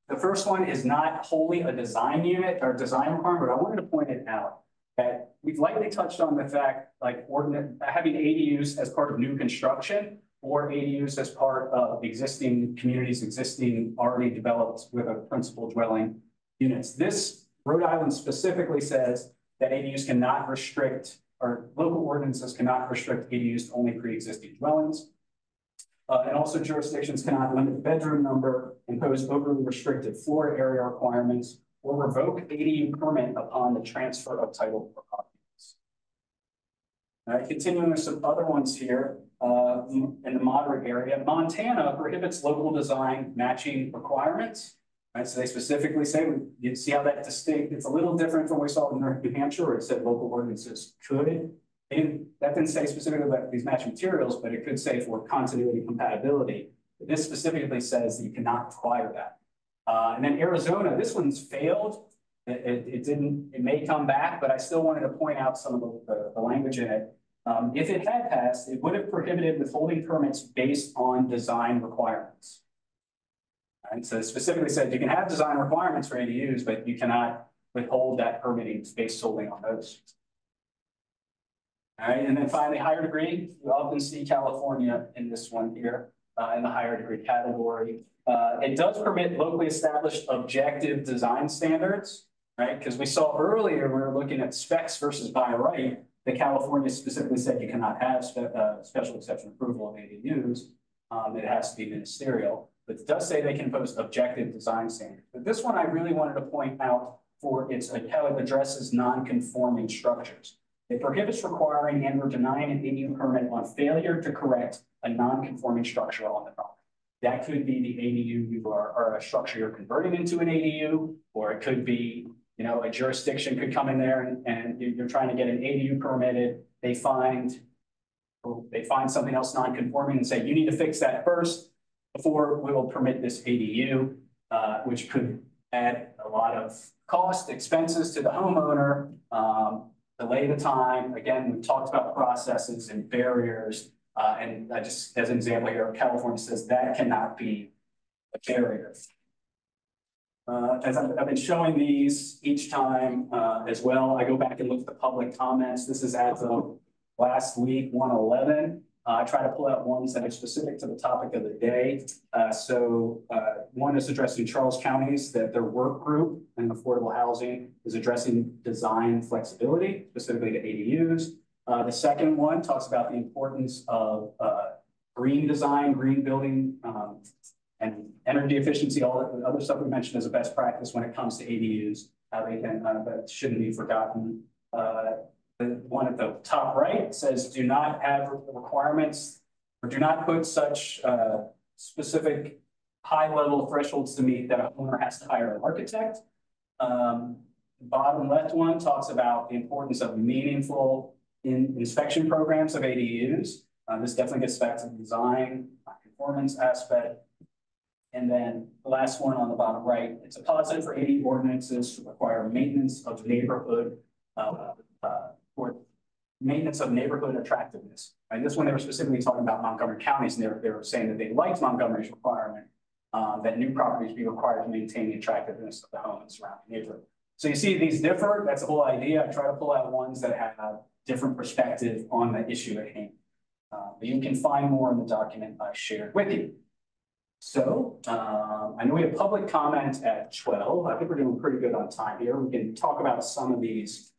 The first one is not wholly a design unit or design requirement, but I wanted to point it out that we've lightly touched on the fact, like having ADUs as part of new construction or ADUs as part of existing communities, already developed with a principal dwelling units. This Rhode Island specifically says that ADUs cannot restrict, or local ordinances cannot restrict ADUs to only pre-existing dwellings. And also jurisdictions cannot limit bedroom number, impose overly restricted floor area requirements, or revoke ADU permit upon the transfer of title for occupiers. All right, continuing with some other ones here in the moderate area, Montana prohibits local design matching requirements. Right, so they specifically say, you see how that distinct, it's a little different from what we saw in New Hampshire, where it said local ordinances could. That didn't say specifically about these matching materials, but it could say for continuity compatibility. This specifically says that you cannot require that. And then Arizona, this one's failed. It may come back, but I still wanted to point out some of the language in it. If it had passed, it would have prohibited withholding permits based on design requirements. Right? So it specifically said you can have design requirements for ADUs, but you cannot withhold that permitting based solely on those. All right, and then finally, higher degree. You often see California in this one here, in the higher degree category. It does permit locally established objective design standards, right? Because we saw earlier, we were looking at specs versus by right. The California specifically said you cannot have special exception approval of ADUs. It has to be ministerial, but it does say they can impose objective design standards. But this one I really wanted to point out for how it addresses non-conforming structures. It prohibits requiring and or denying an ADU permit on failure to correct a non-conforming structure on the property. That could be the ADU or a structure you're converting into an ADU, or it could be, a jurisdiction could come in there and you're trying to get an ADU permitted. They find something else non-conforming and say, you need to fix that first before we will permit this ADU, which could add a lot of cost, expenses to the homeowner, delay the time. Again, we've talked about processes and barriers. And I just, as an example here, California says that cannot be a barrier. As I've been showing these each time as well, I go back and look at the public comments. This is as of last week, 111. I try to pull out ones that are specific to the topic of the day. One is addressing Charles County's, that their work group in affordable housing is addressing design flexibility, specifically to ADUs. The second one talks about the importance of green design, green building, and energy efficiency, all the other stuff we mentioned as a best practice when it comes to ADUs, how they can, that shouldn't be forgotten. The one at the top right says, do not have requirements or do not put such specific high-level thresholds to meet that a homeowner has to hire an architect. The bottom left one talks about the importance of meaningful inspection programs of ADUs. This definitely gets back to the design, conformance aspect. And then the last one on the bottom right, it's a positive for ADU ordinances to require maintenance of neighborhood or maintenance of neighborhood attractiveness. Right? This one they were specifically talking about Montgomery counties, and they were saying that they liked Montgomery's requirement. that new properties be required to maintain the attractiveness of the home and surrounding neighborhood. So you see these differ, that's the whole idea. I try to pull out ones that have different perspective on the issue at hand. But you can find more in the document I shared with you. So I know we have public comment at 12. I think we're doing pretty good on time here. We can talk about some of these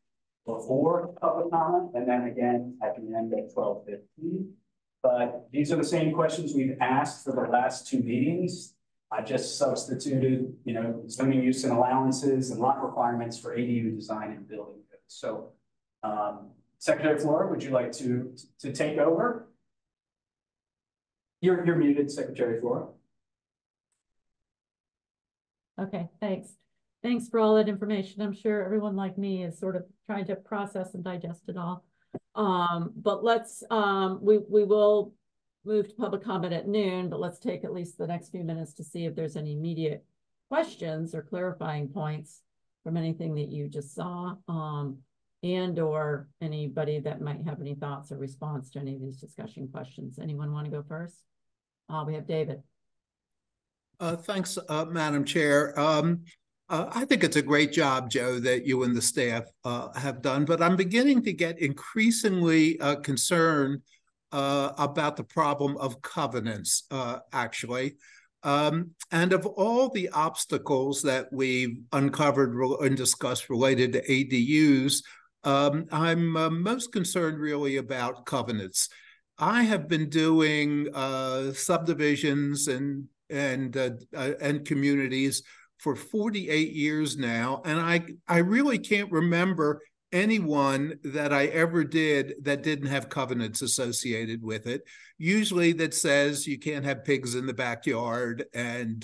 before public comment and then again at the end at 12:15. But these are the same questions we've asked for the last two meetings. I just substituted, zoning use and allowances and lot requirements for ADU design and building codes. So Secretary Flora, would you like to take over? You're muted, Secretary Flora. Okay, thanks. Thanks for all that information. I'm sure everyone like me is sort of trying to process and digest it all. But let's, we will move to public comment at noon, but let's take at least the next few minutes to see if there's any immediate questions or clarifying points from anything that you just saw, and or anybody that might have any thoughts or response to any of these discussion questions. Anyone want to go first? We have David. Thanks, Madam Chair. I think it's a great job, Joe, that you and the staff have done, but I'm beginning to get increasingly concerned about the problem of covenants, actually. And of all the obstacles that we've uncovered and discussed related to ADUs, I'm most concerned really about covenants. I have been doing subdivisions and communities for 48 years now, and I really can't remember anyone that I ever did that didn't have covenants associated with it. Usually that says you can't have pigs in the backyard and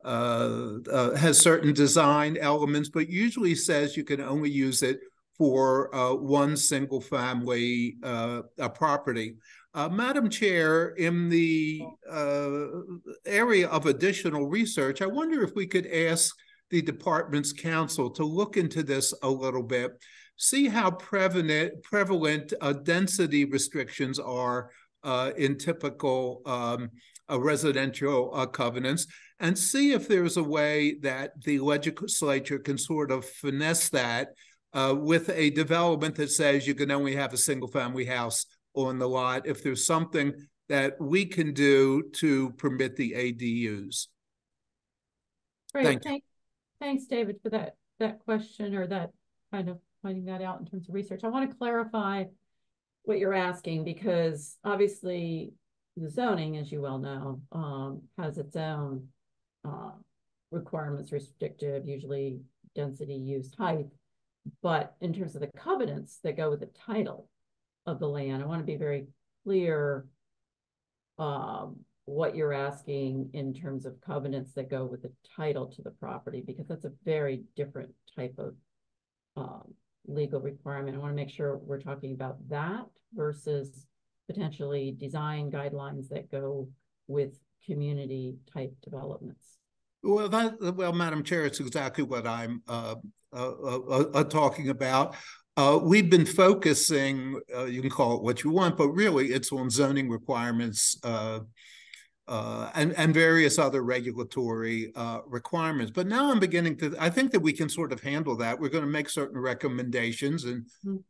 has certain design elements, but usually says you can only use it for one single family property. Madam Chair, in the area of additional research, I wonder if we could ask the department's counsel to look into this a little bit, see how prevalent density restrictions are in typical residential covenants, and see if there's a way that the legislature can sort of finesse that with a development that says you can only have a single family house on the lot, if there's something that we can do to permit the ADUs. Great, thanks, David, for that question, or that kind of pointing that out in terms of research. I want to clarify what you're asking, because obviously the zoning, as you well know, has its own requirements, restrictive, usually density, use, height. But in terms of the covenants that go with the title of the land, I want to be very clear what you're asking in terms of covenants that go with the title to the property, because that's a very different type of legal requirement. I want to make sure we're talking about that versus potentially design guidelines that go with community type developments. Well, Madam Chair, it's exactly what I'm talking about. We've been focusing, you can call it what you want, but really it's on zoning requirements and various other regulatory requirements. But now I'm beginning to, I think that we can sort of handle that. We're going to make certain recommendations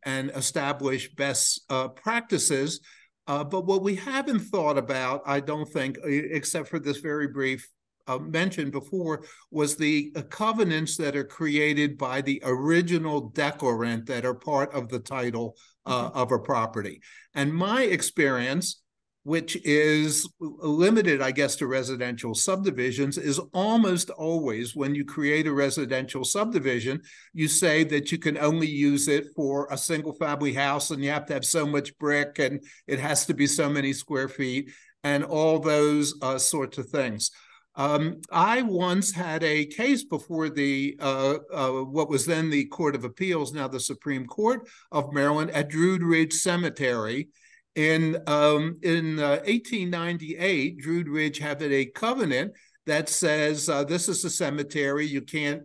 and establish best practices. But what we haven't thought about, I don't think, except for this very brief mentioned before, was the covenants that are created by the original declarant that are part of the title of a property. And my experience, which is limited, I guess, to residential subdivisions, is almost always when you create a residential subdivision, you say that you can only use it for a single family house and you have to have so much brick and it has to be so many square feet and all those sorts of things. I once had a case before the what was then the Court of Appeals, now the Supreme Court of Maryland, at Druid Ridge Cemetery. In 1898, Druid Ridge had a covenant that says this is a cemetery. You can't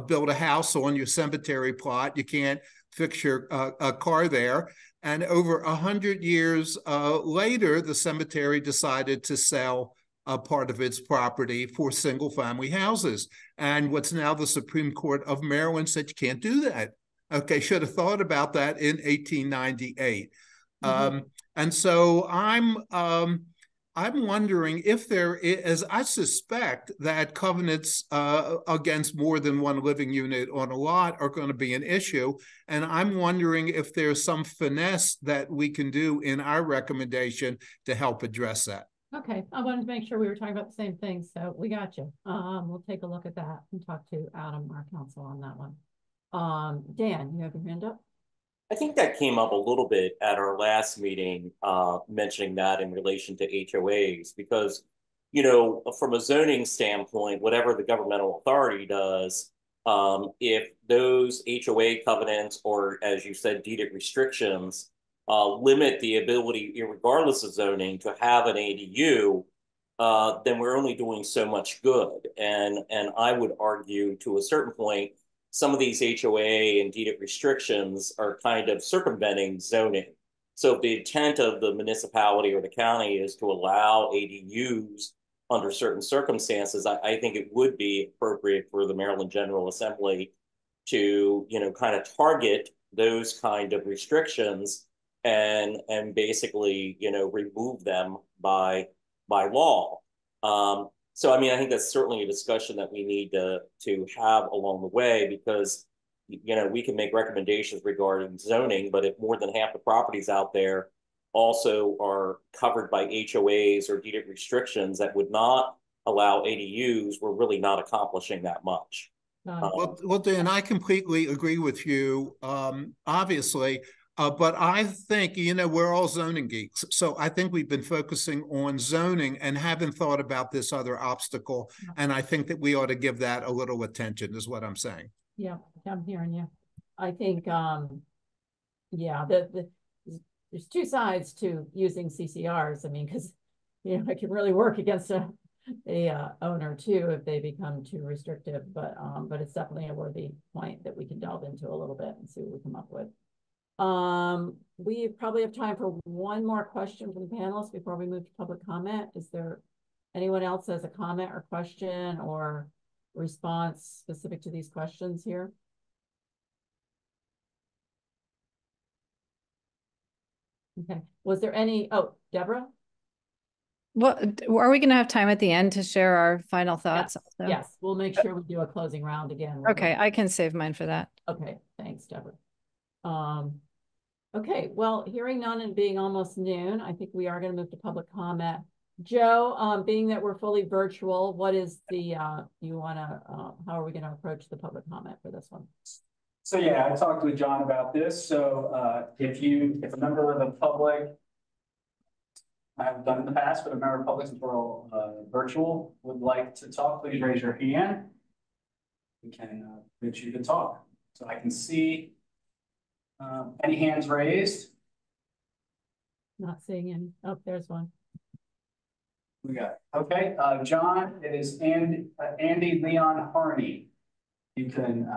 build a house on your cemetery plot. You can't fix your car there. And over 100 years later, the cemetery decided to sell a part of its property for single-family houses. And what's now the Supreme Court of Maryland said you can't do that. Okay, should have thought about that in 1898. And so I'm wondering if there is, I suspect that covenants against more than one living unit on a lot are going to be an issue. And I'm wondering if there's some finesse that we can do in our recommendation to help address that. Okay, I wanted to make sure we were talking about the same thing, so we got you. We'll take a look at that and talk to Adam, our counsel, on that one. Dan, you have your hand up? I think that came up a little bit at our last meeting, mentioning that in relation to HOAs, because, you know, from a zoning standpoint, whatever the governmental authority does, if those HOA covenants, or as you said, deeded restrictions, limit the ability, regardless of zoning, to have an ADU, then we're only doing so much good. And I would argue to a certain point, some of these HOA and deeded restrictions are kind of circumventing zoning. So if the intent of the municipality or the county is to allow ADUs under certain circumstances, I think it would be appropriate for the Maryland General Assembly to, you know, kind of target those kind of restrictions and basically, you know, remove them by law. So, I mean, I think that's certainly a discussion that we need to have along the way, because, you know, we can make recommendations regarding zoning, but if more than half the properties out there also are covered by HOAs or deeded restrictions that would not allow ADUs, we're really not accomplishing that much. Well, Dan, I completely agree with you, obviously. But I think, you know, we're all zoning geeks. So I think we've been focusing on zoning and haven't thought about this other obstacle. And I think that we ought to give that a little attention, is what I'm saying. Yeah, I'm hearing you. I think, yeah, there's two sides to using CCRs. I mean, because, you know, it can really work against a owner too if they become too restrictive. But it's definitely a worthy point that we can delve into a little bit and see what we come up with. We probably have time for one more question from the panelists before we move to public comment. Is there anyone else has a comment or question or response specific to these questions here? Okay, was there any, oh, Deborah? Well, are we going to have time at the end to share our final thoughts? Yes, also? Yes, we'll make sure we do a closing round again. Okay, I can save mine for that. Okay, thanks, Deborah. Okay, well, hearing none and being almost noon, I think we are going to move to public comment. Joe, being that we're fully virtual, what is the, how are we going to approach the public comment for this one? So yeah, I talked with John about this. So if a member of the public, I have done in the past, but a member of the public, since we're all virtual, would like to talk, please raise your hand. We can get you to talk. So I can see any hands raised? Not seeing any. Oh, there's one. We got it. Okay, John, it is Andy Leon Harney. You can,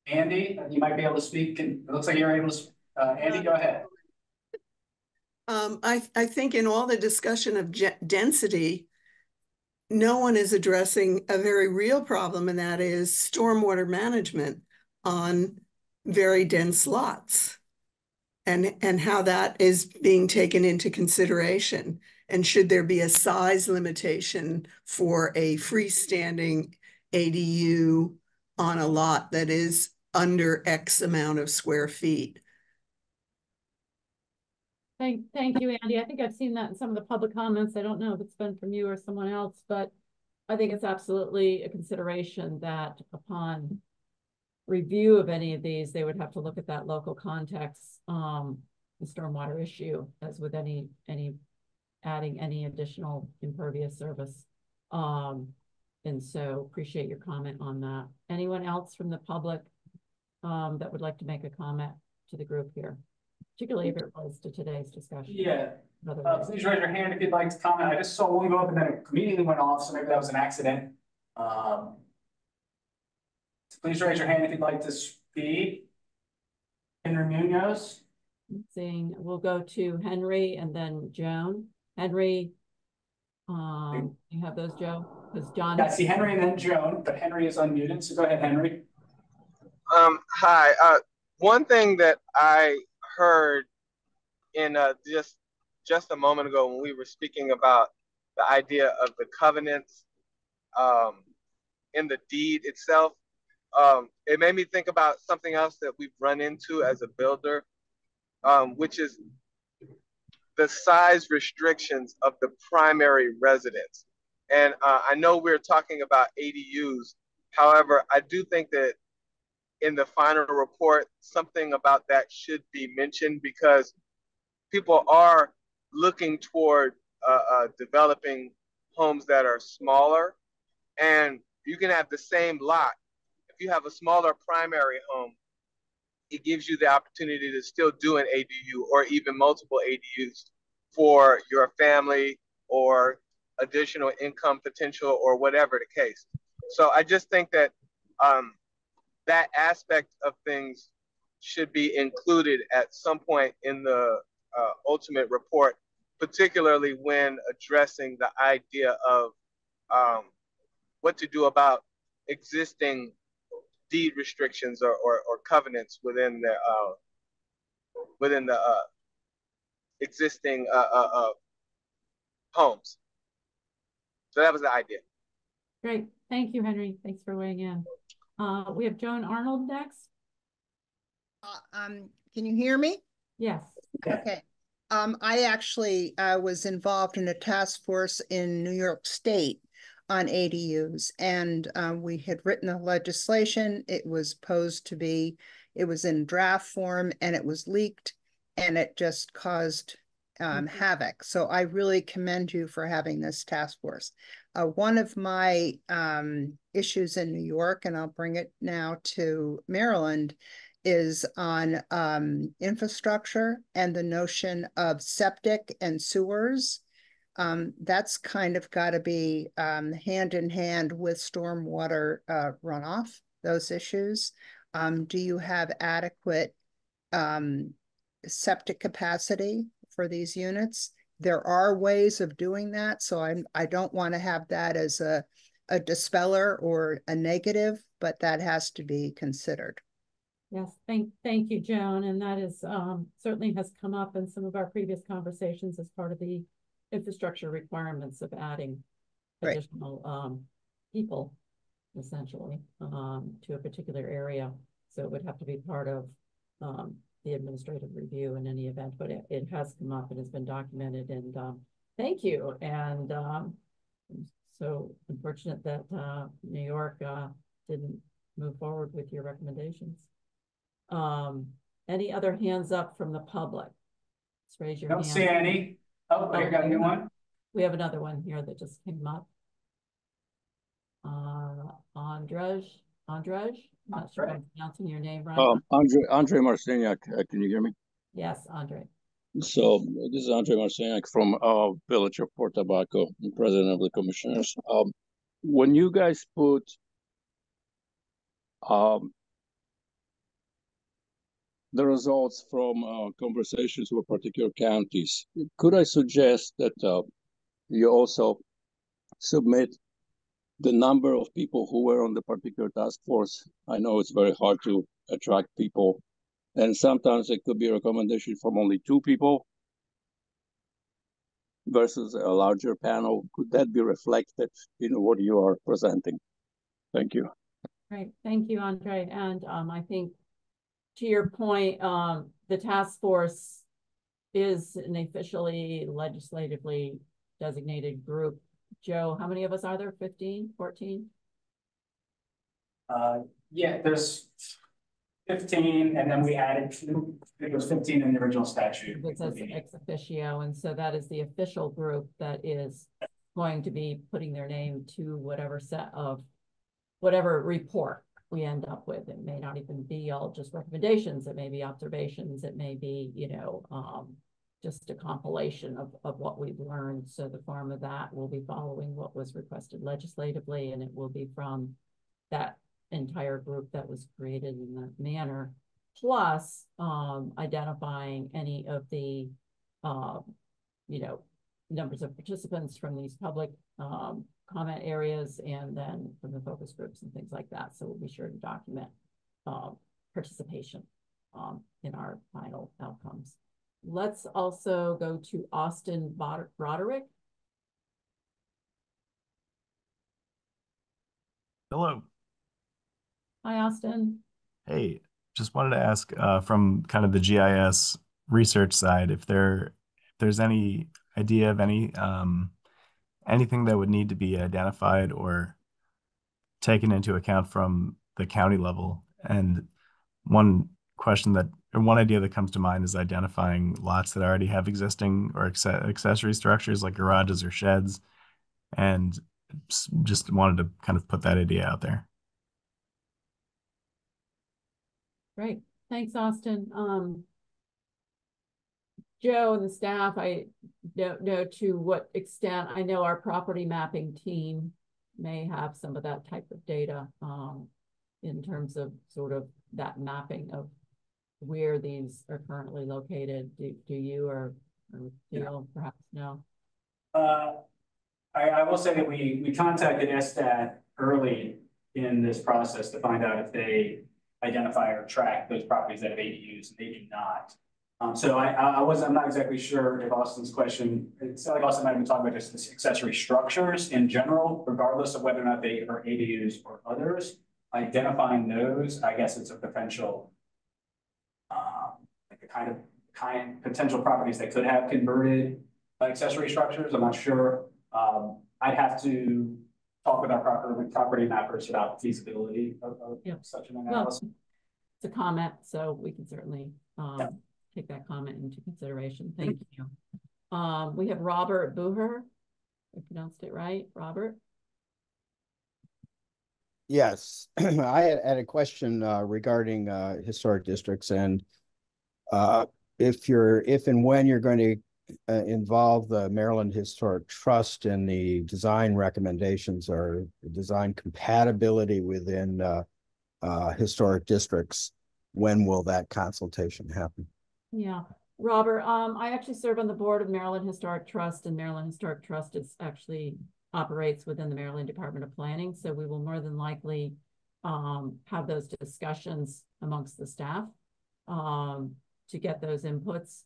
Andy, you might be able to speak. It looks like you're able to, Andy, go ahead. I think in all the discussion of density, no one is addressing a very real problem, and that is stormwater management on very dense lots, and how that is being taken into consideration. And should there be a size limitation for a freestanding ADU on a lot that is under X amount of square feet? Thank you, Andy. I think I've seen that in some of the public comments. I don't know if it's been from you or someone else, but I think it's absolutely a consideration that upon review of any of these, they would have to look at that local context, the stormwater issue, as with any adding any additional impervious surface. And so appreciate your comment on that. Anyone else from the public that would like to make a comment to the group here, particularly if it relates to today's discussion? Yeah, please raise your hand if you'd like to comment. I just saw one go up and then it immediately went off, so maybe that was an accident. So please raise your hand if you'd like to speak. Henry Munoz. Seeing, we'll go to Henry and then Joan. Henry, you have those, Joe? Because John. Yeah, I see Henry and then Joan, but Henry is unmuted, so go ahead, Henry. Hi. One thing that I heard in just a moment ago when we were speaking about the idea of the covenants in the deed itself, it made me think about something else that we've run into as a builder, which is the size restrictions of the primary residence. And I know we're talking about ADUs. However, I do think that in the final report, something about that should be mentioned, because people are looking toward developing homes that are smaller, and you can have the same lot. If you have a smaller primary home, it gives you the opportunity to still do an ADU or even multiple ADUs for your family or additional income potential or whatever the case. So I just think that that aspect of things should be included at some point in the ultimate report, particularly when addressing the idea of what to do about existing deed restrictions or covenants within the existing homes. So that was the idea. Great. Thank you, Henry. Thanks for weighing in. We have Joan Arnold next. Can you hear me? Yes. Okay. I actually was involved in a task force in New York State on ADUs, and we had written a legislation. It was posed to be, it was in draft form, and it was leaked, and it just caused havoc. So I really commend you for having this task force. One of my issues in New York, and I'll bring it now to Maryland, is on infrastructure and the notion of septic and sewers. That's kind of got to be hand in hand with stormwater runoff, those issues. Do you have adequate septic capacity for these units? There are ways of doing that, so I don't want to have that as a dispeller or a negative, but that has to be considered. Yes, thank you, Joan. And that is certainly has come up in some of our previous conversations as part of the infrastructure requirements of adding additional people, essentially, to a particular area. So it would have to be part of the administrative review in any event, but it has come up and has been documented, and thank you. And so unfortunate that New York didn't move forward with your recommendations. Any other hands up from the public? Let's raise your hand. Don't see any. Oh, I got a new one. We have another one here that just came up. Andrej, I'm not sure if I'm pronouncing your name right. Andre Marciniak, can you hear me? Yes, Andre. So this is Andre Marciniak from Village of Port Tobacco, president of the commissioners. When you guys put the results from conversations with particular counties, could I suggest that you also submit the number of people who were on the particular task force? I know it's very hard to attract people, and sometimes it could be a recommendation from only 2 people versus a larger panel. Could that be reflected in what you are presenting? Thank you. Great, thank you, Andre. And I think to your point, the task force is an officially legislatively designated group. Joe, how many of us are there? 15, 14? Yeah, there's 15, and then we added 2. It was 15 in the original statute. It says ex officio, and so that is the official group that is going to be putting their name to whatever set of whatever report we end up with. It may not even be all just recommendations. It may be observations. It may be, you know, just a compilation of what we've learned. So the form of that will be following what was requested legislatively, and it will be from that entire group that was created in that manner plus identifying any of the, numbers of participants from these public comment areas, and then from the focus groups and things like that. So we'll be sure to document participation in our final outcomes. Let's also go to Austin Broderick. Hello. Hi, Austin. Hey, just wanted to ask from kind of the GIS research side, if there's any idea of anything that would need to be identified or taken into account from the county level. And one idea that comes to mind is identifying lots that already have existing or accessory structures like garages or sheds. And just wanted to kind of put that idea out there. Great. Thanks, Austin. Joe and the staff, I don't know to what extent. I know our property mapping team may have some of that type of data in terms of sort of that mapping of where these are currently located. Do you or Theo perhaps know? I will say that we contacted SSTAT early in this process to find out if they identify or track those properties that have ADUs, and they do not. So I'm not exactly sure if Austin's question, it sounded like Austin might have been talking about just this accessory structures in general, regardless of whether or not they are ADUs or others. Identifying those, I guess it's a potential, like the kind of potential properties that could have converted accessory structures. I'm not sure. I'd have to talk with our property mappers about the feasibility of such an analysis. Well, it's a comment, so we can certainly take that comment into consideration. Thank you. We have Robert Booher. I pronounced it right, Robert? Yes, I had a question regarding historic districts, and if and when you're going to involve the Maryland Historic Trust in the design recommendations or design compatibility within historic districts, when will that consultation happen? Yeah, Robert, I actually serve on the board of Maryland Historic Trust, and Maryland Historic Trust operates within the Maryland Department of Planning. So we will more than likely have those discussions amongst the staff to get those inputs,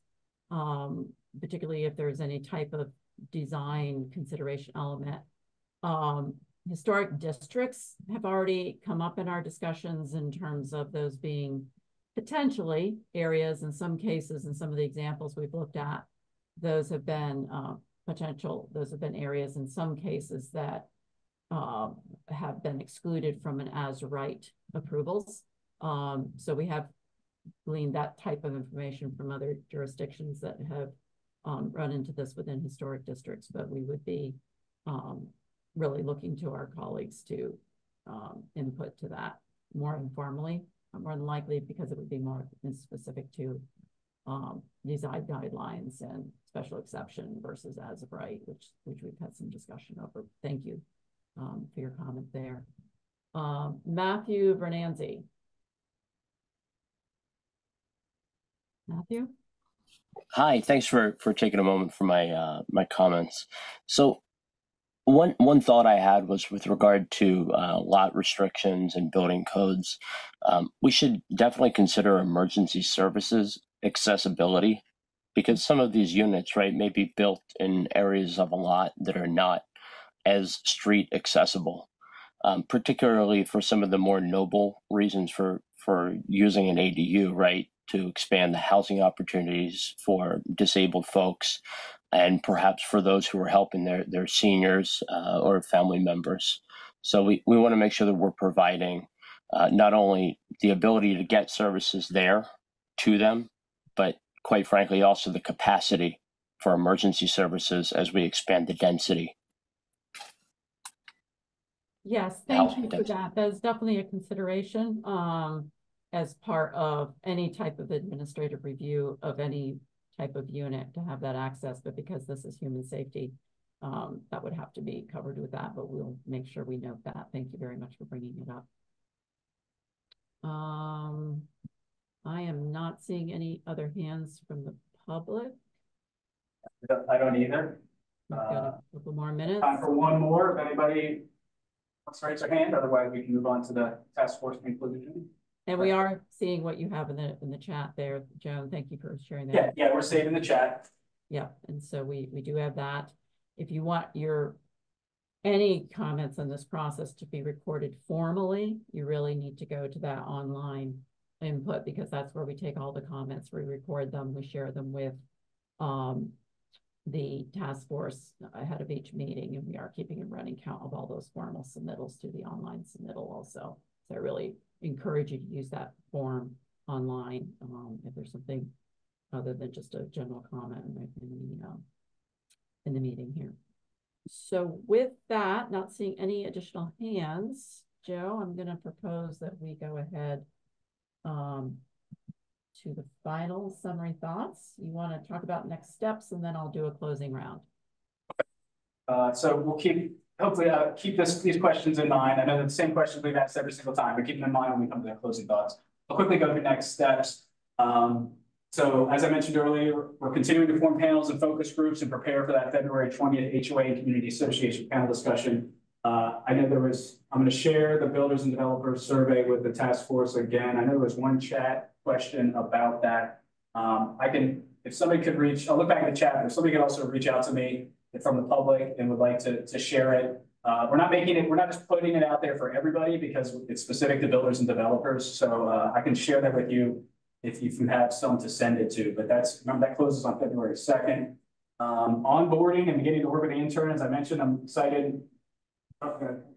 particularly if there's any type of design consideration element. Historic districts have already come up in our discussions in terms of those being potentially areas. In some cases, in some of the examples we've looked at, those have been areas in some cases that have been excluded from an as-right approvals. So we have gleaned that type of information from other jurisdictions that have run into this within historic districts, but we would be really looking to our colleagues to input to that more informally, more than likely, because it would be more specific to design guidelines and special exception versus as of right, which we've had some discussion over. Thank you for your comment there. Matthew Vernanzi. Matthew? Hi, thanks for taking a moment for my my comments. So one thought I had was with regard to lot restrictions and building codes. We should definitely consider emergency services accessibility, because some of these units, right, may be built in areas of a lot that are not as street accessible, particularly for some of the more noble reasons for using an ADU, right, to expand the housing opportunities for disabled folks, and perhaps for those who are helping their seniors or family members. So we want to make sure that we're providing not only the ability to get services there to them, but quite frankly, also the capacity for emergency services as we expand the density. Yes, thank you for that. That is definitely a consideration as part of any type of administrative review of any type of unit to have that access. But because this is human safety, that would have to be covered with that, but we'll make sure we note that. Thank you very much for bringing it up. I am not seeing any other hands from the public. I don't either. We've got a couple more minutes. Time for one more, if anybody wants to raise their hand, otherwise we can move on to the task force conclusion. And we are seeing what you have in the chat there, Joan. Thank you for sharing that. Yeah, we're saving the chat. Yeah, and so we do have that. If you want any comments on this process to be recorded formally, you really need to go to that online input, because that's where we take all the comments, we record them, we share them with the task force ahead of each meeting, and we are keeping a running count of all those formal submittals to the online submittal also. So I really encourage you to use that form online if there's something other than just a general comment in the meeting here. So with that, not seeing any additional hands, Joe, I'm going to propose that we go ahead to the final summary thoughts. You want to talk about next steps, and then I'll do a closing round. So we'll hopefully keep these questions in mind. I know that the same questions we've asked every single time, but keep them in mind when we come to the closing thoughts. I'll quickly go through next steps. So as I mentioned earlier, we're continuing to form panels and focus groups and prepare for that February 20th HOA and Community Association panel discussion. I know I'm going to share the builders and developers survey with the task force again. I know there was one chat question about that. If somebody could I'll look back at the chat, but if somebody could also reach out to me from the public and would like to share it. We're not just putting it out there for everybody, because it's specific to builders and developers. So I can share that with you if you have some to send it to, but remember that closes on February 2nd. Onboarding and beginning to work with the intern, as I mentioned, I'm excited.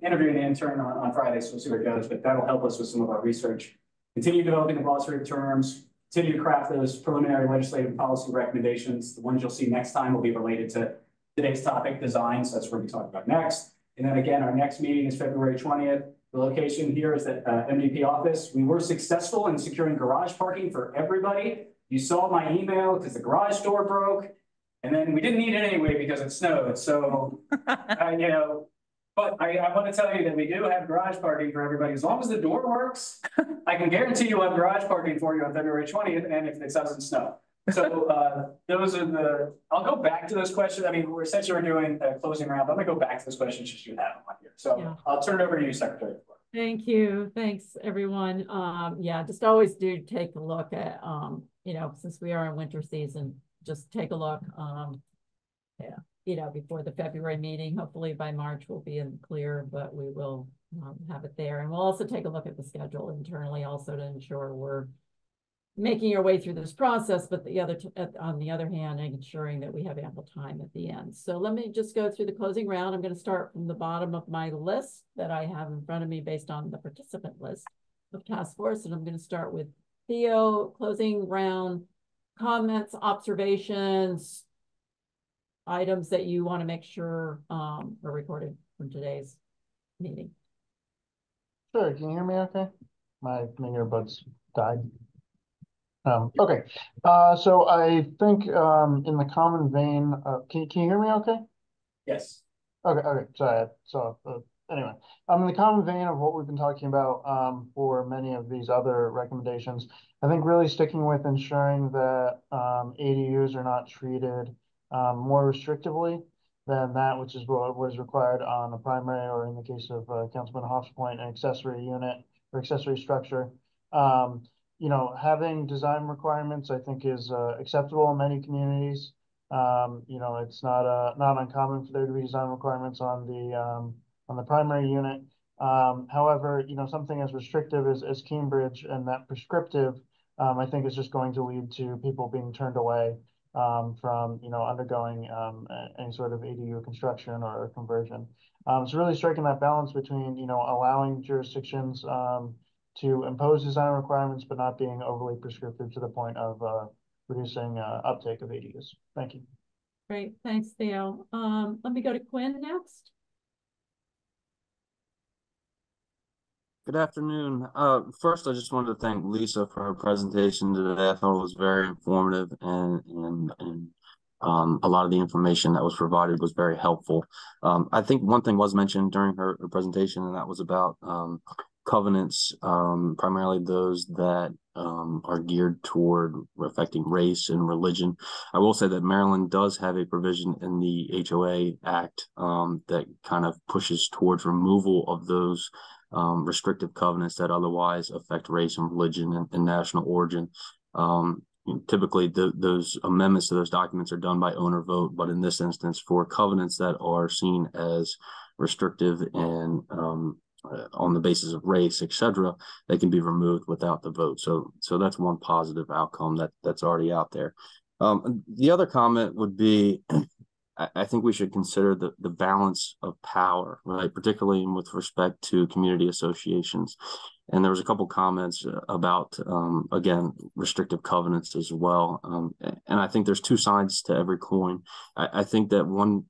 Interviewing the intern on Friday, so we'll see where it goes, but that'll help us with some of our research. Continue developing the glossary of terms, continue to craft those preliminary legislative policy recommendations. The ones you'll see next time will be related to today's topic, design, so that's where we talk about next. And then again, our next meeting is February 20th. The location here is the MVP office. We were successful in securing garage parking for everybody. You saw my email because the garage door broke, and then we didn't need it anyway because it snowed. So, but I want to tell you that we do have garage parking for everybody. As long as the door works, I can guarantee you we'll have garage parking for you on February 20th, and if it doesn't snow. So those are I'll go back to those questions. I mean, we're essentially doing a closing round, but I'm gonna go back to those questions just you have on here. So yeah. I'll turn it over to you, Secretary. Thank you. Thanks, everyone. Yeah, just always do take a look at, since we are in winter season, just take a look, before the February meeting. Hopefully by March we'll be in clear, but we will have it there. And we'll also take a look at the schedule internally also to ensure we're making our way through this process, but on the other hand, ensuring that we have ample time at the end. So let me just go through the closing round. I'm going to start from the bottom of my list that I have in front of me based on the participant list of task force. And I'm going to start with Theo, closing round, comments, observations, items that you want to make sure are recorded from today's meeting. Sure, can you hear me okay? My earbuds died. Okay, so I think in the common vein, can you hear me okay? Yes. Okay, sorry. So anyway, in the common vein of what we've been talking about for many of these other recommendations, I think really sticking with ensuring that ADUs are not treated more restrictively than that which is what is required on a primary, or in the case of Councilman Hoff's point, an accessory unit or accessory structure. Having design requirements, I think, is acceptable in many communities. It's not uncommon for there to be design requirements on the primary unit. However, something as restrictive as Cambridge and that prescriptive, I think is just going to lead to people being turned away from undergoing any sort of ADU construction or conversion. So really striking that balance between allowing jurisdictions to impose design requirements, but not being overly prescriptive to the point of reducing uptake of ADUs. Thank you. Great, thanks, Theo. Let me go to Quinn next. Good afternoon. First, I just wanted to thank Lisa for her presentation today. I thought it was very informative, and a lot of the information that was provided was very helpful. I think one thing was mentioned during her presentation, and that was about covenants, primarily those that are geared toward affecting race and religion. I will say that Maryland does have a provision in the HOA Act that kind of pushes towards removal of those restrictive covenants that otherwise affect race and religion and national origin. Typically, those amendments to those documents are done by owner vote, but in this instance, for covenants that are seen as restrictive and on the basis of race, etc., they can be removed without the vote. So that's one positive outcome that's already out there. The other comment would be, I think we should consider the balance of power, right? Particularly with respect to community associations. And there was a couple comments about, again, restrictive covenants as well. And I think there's two sides to every coin. I think that one,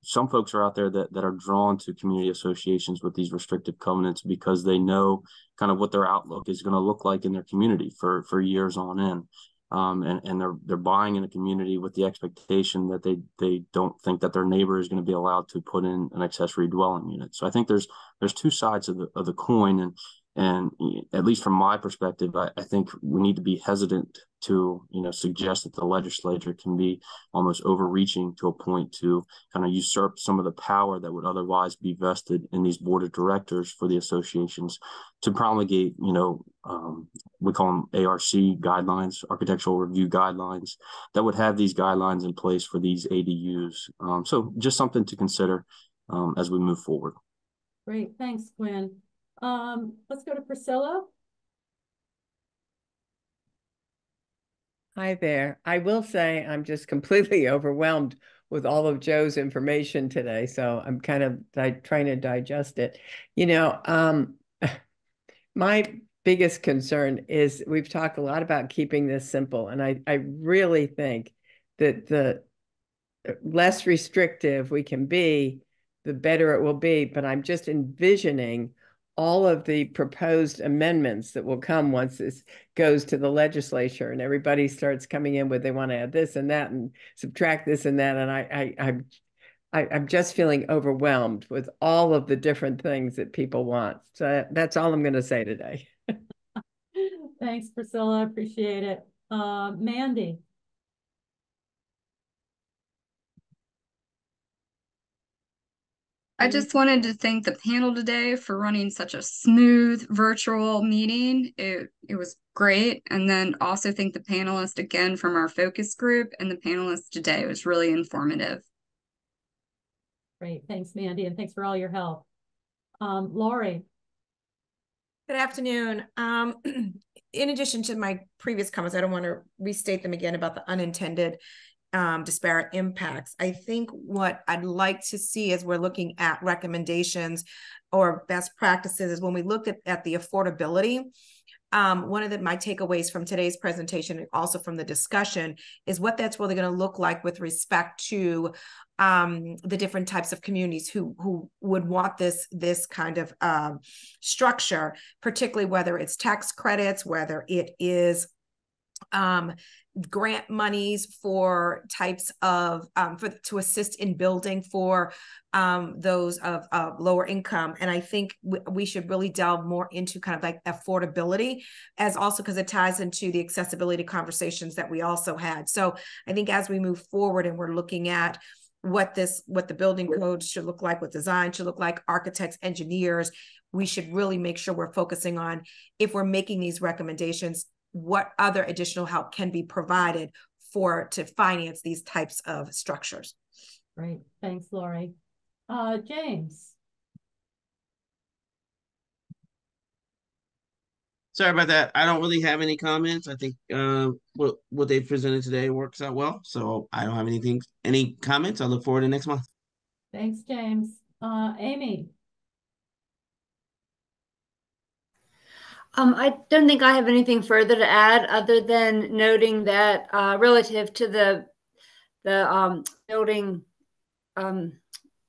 some folks are out there that are drawn to community associations with these restrictive covenants because they know kind of what their outlook is going to look like in their community for years on end. And they're buying in a community with the expectation that they don't think that their neighbor is going to be allowed to put in an accessory dwelling unit. So I think there's two sides of the coin, and at least from my perspective, I think we need to be hesitant to suggest that the legislature can be almost overreaching to a point to kind of usurp some of the power that would otherwise be vested in these board of directors for the associations to promulgate, we call them ARC guidelines, architectural review guidelines, that would have these guidelines in place for these ADUs. So just something to consider as we move forward. Great, thanks, Quinn. Let's go to Priscilla. Hi there. I will say I'm just completely overwhelmed with all of Joe's information today, so I'm kind of trying to digest it. My biggest concern is we've talked a lot about keeping this simple, and I really think that the less restrictive we can be, the better it will be. But I'm just envisioning all of the proposed amendments that will come once this goes to the legislature and everybody starts coming in with they want to add this and that and subtract this and that. And I'm just feeling overwhelmed with all of the different things that people want. So that's all I'm going to say today. Thanks, Priscilla. I appreciate it. Mandy. I just wanted to thank the panel today for running such a smooth virtual meeting. It was great. And then also thank the panelists again from our focus group and the panelists today. It was really informative. Great. Thanks, Mandy. And thanks for all your help. Lori. Good afternoon. In addition to my previous comments, I don't want to restate them again about the unintended disparate impacts. I think what I'd like to see as we're looking at recommendations or best practices is when we look at the affordability. One of my takeaways from today's presentation and also from the discussion is what that's really going to look like with respect to the different types of communities who would want this kind of structure, particularly whether it's tax credits, whether it is grant monies for types of to assist in building for those of lower income. And I think we should really delve more into kind of like affordability, as also because it ties into the accessibility conversations that we also had. So I think as we move forward and we're looking at what the building code should look like, what design should look like, architects, engineers, we should really make sure we're focusing on, if we're making these recommendations, what other additional help can be provided to finance these types of structures. Great. Thanks, Lori. James. Sorry about that. I don't really have any comments. I think what they presented today works out well. So I don't have any comments. I look forward to next month. Thanks, James. Amy. I don't think I have anything further to add other than noting that relative to the building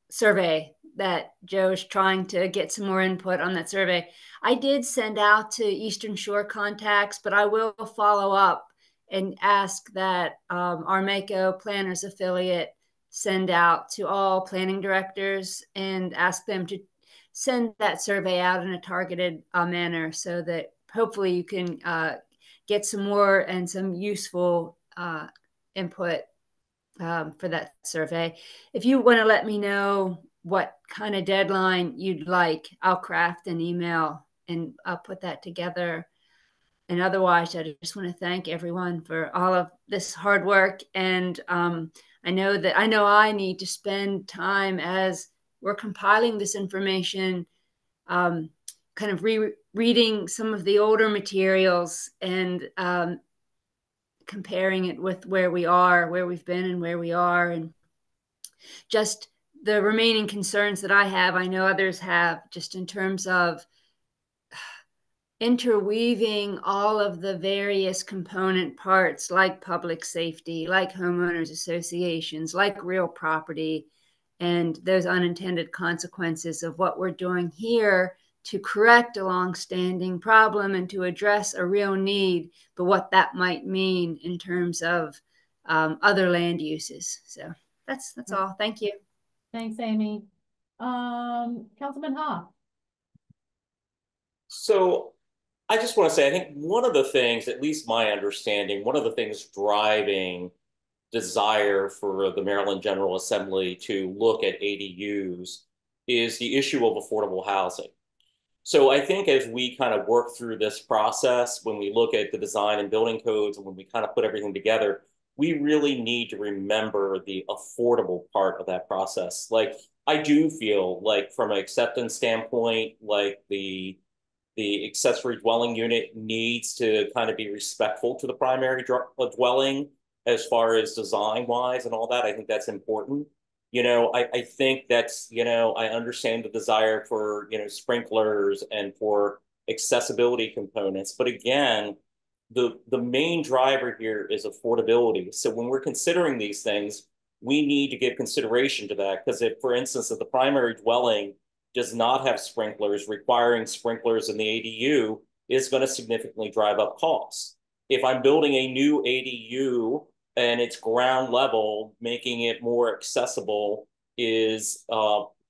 survey that Joe's trying to get some more input on that survey. I did send out to Eastern Shore contacts, but I will follow up and ask that our Mako Planners affiliate send out to all planning directors and ask them to send that survey out in a targeted manner so that hopefully you can get some more and some useful input for that survey. If you want to let me know what kind of deadline you'd like, I'll craft an email and I'll put that together. And otherwise, I just want to thank everyone for all of this hard work. And I know I need to spend time as we're compiling this information, kind of reading some of the older materials and comparing it with where we are, where we've been and where we are. And just the remaining concerns that I have, I know others have, just in terms of interweaving all of the various component parts like public safety, like homeowners associations, like real property, and those unintended consequences of what we're doing here to correct a long-standing problem and to address a real need, but what that might mean in terms of other land uses. So that's all. Thank you. Thanks, Amy. Councilman Ha. So I just want to say, I think one of the things, at least my understanding, one of the things driving desire for the Maryland General Assembly to look at ADUs is the issue of affordable housing. So I think as we kind of work through this process, when we look at the design and building codes and when we kind of put everything together, we really need to remember the affordable part of that process. Like, I do feel like from an acceptance standpoint, like the accessory dwelling unit needs to kind of be respectful to the primary dwelling as far as design wise and all that. I think that's important. I think that's, I understand the desire for, sprinklers and for accessibility components. But again, the main driver here is affordability. So when we're considering these things, we need to give consideration to that. Because if, for instance, if the primary dwelling does not have sprinklers, requiring sprinklers in the ADU is going to significantly drive up costs. If I'm building a new ADU and it's ground level, making it more accessible is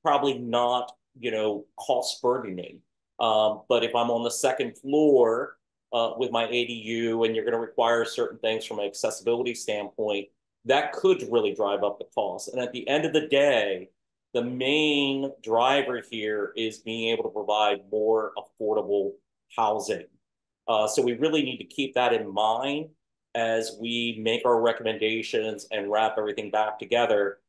probably not, cost burdening. But if I'm on the second floor with my ADU and you're going to require certain things from an accessibility standpoint, that could really drive up the cost. And at the end of the day, the main driver here is being able to provide more affordable housing. So we really need to keep that in mind as we make our recommendations and wrap everything back together,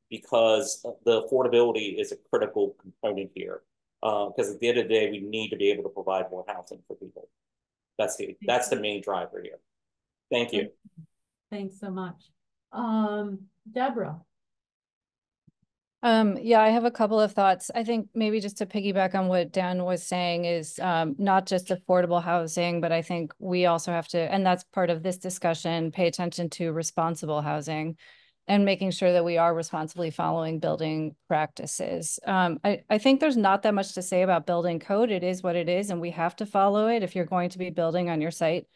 because the affordability is a critical component here. Because at the end of the day, we need to be able to provide more housing for people. That's the main driver here. Thank you. Thanks so much. Deborah. Yeah, I have a couple of thoughts. I think maybe just to piggyback on what Dan was saying is not just affordable housing, but I think we also have to, and that's part of this discussion, pay attention to responsible housing and making sure that we are responsibly following building practices. I think there's not that much to say about building code. It is what it is, and we have to follow it if you're going to be building on your site.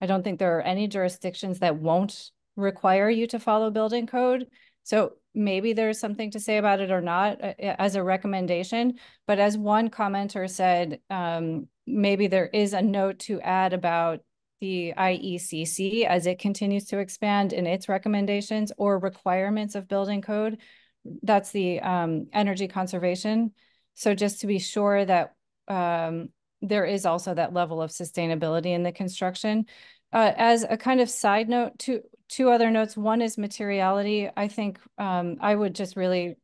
I don't think there are any jurisdictions that won't require you to follow building code. So maybe there's something to say about it or not as a recommendation. But as one commenter said, maybe there is a note to add about the IECC as it continues to expand in its recommendations or requirements of building code. That's the energy conservation. So just to be sure that there is also that level of sustainability in the construction. As a kind of side note, two other notes. One is materiality. I think I would just really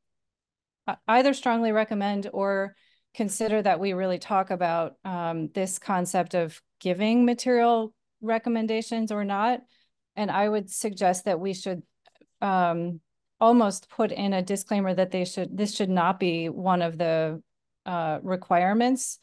either strongly recommend or consider that we really talk about this concept of giving material recommendations or not. And I would suggest that we should almost put in a disclaimer that this should not be one of the requirements.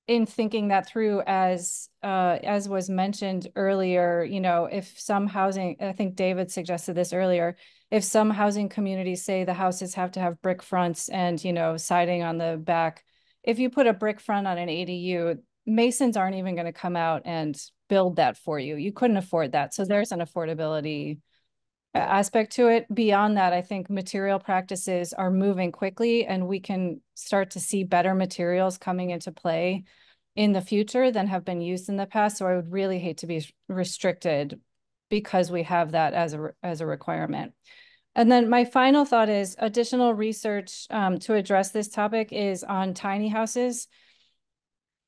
In thinking that through, as was mentioned earlier, if some housing, I think David suggested this earlier, if some housing communities say the houses have to have brick fronts and, siding on the back, if you put a brick front on an ADU, masons aren't even going to come out and build that for you. You couldn't afford that. So there's an affordability aspect to it. Beyond that, I think material practices are moving quickly, and we can start to see better materials coming into play in the future than have been used in the past. So I would really hate to be restricted because we have that as a requirement. And then my final thought is additional research to address this topic is on tiny houses.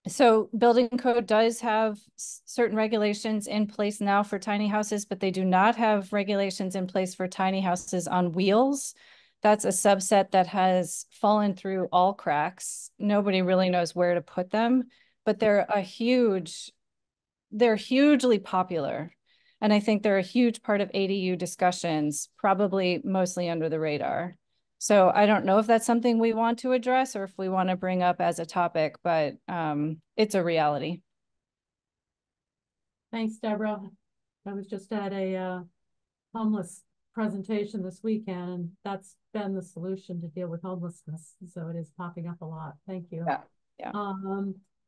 So building code does have certain regulations in place now for tiny houses, but they do not have regulations in place for tiny houses on wheels. That's a subset that has fallen through all cracks. Nobody really knows where to put them, but they're hugely popular. And I think they're a huge part of ADU discussions, probably mostly under the radar. So I don't know if that's something we want to address or if we want to bring up as a topic, but it's a reality. Thanks, Deborah. I was just at a homeless presentation this weekend, and that's been the solution to deal with homelessness. So it is popping up a lot. Thank you. Yeah.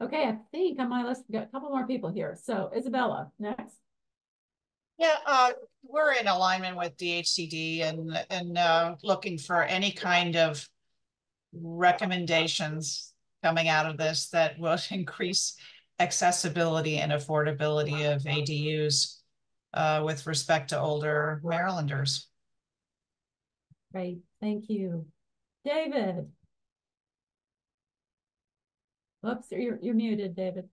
Okay, I think on my list, we've got a couple more people here. So Isabella, next. Yeah, we're in alignment with DHCD and looking for any kind of recommendations coming out of this that will increase accessibility and affordability of ADUs with respect to older Marylanders. Great, thank you. David. Oops, you're muted, David.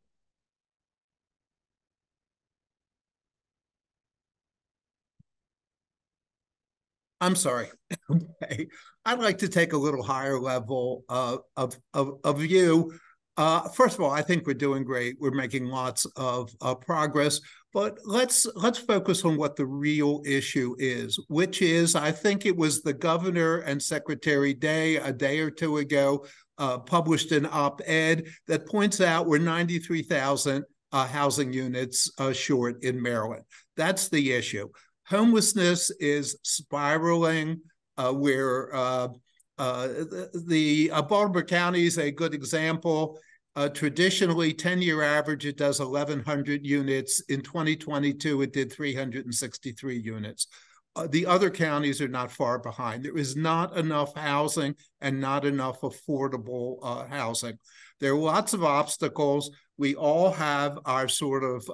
I'm sorry. Okay. I'd like to take a little higher level of view. First of all, I think we're doing great. We're making lots of progress, but let's focus on what the real issue is, which is, I think it was the governor and Secretary Day a day or two ago published an op-ed that points out we're 93,000 housing units short in Maryland. That's the issue. Homelessness is spiraling. The Baltimore County is a good example. Traditionally, 10-year average, it does 1,100 units. In 2022, it did 363 units. The other counties are not far behind. There is not enough housing and not enough affordable housing. There are lots of obstacles. We all have our sort of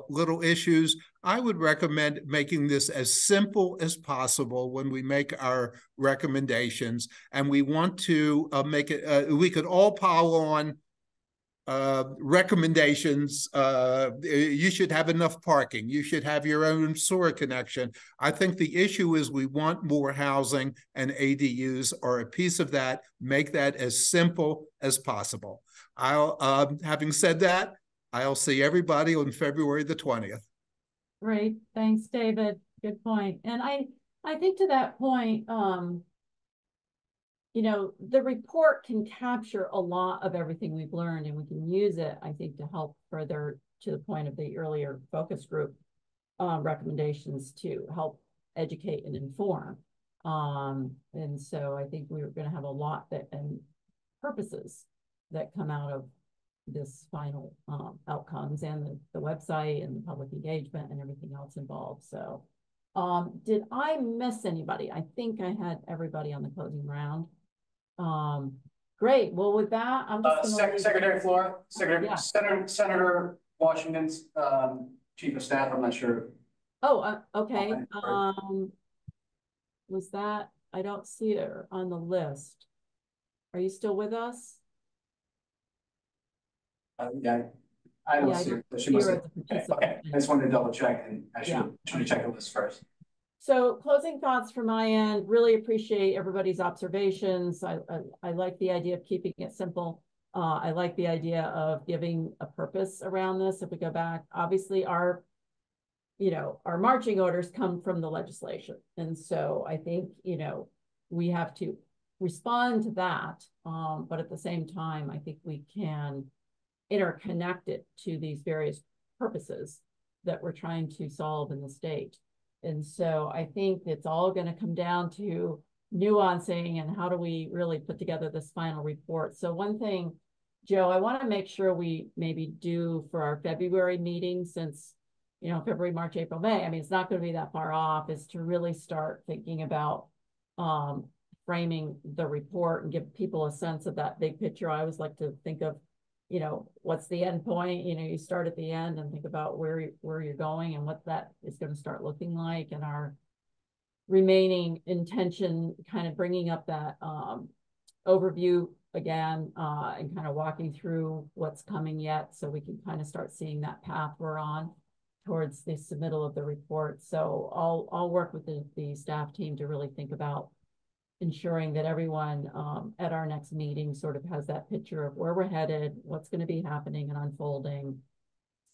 little issues. I would recommend making this as simple as possible when we make our recommendations. And we want to make it, we could all pile on recommendations. You should have enough parking. You should have your own sewer connection. I think the issue is we want more housing, and ADUs are a piece of that. Make that as simple as possible. Having said that, I'll see everybody on February the 20th. Great, thanks, David. Good point. And I think to that point, you know, the report can capture a lot of everything we've learned, and we can use it, I think, to help further to the point of the earlier focus group recommendations to help educate and inform. And so I think we're going to have a lot that and purposes that come out of this final outcomes, and the website and the public engagement and everything else involved. So did I miss anybody? I think I had everybody on the closing round. Great. Well, with that, I'm just Secretary Flora, Yeah. Senator Washington's chief of staff. I'm not sure. Oh, okay. Was that? I don't see her on the list. Are you still with us? Yeah, I don't see her. She must have. Okay. I just wanted to double check, and I should check the list first. So closing thoughts from my end, really appreciate everybody's observations. I like the idea of keeping it simple. I like the idea of giving a purpose around this. If we go back, obviously our marching orders come from the legislation. And so I think, we have to respond to that. But at the same time, I think we can interconnect it to these various purposes that we're trying to solve in the state. And so I think it's all going to come down to nuancing and how do we really put together this final report. So one thing, Joe, I want to make sure we maybe do for our February meeting, since, you know, February, March, April, May, I mean, it's not going to be that far off, is to really start thinking about framing the report and give people a sense of that big picture. I always like to think of, you know, what's the end point? You know, you start at the end and think about where you're going and what that is going to start looking like, and our remaining intention, kind of bringing up that overview again, and kind of walking through what's coming yet, so we can kind of start seeing that path we're on towards the submittal of the report. So I'll work with the staff team to really think about ensuring that everyone at our next meeting sort of has that picture of where we're headed, what's going to be happening and unfolding,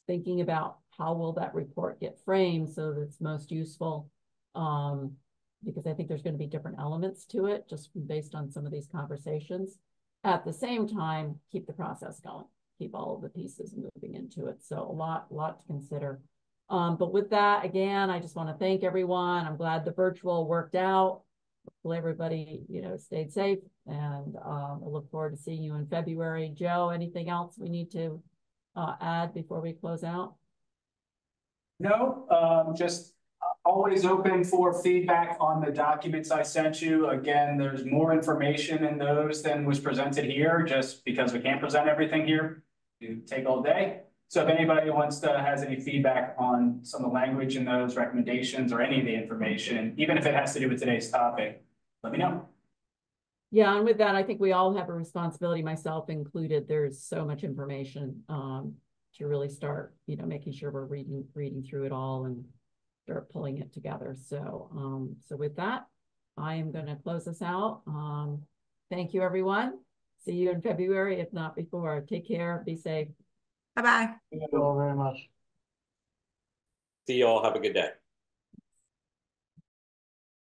thinking about how will that report get framed so that it's most useful, because I think there's going to be different elements to it just based on some of these conversations. At the same time, keep the process going, keep all of the pieces moving into it. So a lot to consider. But with that, again, I just want to thank everyone. I'm glad the virtual worked out. Hopefully everybody, you know, stayed safe, and I look forward to seeing you in February. Joe, anything else we need to add before we close out? No, just always open for feedback on the documents I sent you. Again, there's more information in those than was presented here, just because we can't present everything here. It take all day. So if anybody has any feedback on some of the language in those recommendations or any of the information, even if it has to do with today's topic, let me know. Yeah, and with that, I think we all have a responsibility, myself included. There's so much information to really start, you know, making sure we're reading through it all and start pulling it together. So, so with that, I am going to close this out. Thank you, everyone. See you in February, if not before. Take care. Be safe. Bye-bye. Thank you all very much. See you all. Have a good day.